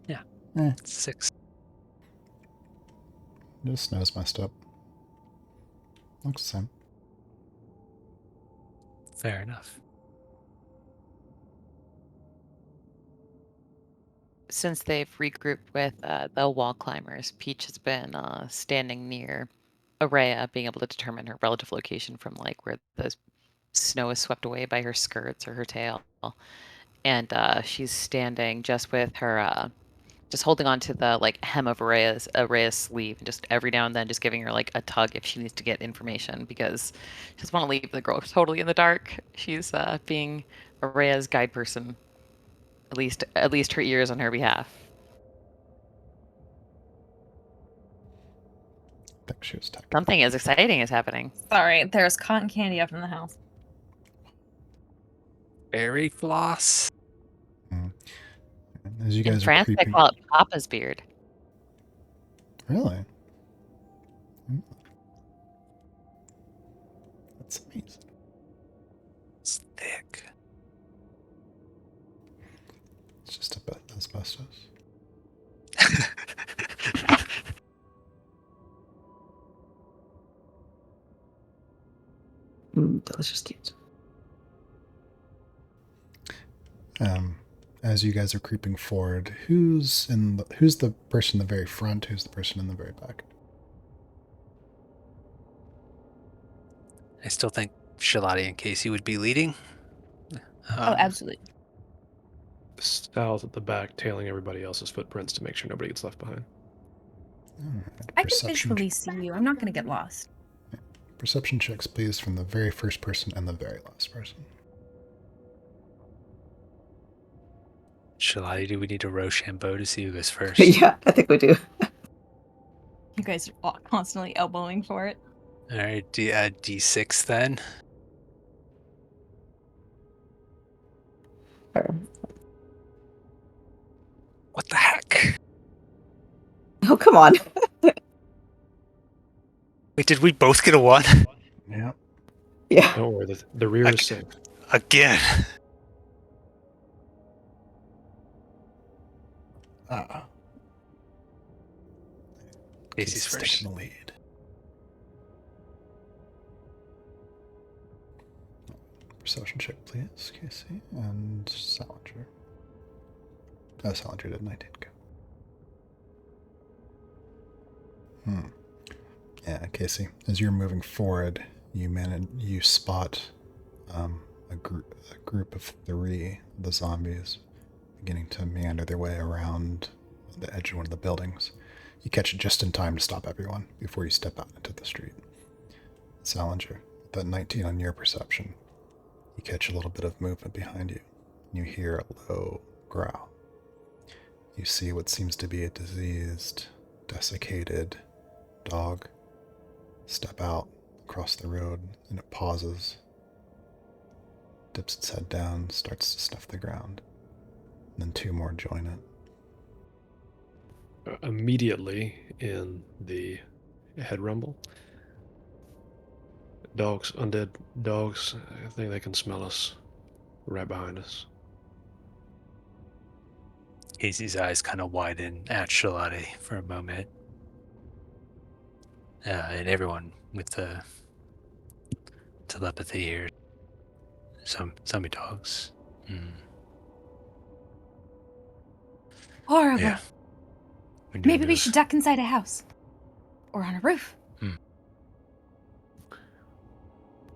Yeah. 6. The snow's messed up. Looks the same. Fair enough. Since they've regrouped with the wall climbers, Peach has been standing near Araya, being able to determine her relative location from like where the snow is swept away by her skirts or her tail. And she's standing just with her, just holding on to the like hem of Araya's sleeve, and just every now and then just giving her like a tug if she needs to get information, because she doesn't want to leave the girl totally in the dark. She's being Araya's guide person, at least her ears on her behalf. I think she was technically. Something as exciting is happening. sorry, there's cotton candy up in the house. Berry floss. As you In guys are France, they creeping. call it Papa's beard. Really? That's amazing. It's thick. It's just a bit asbestos. Delicious cute. As you guys are creeping forward, who's the person in the very front? Who's the person in the very back? I still think Shalati and Casey would be leading. Oh, absolutely. Sal's at the back, tailing everybody else's footprints to make sure nobody gets left behind. I can visually see you. I'm not going to get lost. Perception checks, please, from the very first person and the very last person. Shalati, do we need a Rochambeau to see who goes first? Yeah, I think we do. You guys are constantly elbowing for it. All right, D6 then. What the heck? Oh, come on. Wait, did we both get a 1? Yeah. Yeah. Don't worry, the rear is safe. Again. Casey's first. Taking the lead. Perception check, please, Casey. And Salinger. Oh, Salinger did 19. Go. Yeah, Casey. As you're moving forward, you spot a group of 3 of the zombies beginning to meander their way around the edge of one of the buildings. You catch it just in time to stop everyone before you step out into the street. Salinger, with that 19 on your perception, you catch a little bit of movement behind you. You hear a low growl. You see what seems to be a diseased, desiccated dog step out across the road, and it pauses, dips its head down, starts to snuff the ground. And then 2 more join it. Immediately in the head rumble, undead dogs, I think they can smell us right behind us. Casey's eyes kind of widen at Shalati for a moment. And everyone with the telepathy here. Zombie dogs. Horrible. Yeah. Maybe we should duck inside a house. Or on a roof.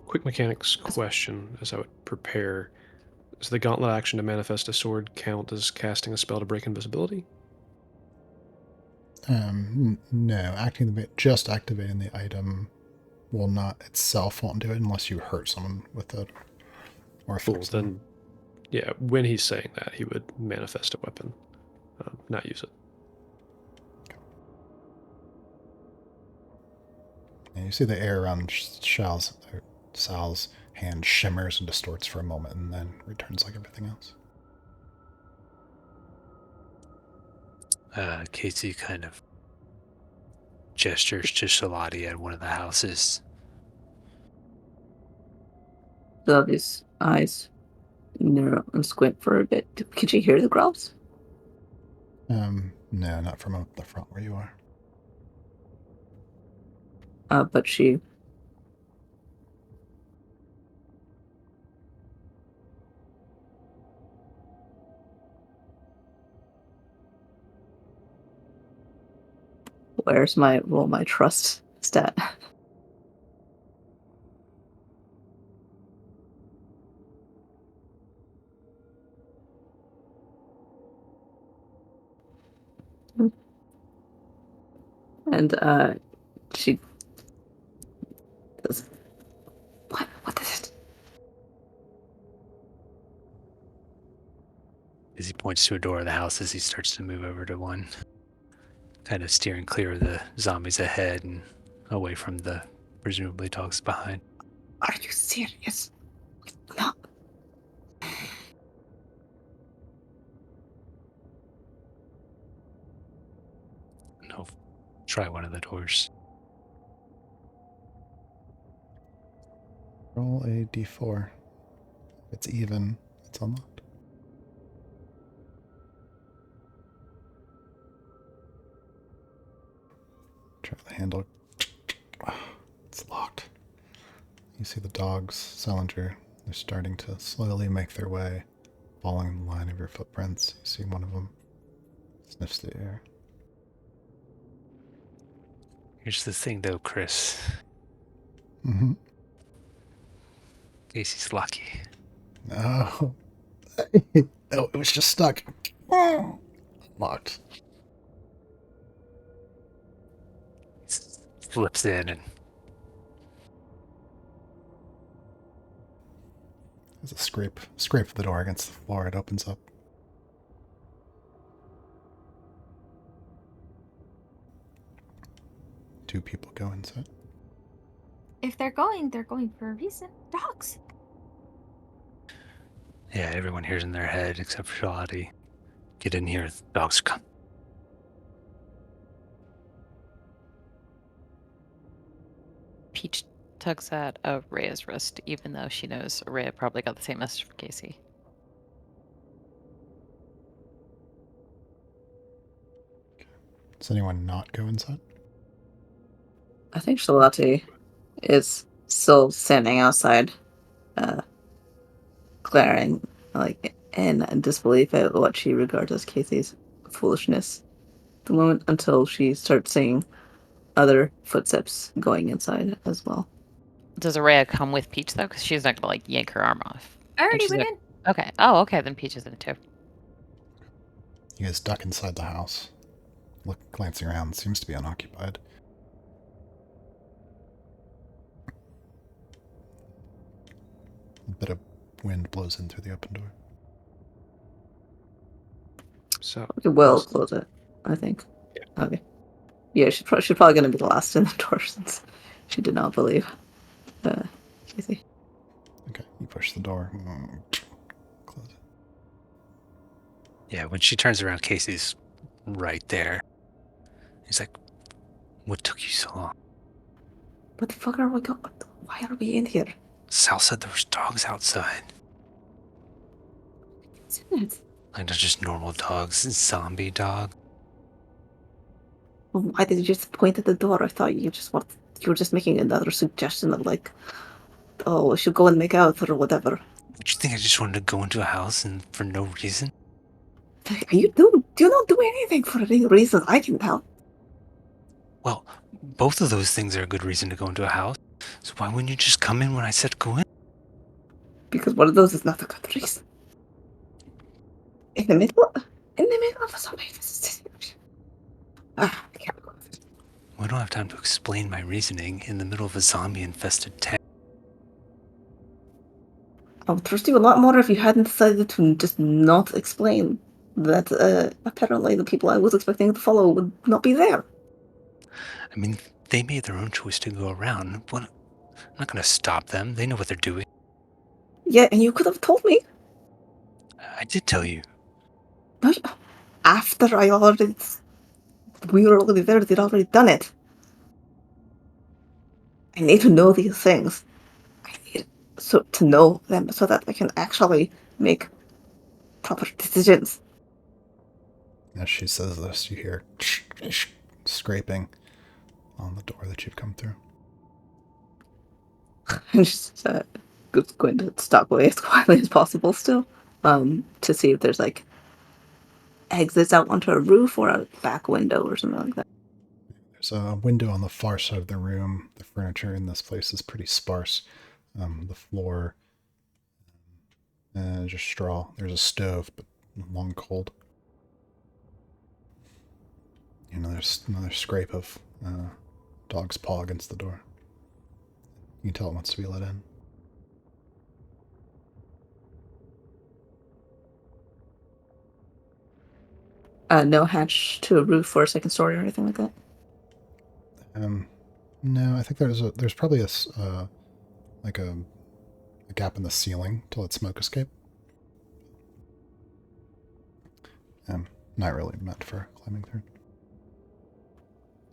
Quick mechanics question as I would prepare. Does the gauntlet action to manifest a sword count as casting a spell to break invisibility? No. Just activating the item will not itself won't do it unless you hurt someone with it. Or Cool, then, yeah, when he's saying that, he would manifest a weapon, not use it. And you see the air around Sal's hand shimmers and distorts for a moment and then returns like everything else. Casey kind of gestures to Shalati at one of the houses. Sylvie's eyes narrow and squint for a bit. Can she hear the growls? No, not from up the front where you are. But she where's my trust stat? And she does. What is it? As he points to a door of the house as he starts to move over to one, kind of steering clear of the zombies ahead and away from the presumably dogs behind. Are you serious? No. No, try one of the doors. Roll a d4. If it's even, it's unlocked. Try the handle. It's locked. You see the dogs, Salinger. They're starting to slowly make their way, following the line of your footprints. You see one of them sniffs the air. Here's the thing, though, Chris. Mm-hmm. Casey's lucky. No. No, it was just stuck. Locked. Slips in and There's a scrape of the door against the floor. It opens up. Two people go inside. If they're going for a reason. Dogs. yeah, everyone hears in their head except for Shalati. Get in here, the dogs come. Peach tugs at Rhea's wrist, even though she knows Rhea probably got the same message from Casey. Does anyone not go inside? I think Shalati is still standing outside, glaring like in disbelief at what she regards as Casey's foolishness. The moment until she starts seeing other footsteps going inside as well. Does Rhea come with Peach though? Because she's not gonna like yank her arm off. I already she's went not- in. Okay. Oh, okay. Then Peach is in it too. You guys duck inside the house. Look, glancing around, seems to be unoccupied. A bit of wind blows in through the open door. So We will close it, I think. Yeah. Okay. Yeah, she's probably going to be the last in the door since she did not believe Casey. Okay, you push the door. Close it. Yeah, when she turns around, Casey's right there. He's like, what took you so long? What the fuck are we going? Why are we in here? Sal said there was dogs outside. Isn't it? Like, they're just normal dogs, zombie dog. Well, why did you just point at the door? I thought you were just making another suggestion of like, oh, we should go and make out or whatever. Would you think I just wanted to go into a house and for no reason? You do not do anything for any reason I can tell. Well, both of those things are a good reason to go into a house. So why wouldn't you just come in when I said go in? Because one of those is not a good reason. In the middle of something. I can't believe it. We don't have time to explain my reasoning in the middle of a zombie-infested town. I would trust you a lot more if you hadn't decided to just not explain that apparently the people I was expecting to follow would not be there. I mean, they made their own choice to go around. I'm not going to stop them. They know what they're doing. Yeah, and you could have told me. I did tell you. No, after we were already there, they'd already done it. I need to know these things. I need to know them so that I can actually make proper decisions. As she says this, you hear scraping on the door that you've come through. And she's going to stalk away as quietly as possible still, to see if there's like exits out onto a roof or a back window or something like that. There's a window on the far side of the room. The furniture in this place is pretty sparse. The floor, just straw. There's a stove, but long cold. There's another scrape of dog's paw against the door. You can tell it wants to be let in. No hatch to a roof or a second story or anything like that. No, I think there's probably a gap in the ceiling to let smoke escape. Not really meant for climbing through.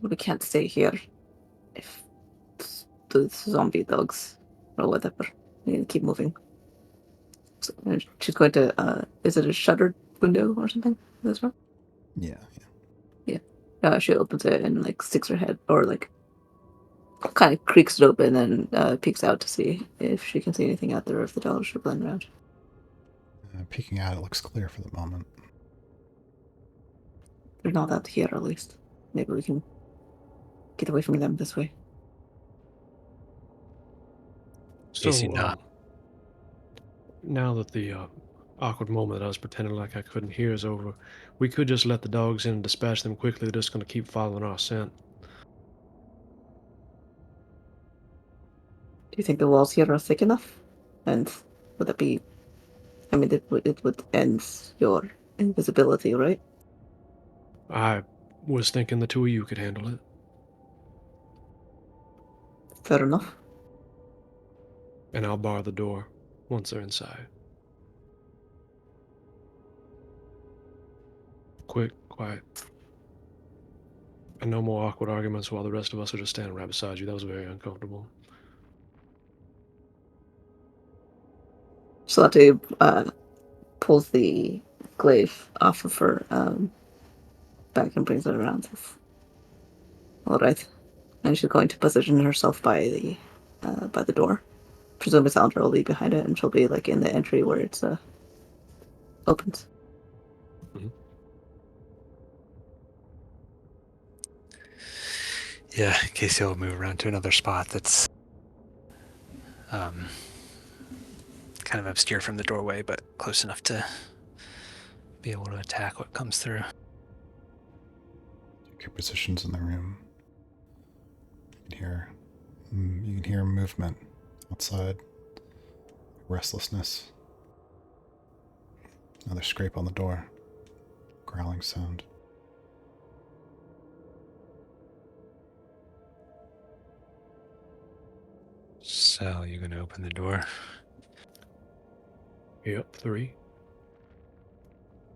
We can't stay here if the zombie dogs or whatever. We need to keep moving. So, she's going to, is it a shuttered window or something? This one? Yeah. She opens it and like sticks her head or like kind of creaks it open and peeks out to see if she can see anything out there, if the dogs are running around. Peeking out, it looks clear for the moment. They're not out here, at least. Maybe we can get away from them this way. So, Casey, not. now that the awkward moment that I was pretending like I couldn't hear is over, we could just let the dogs in and dispatch them quickly. They're just going to keep following our scent. Do you think the walls here are thick enough? And would that be... I mean, it would end your invisibility, right? I was thinking the two of you could handle it. Fair enough. And I'll bar the door once they're inside. Quick, quiet. And no more awkward arguments while the rest of us are just standing right beside you. That was very uncomfortable. Salate pulls the glaive off of her back and brings it around. All right, and she's going to position herself by the door. Presumably Sandra will be behind it, and she'll be like in the entry where it's opens. Mm-hmm. Yeah, Casey will move around to another spot that's kind of obscure from the doorway, but close enough to be able to attack what comes through. Take your positions in the room. You can hear movement outside. Restlessness. Another scrape on the door. Growling sound. So you're going to open the door? Yep, 3,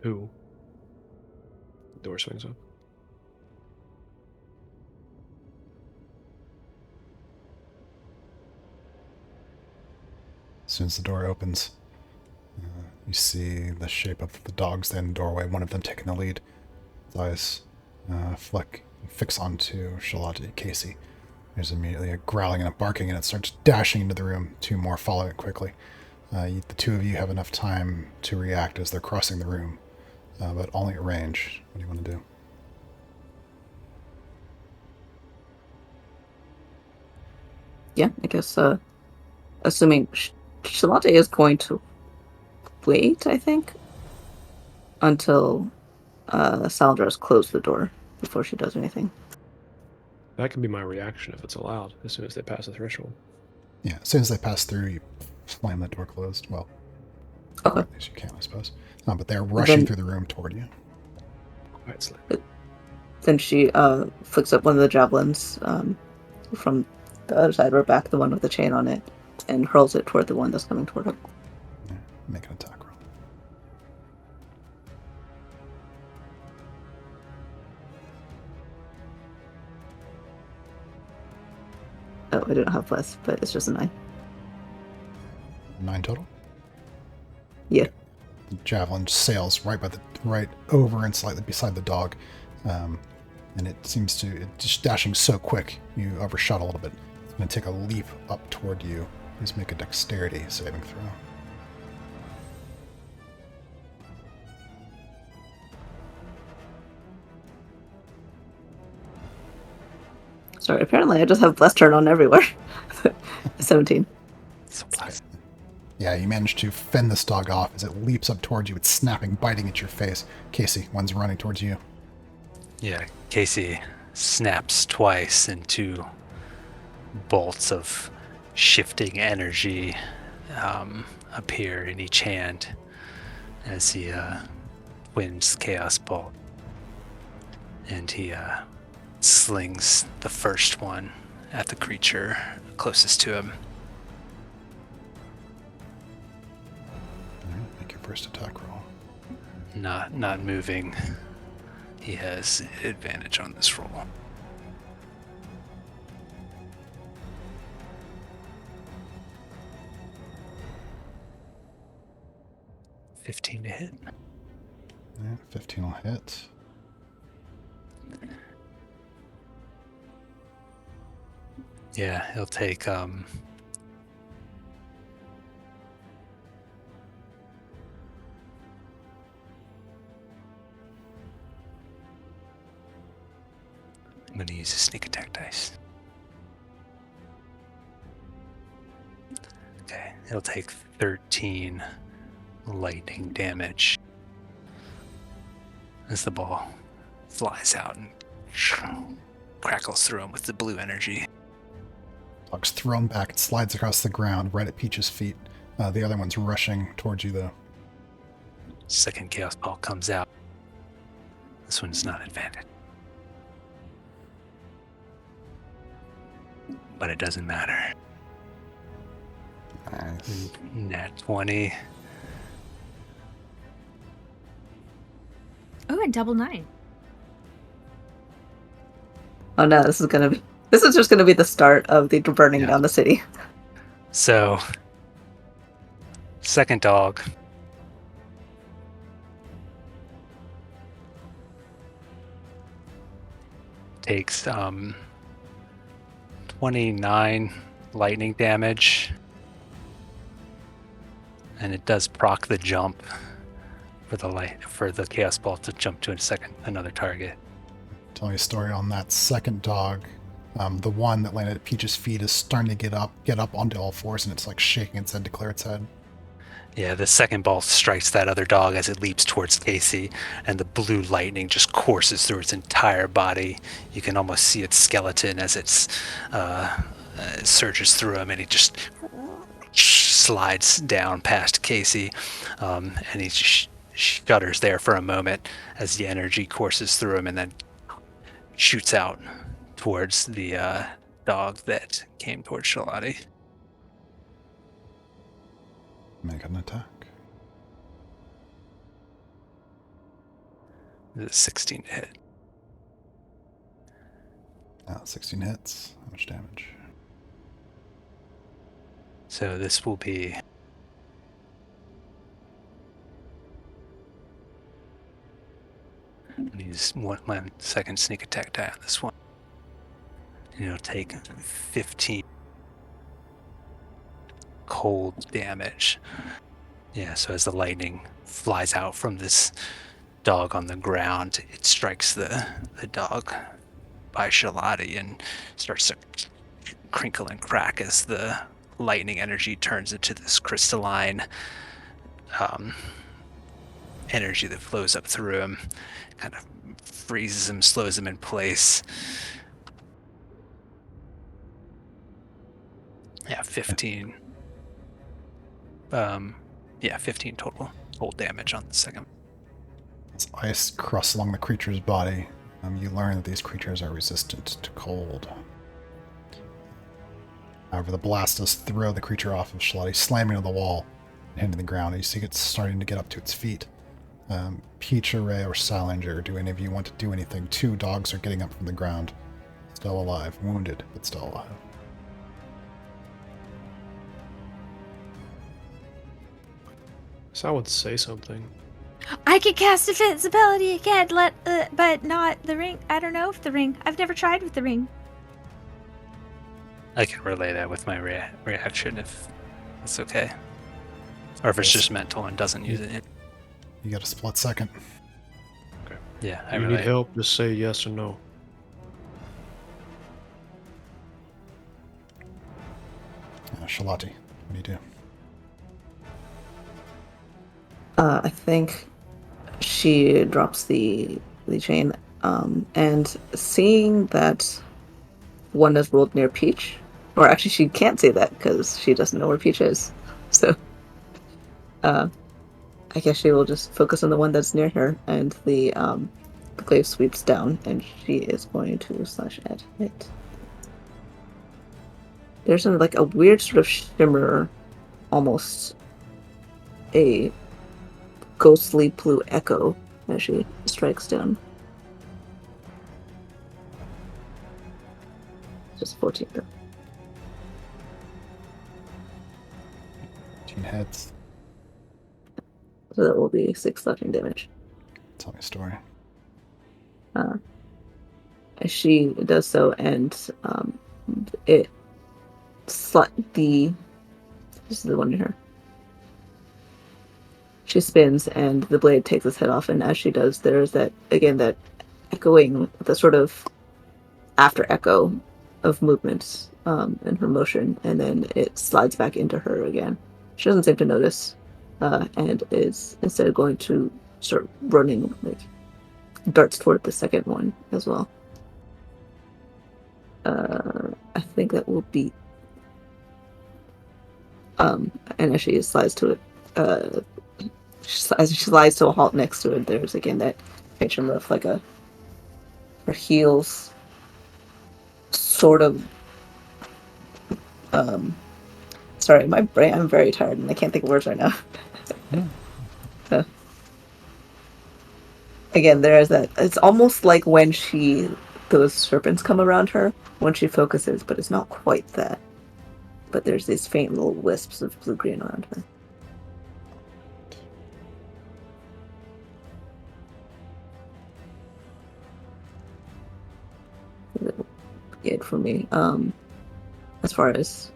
2. The door swings up. As soon as the door opens, you see the shape of the dogs there in the doorway, one of them taking the lead. His eyes fix onto Shalati Casey. There's immediately a growling and a barking, and it starts dashing into the room. Two more follow it quickly. The two of you have enough time to react as they're crossing the room, but only at range. What do you want to do? Yeah, I guess, assuming Shalate is going to wait, I think, until Saldra's closed the door before she does anything. That can be my reaction if it's allowed, as soon as they pass the threshold. Yeah, as soon as they pass through, you slam the door closed. Well, Okay. at least you can, I suppose. But they're rushing through the room toward you. Quiet slam. Then she flicks up one of the javelins from the other side of her back, the one with the chain on it, and hurls it toward the one that's coming toward her. Yeah, make an attack roll. Oh, I don't have plus, but it's just a 9. 9 total? Yeah. The javelin sails right over and slightly beside the dog. And it's just dashing so quick, you overshot a little bit. It's going to take a leap up toward you. Please make a dexterity saving throw. Sorry, apparently I just have blessed turn on everywhere. 17. So blessed. Yeah, you manage to fend this dog off as it leaps up towards you. It's snapping, biting at your face. Casey, one's running towards you. Yeah, Casey snaps twice, and two bolts of shifting energy appear in each hand as he wins Chaos Bolt. And he slings the first one at the creature closest to him. All right, make your first attack roll. Not moving. He has advantage on this roll. $15 to hit. Yeah, 15 will hit. Yeah, he'll take I'm going to use a sneak attack dice. Okay, he'll take 13 lightning damage as the ball flies out and crackles through him with the blue energy. Dog's thrown back. It slides across the ground right at Peach's feet. The other one's rushing towards you, though. Second chaos ball comes out. This one's not advantage. But it doesn't matter. Nice. Nat 20. Oh, and double 9. Oh no, this is just gonna be the start of the burning down the city. So, second dog takes 29 lightning damage, and it does proc the jump for the chaos ball to jump to another target. Tell me a story on that second dog. The one that landed at Peach's feet is starting to get up onto all fours, and it's like shaking its head to clear its head. Yeah, the second ball strikes that other dog as it leaps towards Casey, and the blue lightning just courses through its entire body. You can almost see its skeleton as it surges through him, and he just slides down past Casey, and he just shudders there for a moment as the energy courses through him, and then shoots out towards the dog that came towards Shalati. Make an attack. It's a 16 to hit. 16 hits. How much damage? So this will be use my second sneak attack die on this one. And it'll take 15 cold damage. Yeah, so as the lightning flies out from this dog on the ground, it strikes the dog by Shalati and starts to crinkle and crack as the lightning energy turns into this crystalline energy that flows up through him, kind of freezes him, slows him in place. Yeah, 15. 15 total cold damage on the second. As ice crusts along the creature's body, you learn that these creatures are resistant to cold. However, the blast does throw the creature off of Shalati, slamming to the wall and hitting the ground. You see it's starting to get up to its feet. Peach, Ray, or Salinger, do any of you want to do anything? 2 dogs are getting up from the ground. Still alive. Wounded, but still alive. So I would say something. I could cast invisibility again, but not the ring. I don't know if the ring. I've never tried with the ring. I can relay that with my reaction if it's okay. Or if it's just mental and doesn't use it. You got a split second. Okay. Yeah, If you need help, just say yes or no. Shalati, what do you do? I think she drops the chain, and seeing that one is rolled near Peach, or actually she can't say that because she doesn't know where Peach is. So, I guess she will just focus on the one that's near her, and the glaive sweeps down, and she is going to slash at it. There's like a weird sort of shimmer, almost a ghostly blue echo as she strikes down. Just 14 though. 15 hits. So that will be 6 slashing damage. Tell me a story. As she does so, and it this is the one in her. She spins, and the blade takes its head off. And as she does, there's that echoing, the sort of after echo of movements in her motion, and then it slides back into her again. She doesn't seem to notice, and is instead going to start running, like darts toward the second one as well. I think that will be. And as she slides to it, as she slides to a halt next to it, there's again that picture of like her heels sort of. Sorry, my brain. I'm very tired and I can't think of words right now. Again, there's that. It's almost like when those serpents come around her when she focuses, but it's not quite that. But there's these faint little wisps of blue-green around her. It for me. As far as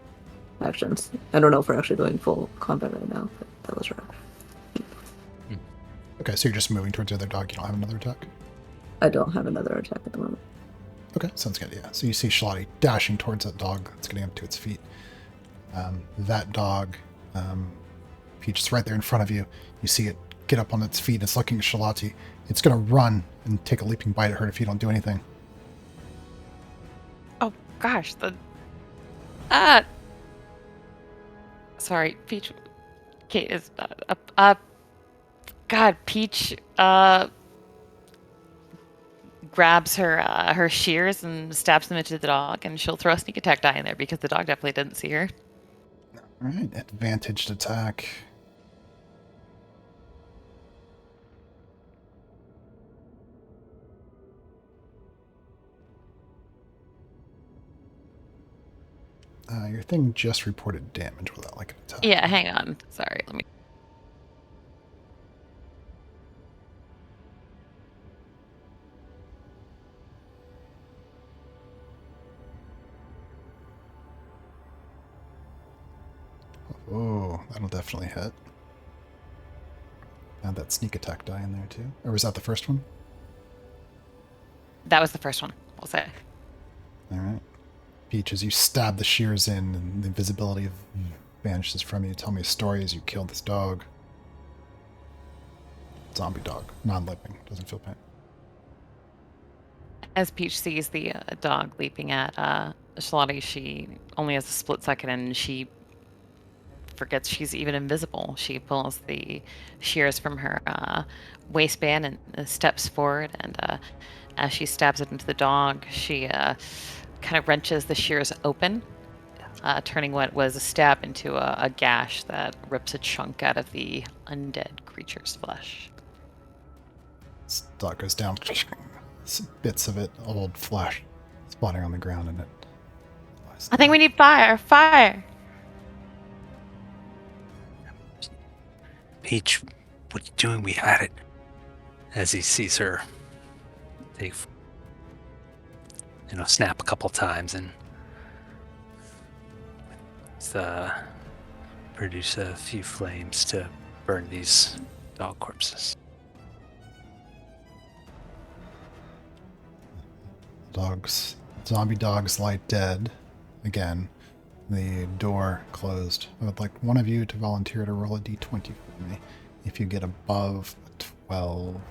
actions, I don't know if we're actually doing full combat right now, but that was right. Okay, so you're just moving towards the other dog. You don't have another attack? I don't have another attack at the moment. Okay, sounds good, yeah. So you see Shalati dashing towards that dog that's getting up to its feet. That dog, Peach, is right there in front of you. You see it get up on its feet. It's looking at Shalati. It's going to run and take a leaping bite at her if you don't do anything. Oh gosh, sorry, Peach. Kate is God, Peach grabs her shears and stabs them into the dog, and she'll throw a sneak attack die in there because the dog definitely didn't see her. All right, advantaged attack. Your thing just reported damage without like an attack. Yeah, hang on. Sorry, let me. Oh, that'll definitely hit. Add that sneak attack die in there too. Or was that the first one? That was the first one, we'll say. All right. Peach, as you stab the shears in and the invisibility vanishes from you, tell me a story as you kill this dog. Zombie dog, non-living, doesn't feel pain. As Peach sees the dog leaping at Shalati, she only has a split second and she forgets she's even invisible. She pulls the shears from her waistband and steps forward, and as she stabs it into the dog, she kind of wrenches the shears open, turning what was a stab into a gash that rips a chunk out of the undead creature's flesh. This dog goes down. Bits of it, old flesh, splattering on the ground, and it. I think we need fire! Fire! Peach, what are you doing? We had it. As he sees her take, snap a couple times and produce a few flames to burn these dog corpses. Zombie dogs lie dead. Again, the door closed. I would like one of you to volunteer to roll a d20 for me. If you get above a 12,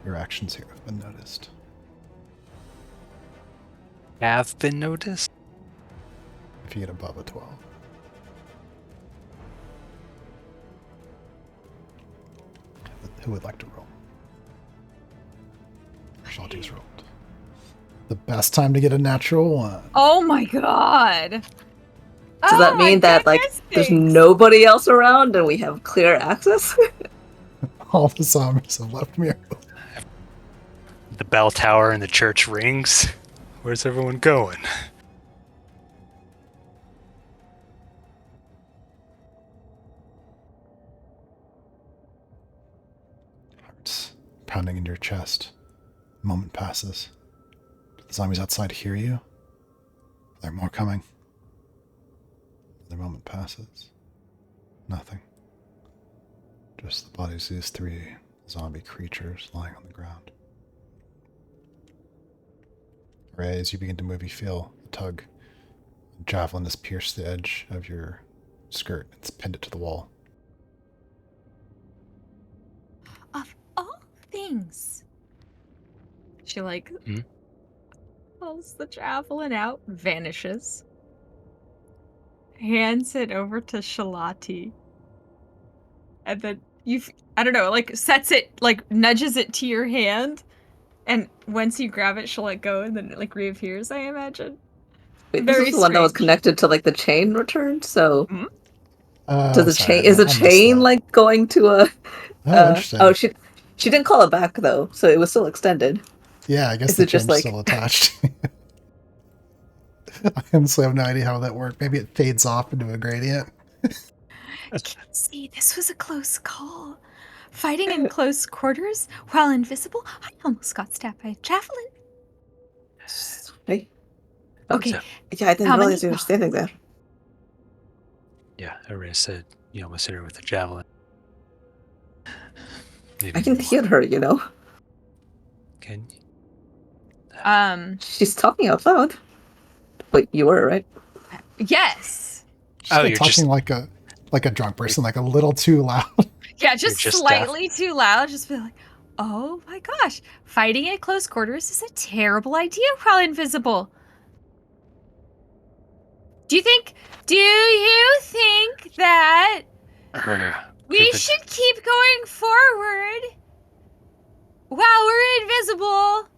your actions here have been noticed. Have been noticed? If you get above a 12. Who would like to roll? Shalti's rolled. The best time to get a natural one. Oh my god. Does that mean that there's nobody else around and we have clear access? All the zombies have left me. The bell tower in the church rings. Where's everyone going? Hearts pounding in your chest. A moment passes. Do the zombies outside hear you? Are there more coming? The moment passes. Nothing. Just the bodies of these 3 zombie creatures lying on the ground. Ray, as you begin to move, you feel a tug. A javelin has pierced the edge of your skirt. It's pinned it to the wall. Of all things. She pulls the javelin out, vanishes, hands it over to Shalati, and then I don't know, sets it, nudges it to your hand, and once you grab it, she'll let go, and then it reappears, I imagine. Wait, this Very is the one that was strange. connected to the chain returned. So Oh, does sorry, is the I missed chain that. going to a? Oh, interesting. Oh, she didn't call it back though, so it was still extended. Yeah, I guess Is the it just chain's still attached. I honestly have no idea how that worked. Maybe it fades off into a gradient. See, this was a close call. Fighting in close quarters while invisible, I almost got stabbed by a javelin. Hey. Okay, So, Yeah, I didn't how realize many you were standing there. yeah, Araya said you almost hit her with a javelin. Maybe I can more. hear her, you know. Can you? She's talking out loud. Wait, you were, right? Yes. She's Oh, still you're talking just- like a drunk person, like a little too loud. Yeah, just just slightly too loud. Just be like, oh my gosh, fighting at close quarters is a terrible idea while invisible. Do you think that we should keep going forward while we're invisible?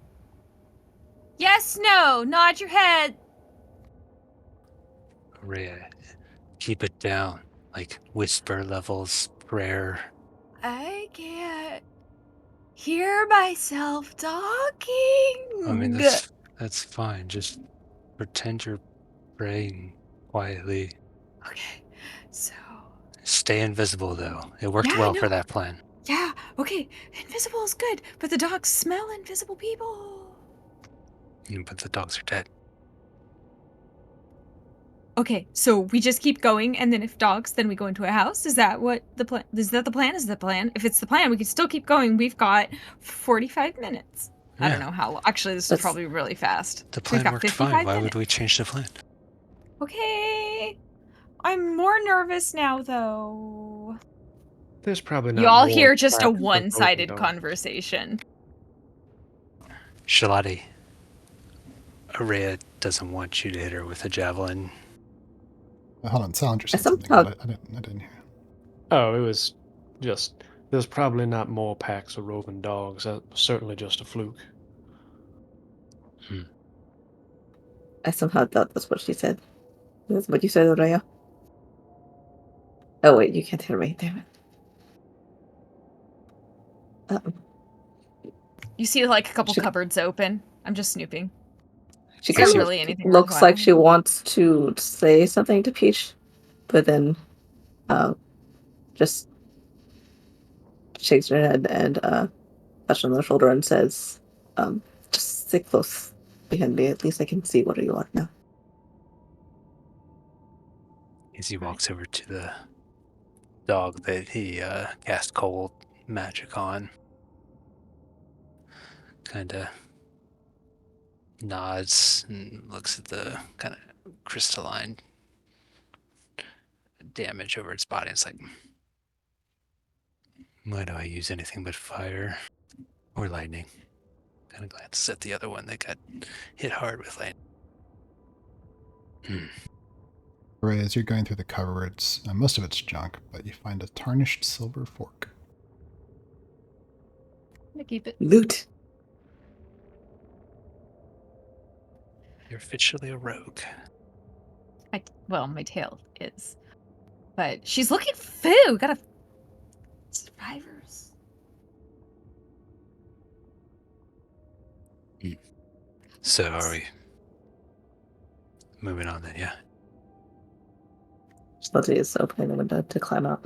Yes, no, nod your head. Araya, keep it down. Like whisper levels, prayer. I can't hear myself talking. I mean, that's fine. Just pretend you're praying quietly. Okay, so Stay invisible, though. It worked Yeah, I well for know. that plan. yeah, okay, invisible is good, but the dogs smell invisible people. But the dogs are dead. Okay, so we just keep going, and then if dogs, then we go into a house. Is that what the plan? Is that the plan? Is the plan? If it's the plan, we can still keep going. We've got 45 minutes. I don't Yeah. know how. Actually, this is probably really fast. The So we've plan got worked 55 fine. Why minutes. would we change the plan? Okay. I'm more nervous now, though. There's probably not You all more hear just a packs of broken one-sided dogs. conversation. Shalati, Araya doesn't want you to hit her with a javelin. Hold on, Salinger said I something, somehow- but I didn't hear. Oh, it was just there's probably not more packs of roving dogs. That was certainly just a fluke. I somehow thought that's what she said. That's what you said, Raya. Oh wait, you can't hear me. Damn it. You see, like, a couple She- cupboards open. I'm just snooping. She Is there kind of really anything looks worthwhile? like she wants to say something to Peach, but then just shakes her head and touches on the shoulder and says, just stay close behind me. At least I can see what you are now. As he walks over to the dog that he cast cold magic on, kind of nods and looks at the kind of crystalline damage over its body. It's like, why do I use anything but fire or lightning? Kind of glances at the other one that got hit hard with lightning. Ray, as you're going through the cupboards, most of it's junk, but you find a tarnished silver fork. I'm gonna keep it. Loot. You're officially a rogue. My tail is. But she's looking food. Gotta. Survivors. So are we moving on then? Yeah. Slutty is opening the window to climb out.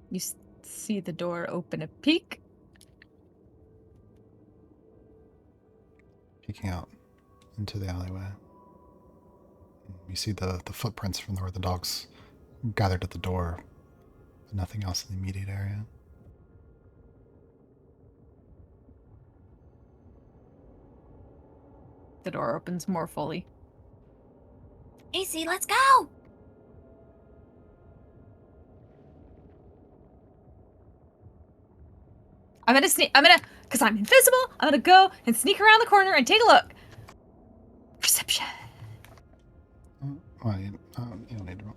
You see the door open a peek. Peeking out into the alleyway. You see the footprints from where the dogs gathered at the door, but nothing else in the immediate area. The door opens more fully. Casey, let's go! Because I'm invisible, I'm gonna go and sneak around the corner and take a look. Perception. Well, you don't need to roll.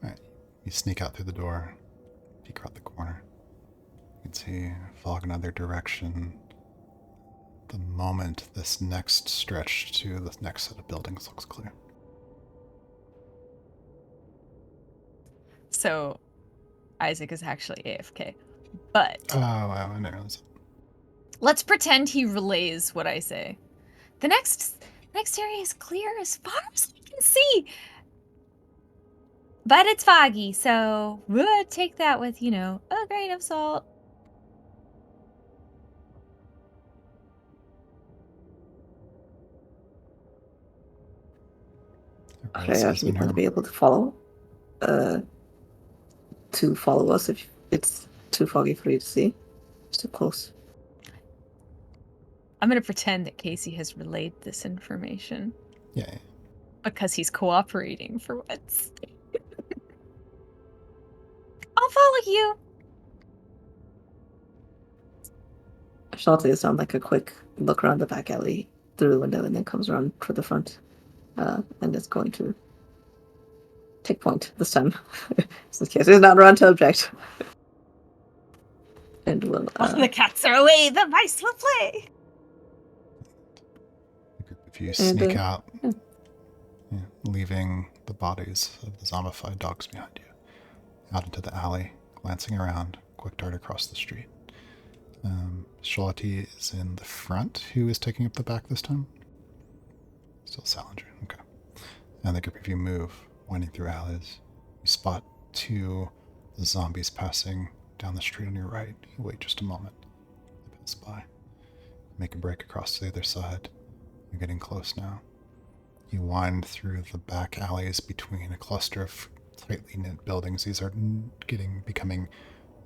Right. You sneak out through the door, peek around the corner. You can see fog in another direction. The moment this next stretch to the next set of buildings looks clear. So, Isaac is actually AFK. But Oh, wow, I didn't realize that. let's pretend he relays what I say. The next area is clear as far as I can see. But it's foggy, so we'll take that with, a grain of salt. Everybody Should I else ask has been people to heard. be able to follow? To follow us if it's too foggy for you to see? It's too close. I'm going to pretend that Casey has relayed this information Yeah. because he's cooperating for once. I'll follow you. Shall takes down like a quick look around the back alley through the window and then comes around for the front. And is going to take point this time. Since Casey is not around to object. And will While the cats are away, the mice will play. If you sneak out, leaving the bodies of the zombified dogs behind you, out into the alley, glancing around, quick dart across the street. Shalati is in the front. Who is taking up the back this time? Still Salinger. Okay. And the group of you move, winding through alleys. You spot two zombies passing down the street on your right. You wait just a moment. They pass by. Make a break across to the other side. You're getting close now. You wind through the back alleys between a cluster of tightly knit buildings. These are becoming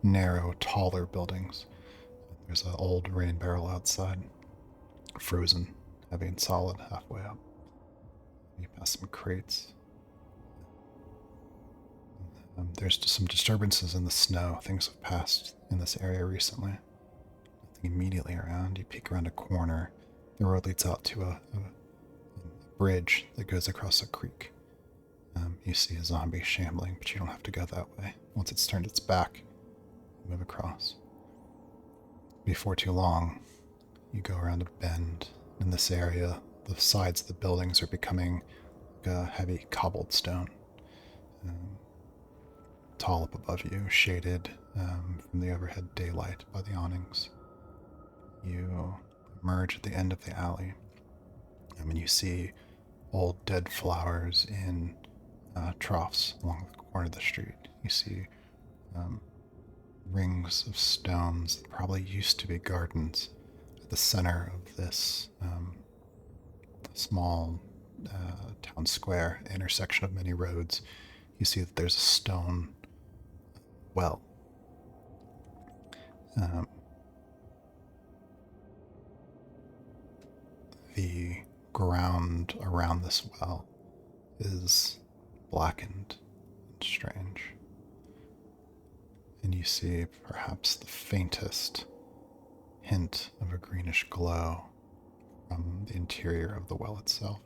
narrow, taller buildings. There's an old rain barrel outside, frozen, heavy and solid, halfway up. You pass some crates. There's some disturbances in the snow. Things have passed in this area recently. Nothing immediately around. You peek around a corner. The road leads out to a bridge that goes across a creek. You see a zombie shambling, but you don't have to go that way. Once it's turned its back, you move across. Before too long, you go around a bend. In this area, the sides of the buildings are becoming like a heavy cobbled stone. Tall up above you, shaded from the overhead daylight by the awnings. You emerge at the end of the alley, and you see old dead flowers in troughs along the corner of the street. You see rings of stones that probably used to be gardens at the center of this small town square, intersection of many roads. You see that there's a stone well. The ground around this well is blackened and strange. And you see perhaps the faintest hint of a greenish glow from the interior of the well itself.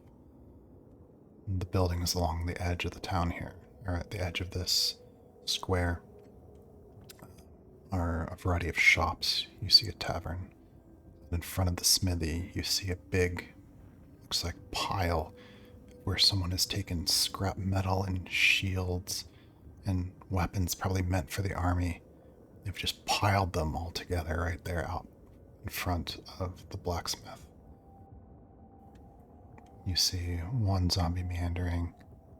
The buildings along the edge of the town here, or at the edge of this square, are a variety of shops. You see a tavern. In front of the smithy, you see a big, looks like pile where someone has taken scrap metal and shields and weapons probably meant for the army. They've just piled them all together right there out in front of the blacksmith. You see one zombie meandering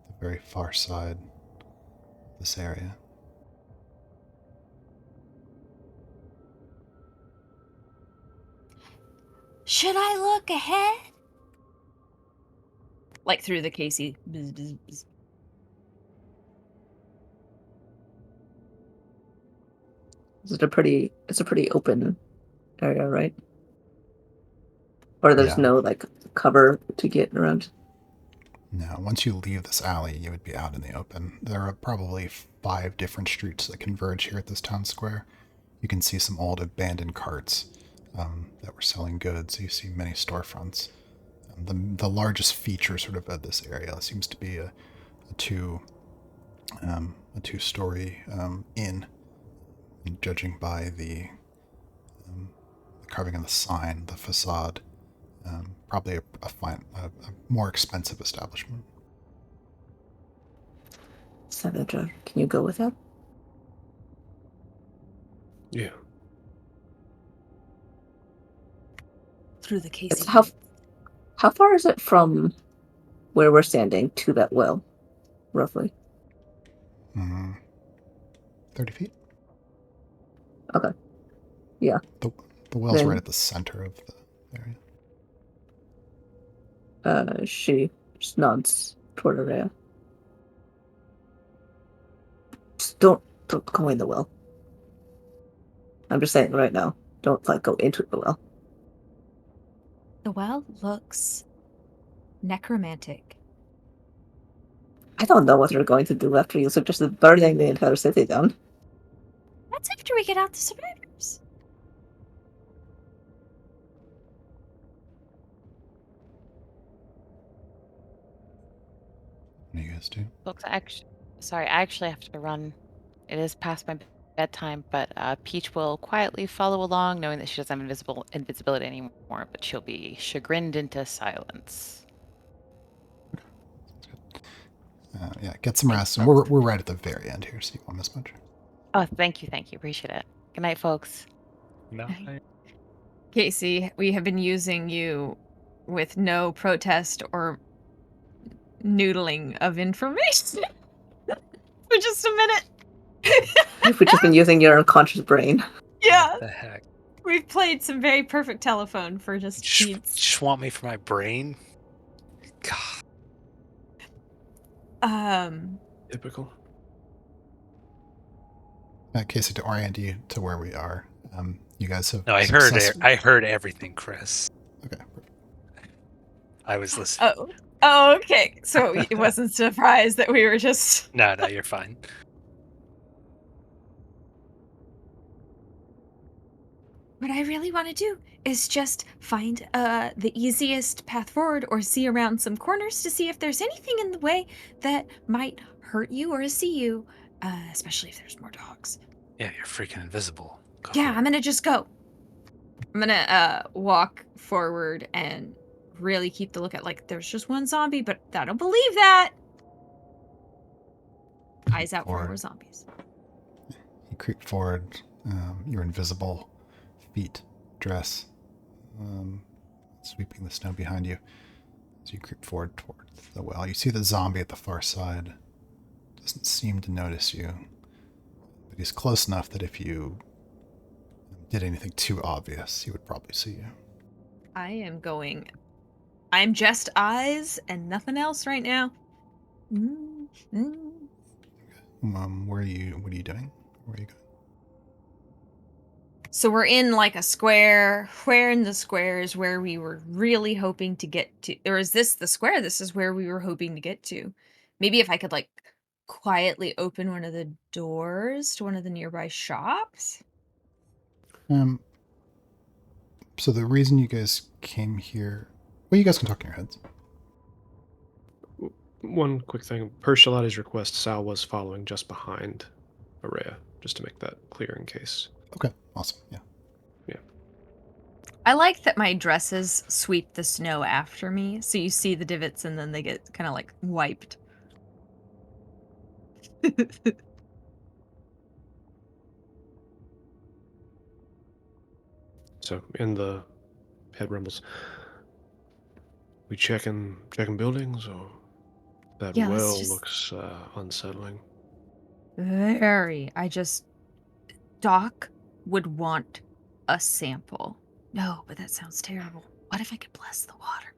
the very far side of this area. Should I look ahead? Like through the Casey. Bzz, bzz, bzz. It's a pretty open area, right? Or there's Yeah. no like cover to get around. No, once you leave this alley, you would be out in the open. There are probably 5 different streets that converge here at this town square. You can see some old abandoned carts that were selling goods. You see many storefronts. The largest feature sort of this area seems to be a two-story inn. And judging by the carving on the sign, the facade, probably a more expensive establishment. Savager, can you go with that? Yeah. Through the Casey. It's how far is it from where we're standing to that well, roughly? 30 feet? Okay. Yeah. The well's Then- right at the center of the area. She just nods toward Araya. Just don't go in the well. I'm just saying right now. Don't like go into the well. The well looks necromantic. I don't know what they're going to do after you suggested burning the entire city down. That's after we get out the survivors. What do you guys do? Folks, I actually have to run. It is past my bedtime, but Peach will quietly follow along, knowing that she doesn't have invisibility anymore, but she'll be chagrined into silence. Yeah, get some rest. And we're right at the very end here, so you won't miss much. Oh, thank you, appreciate it. Good night, folks. No. Casey, we have been using you with no protest or noodling of information for just a minute. We've just been using your unconscious brain. Yeah, What the heck? we've played some very perfect telephone for just You beats. just want me for my brain? God. Typical. Casey, to orient you to where we are, you guys have No, I heard everything, Chris. Okay. I was listening. Oh, okay. So it wasn't surprised that we were just. No, you're fine. What I really want to do is just find the easiest path forward or see around some corners to see if there's anything in the way that might hurt you or see you, especially if there's more dogs. Yeah, you're freaking invisible. Go Yeah, for I'm it. gonna just go. I'm gonna walk forward and really keep the lookout. Like, there's just one zombie, but I don't believe that. Eyes out for more Forward. zombies. You creep forward. Your invisible feet, dress, sweeping the snow behind you. As you creep forward towards the well, you see the zombie at the far side. Doesn't seem to notice you, but he's close enough that if you did anything too obvious, he would probably see you. I'm just eyes and nothing else right now. What are you doing? Where are you going? So we're in like a square. Where in the square is where we were really hoping to get to? Or is this the square? This is where we were hoping to get to. Maybe if I could like quietly open one of the doors to one of the nearby shops. So the reason you guys came here, well, you guys can talk in your heads. One quick thing. Per Shalati's request, Sal was following just behind Araya, just to make that clear in case. Okay, awesome. Yeah. I like that my dresses sweep the snow after me, so you see the divots and then they get kind of like wiped. So in the head rumbles, we checking buildings, or that Yeah, let's well just- looks unsettling. Very. Doc would want a sample. No, but that sounds terrible. What if I could bless the water?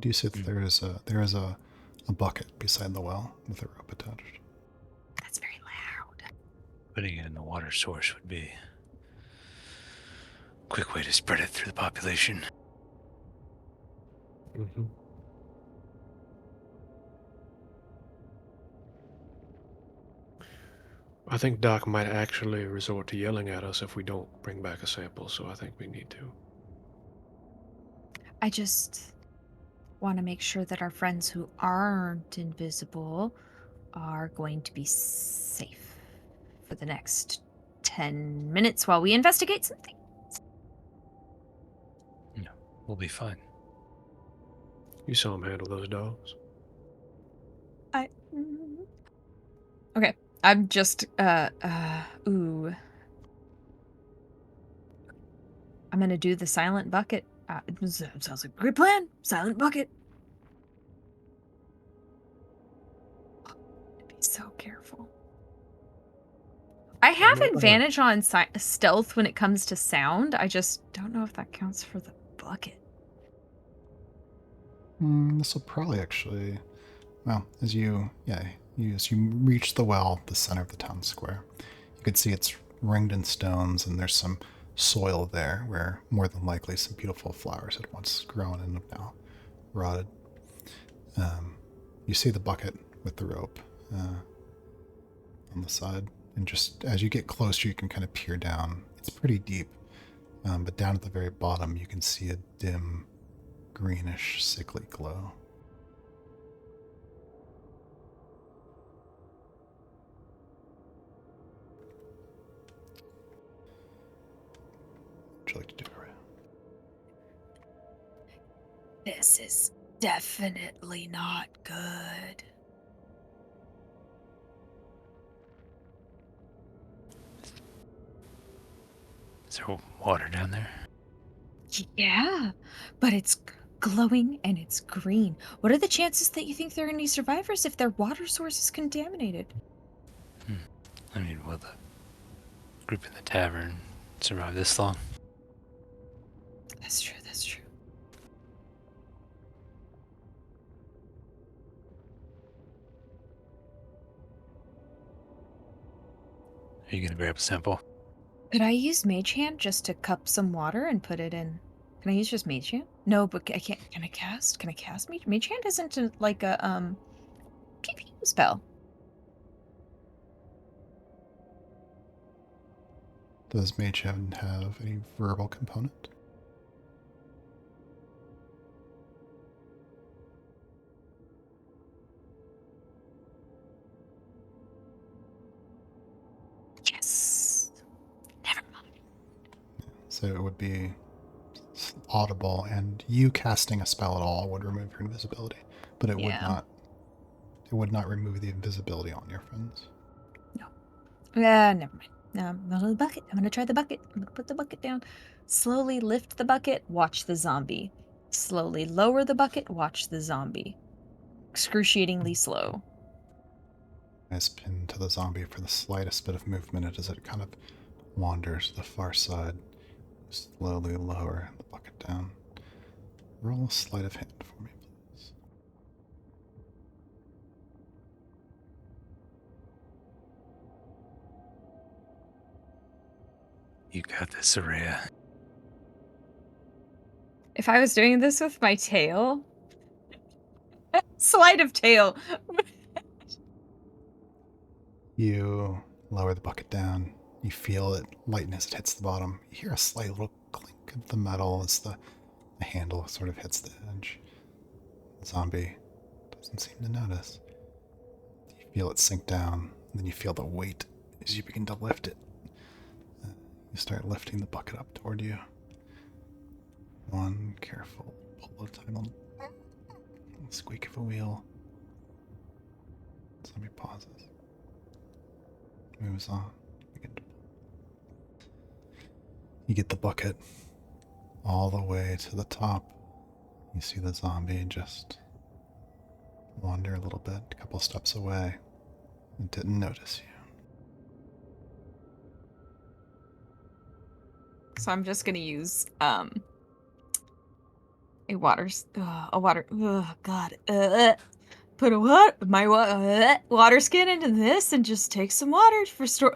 Do you see that there is a bucket beside the well with a rope attached? That's very loud. Putting it in the water source would be a quick way to spread it through the population. Mm-hmm. I think Doc might actually resort to yelling at us if we don't bring back a sample, so I think we need to. I just want to make sure that our friends who aren't invisible are going to be safe for the next 10 minutes while we investigate something. No, we'll be fine. You saw him handle those dogs. Okay. I'm just ooh. I'm gonna do the silent bucket. Sounds like a great plan. Silent bucket. Be so careful. I have know that. advantage on stealth when it comes to sound. I just don't know if that counts for the bucket. This will probably actually, well, as you reach the well, the center of the town square, you can see it's ringed in stones, and there's some soil there where more than likely some beautiful flowers had once grown and have now rotted. You see the bucket with the rope on the side, and just as you get closer, you can kind of peer down. It's pretty deep, but down at the very bottom, you can see a dim, greenish, sickly glow. Would you like to do it, Rhea? This is definitely not good. Is there water down there? Yeah, but it's glowing and it's green. What are the chances that you think there are any survivors if their water source is contaminated? I mean, will the group in the tavern survive this long? That's true, that's true. Are you gonna grab a sample? Could I use Mage Hand just to cup some water and put it in? Can I use just Mage Hand? No, but I can't. Can I cast? Can I cast Mage? Mage Hand isn't like a PvP spell. Does Mage Hand have any verbal component? Yes. Never mind. So it would be audible, and you casting a spell at all would remove your invisibility, but it would Yeah. not. It would not remove the invisibility on your friends. No. Never mind. I'm gonna the bucket. I'm gonna try the bucket. I'm gonna put the bucket down. Slowly lift the bucket. Watch the zombie. Slowly lower the bucket. Watch the zombie. Excruciatingly slow. Eyes pinned to the zombie for the slightest bit of movement as it kind of wanders to the far side. Slowly lower the bucket down. Roll a sleight of hand for me, please. You got this, Araya. If I was doing this with my tail, sleight of tail. You lower the bucket down. You feel it lighten as it hits the bottom. You hear a slight little clink of the metal as the handle sort of hits the edge. The zombie doesn't seem to notice. You feel it sink down, and then you feel the weight as you begin to lift it. You start lifting the bucket up toward you. One careful pull at a time. Squeak of a wheel. Zombie pauses. Moves on. You get the bucket all the way to the top. You see the zombie just wander a little bit, a couple steps away. It didn't notice you. So I'm just gonna use a a water. Oh God. Put my water skin into this and just take some water for store.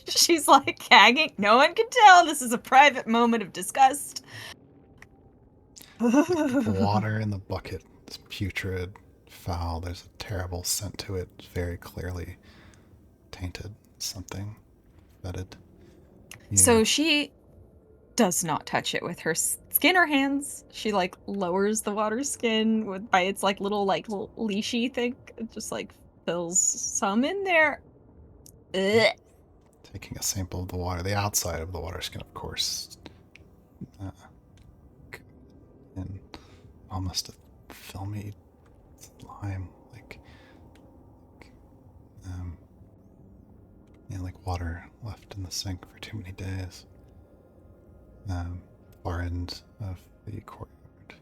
She's like gagging. No one can tell. This is a private moment of disgust. The water in the bucket is putrid, foul. There's a terrible scent to it, very clearly tainted. Something fetid. So she does not touch it with her skin or hands. She like lowers the water skin by its like little leashy thing. It just like fills some in there. Ugh. Taking a sample of the water, the outside of the water skin, of course, and almost a filmy slime, like water left in the sink for too many days. Far end of the courtyard.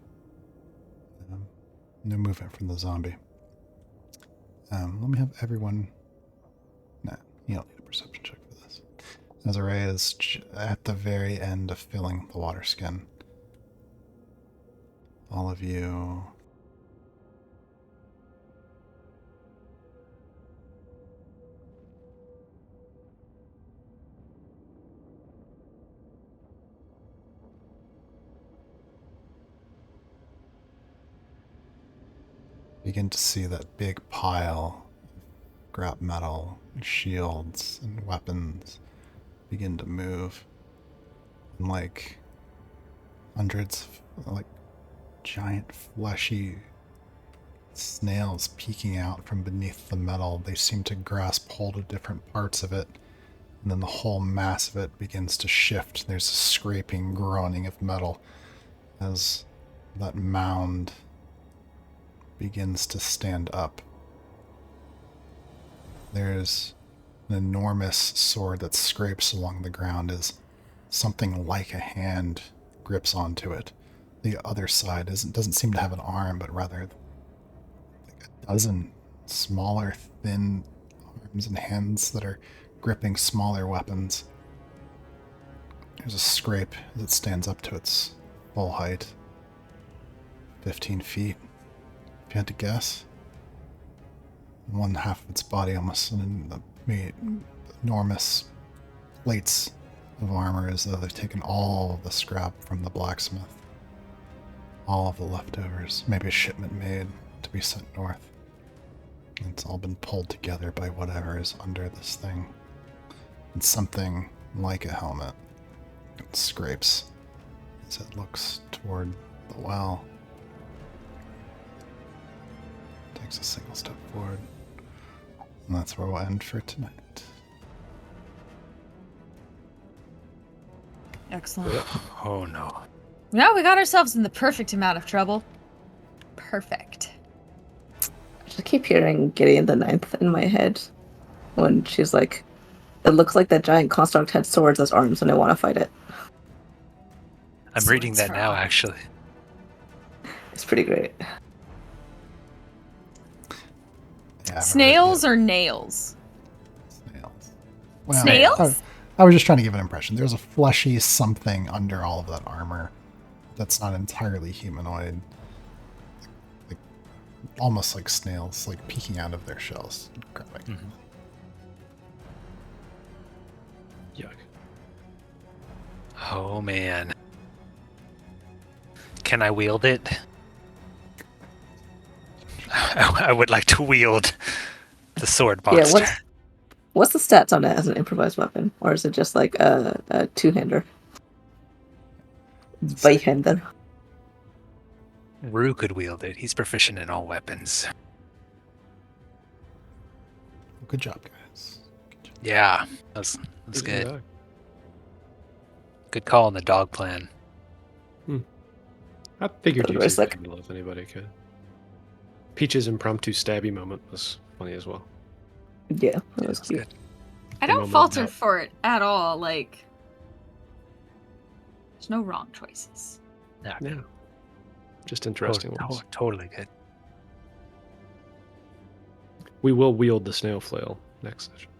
No movement from the zombie. Let me have everyone. No, you don't need a perception check for this. Azarea is at the very end of filling the water skin. All of you. Begin to see that big pile of scrap metal, shields, and weapons begin to move. And like hundreds of giant fleshy snails peeking out from beneath the metal. They seem to grasp hold of different parts of it, and then the whole mass of it begins to shift. There's a scraping, groaning of metal as that mound begins to stand up. There's an enormous sword that scrapes along the ground as something like a hand grips onto it. The other side doesn't seem to have an arm, but rather like a dozen smaller, thin arms and hands that are gripping smaller weapons. There's a scrape as it stands up to its full height. 15 feet, if you had to guess. One half of its body almost enormous plates of armor, as though they've taken all the scrap from the blacksmith. All of the leftovers, maybe a shipment made to be sent north. It's all been pulled together by whatever is under this thing. It's something like a helmet. It scrapes as it looks toward the well. Takes a single step forward. And that's where we'll end for tonight. Excellent. Oh no. Now we got ourselves in the perfect amount of trouble. Perfect. I just keep hearing Gideon the Ninth in my head when she's like, it looks like that giant construct had swords as arms and I want to fight it. I'm reading that now, actually. It's pretty great. Yeah, Snails or nails? Snails. Well, Snails? I was just trying to give an impression. There's a fleshy something under all of that armor that's not entirely humanoid. Like almost like snails, like peeking out of their shells. Grabbing. Yuck. Oh man. Can I wield it? I would like to wield the sword monster. Yeah, what's the stats on it as an improvised weapon? Or is it just like a two-hander? By-hander. Rue could wield it. He's proficient in all weapons. Good job, guys. Good job. Yeah, that's good. Good call on the dog plan. I figured you'd Otherwise, use like- handle if anybody could. Peach's impromptu stabby moment was funny as well. Yeah, that was That's cute. good. I The don't moment falter of doubt. for it at all. Like, there's no wrong choices. Yeah, Yeah. Just interesting ones. Totally good. We will wield the snail flail next session.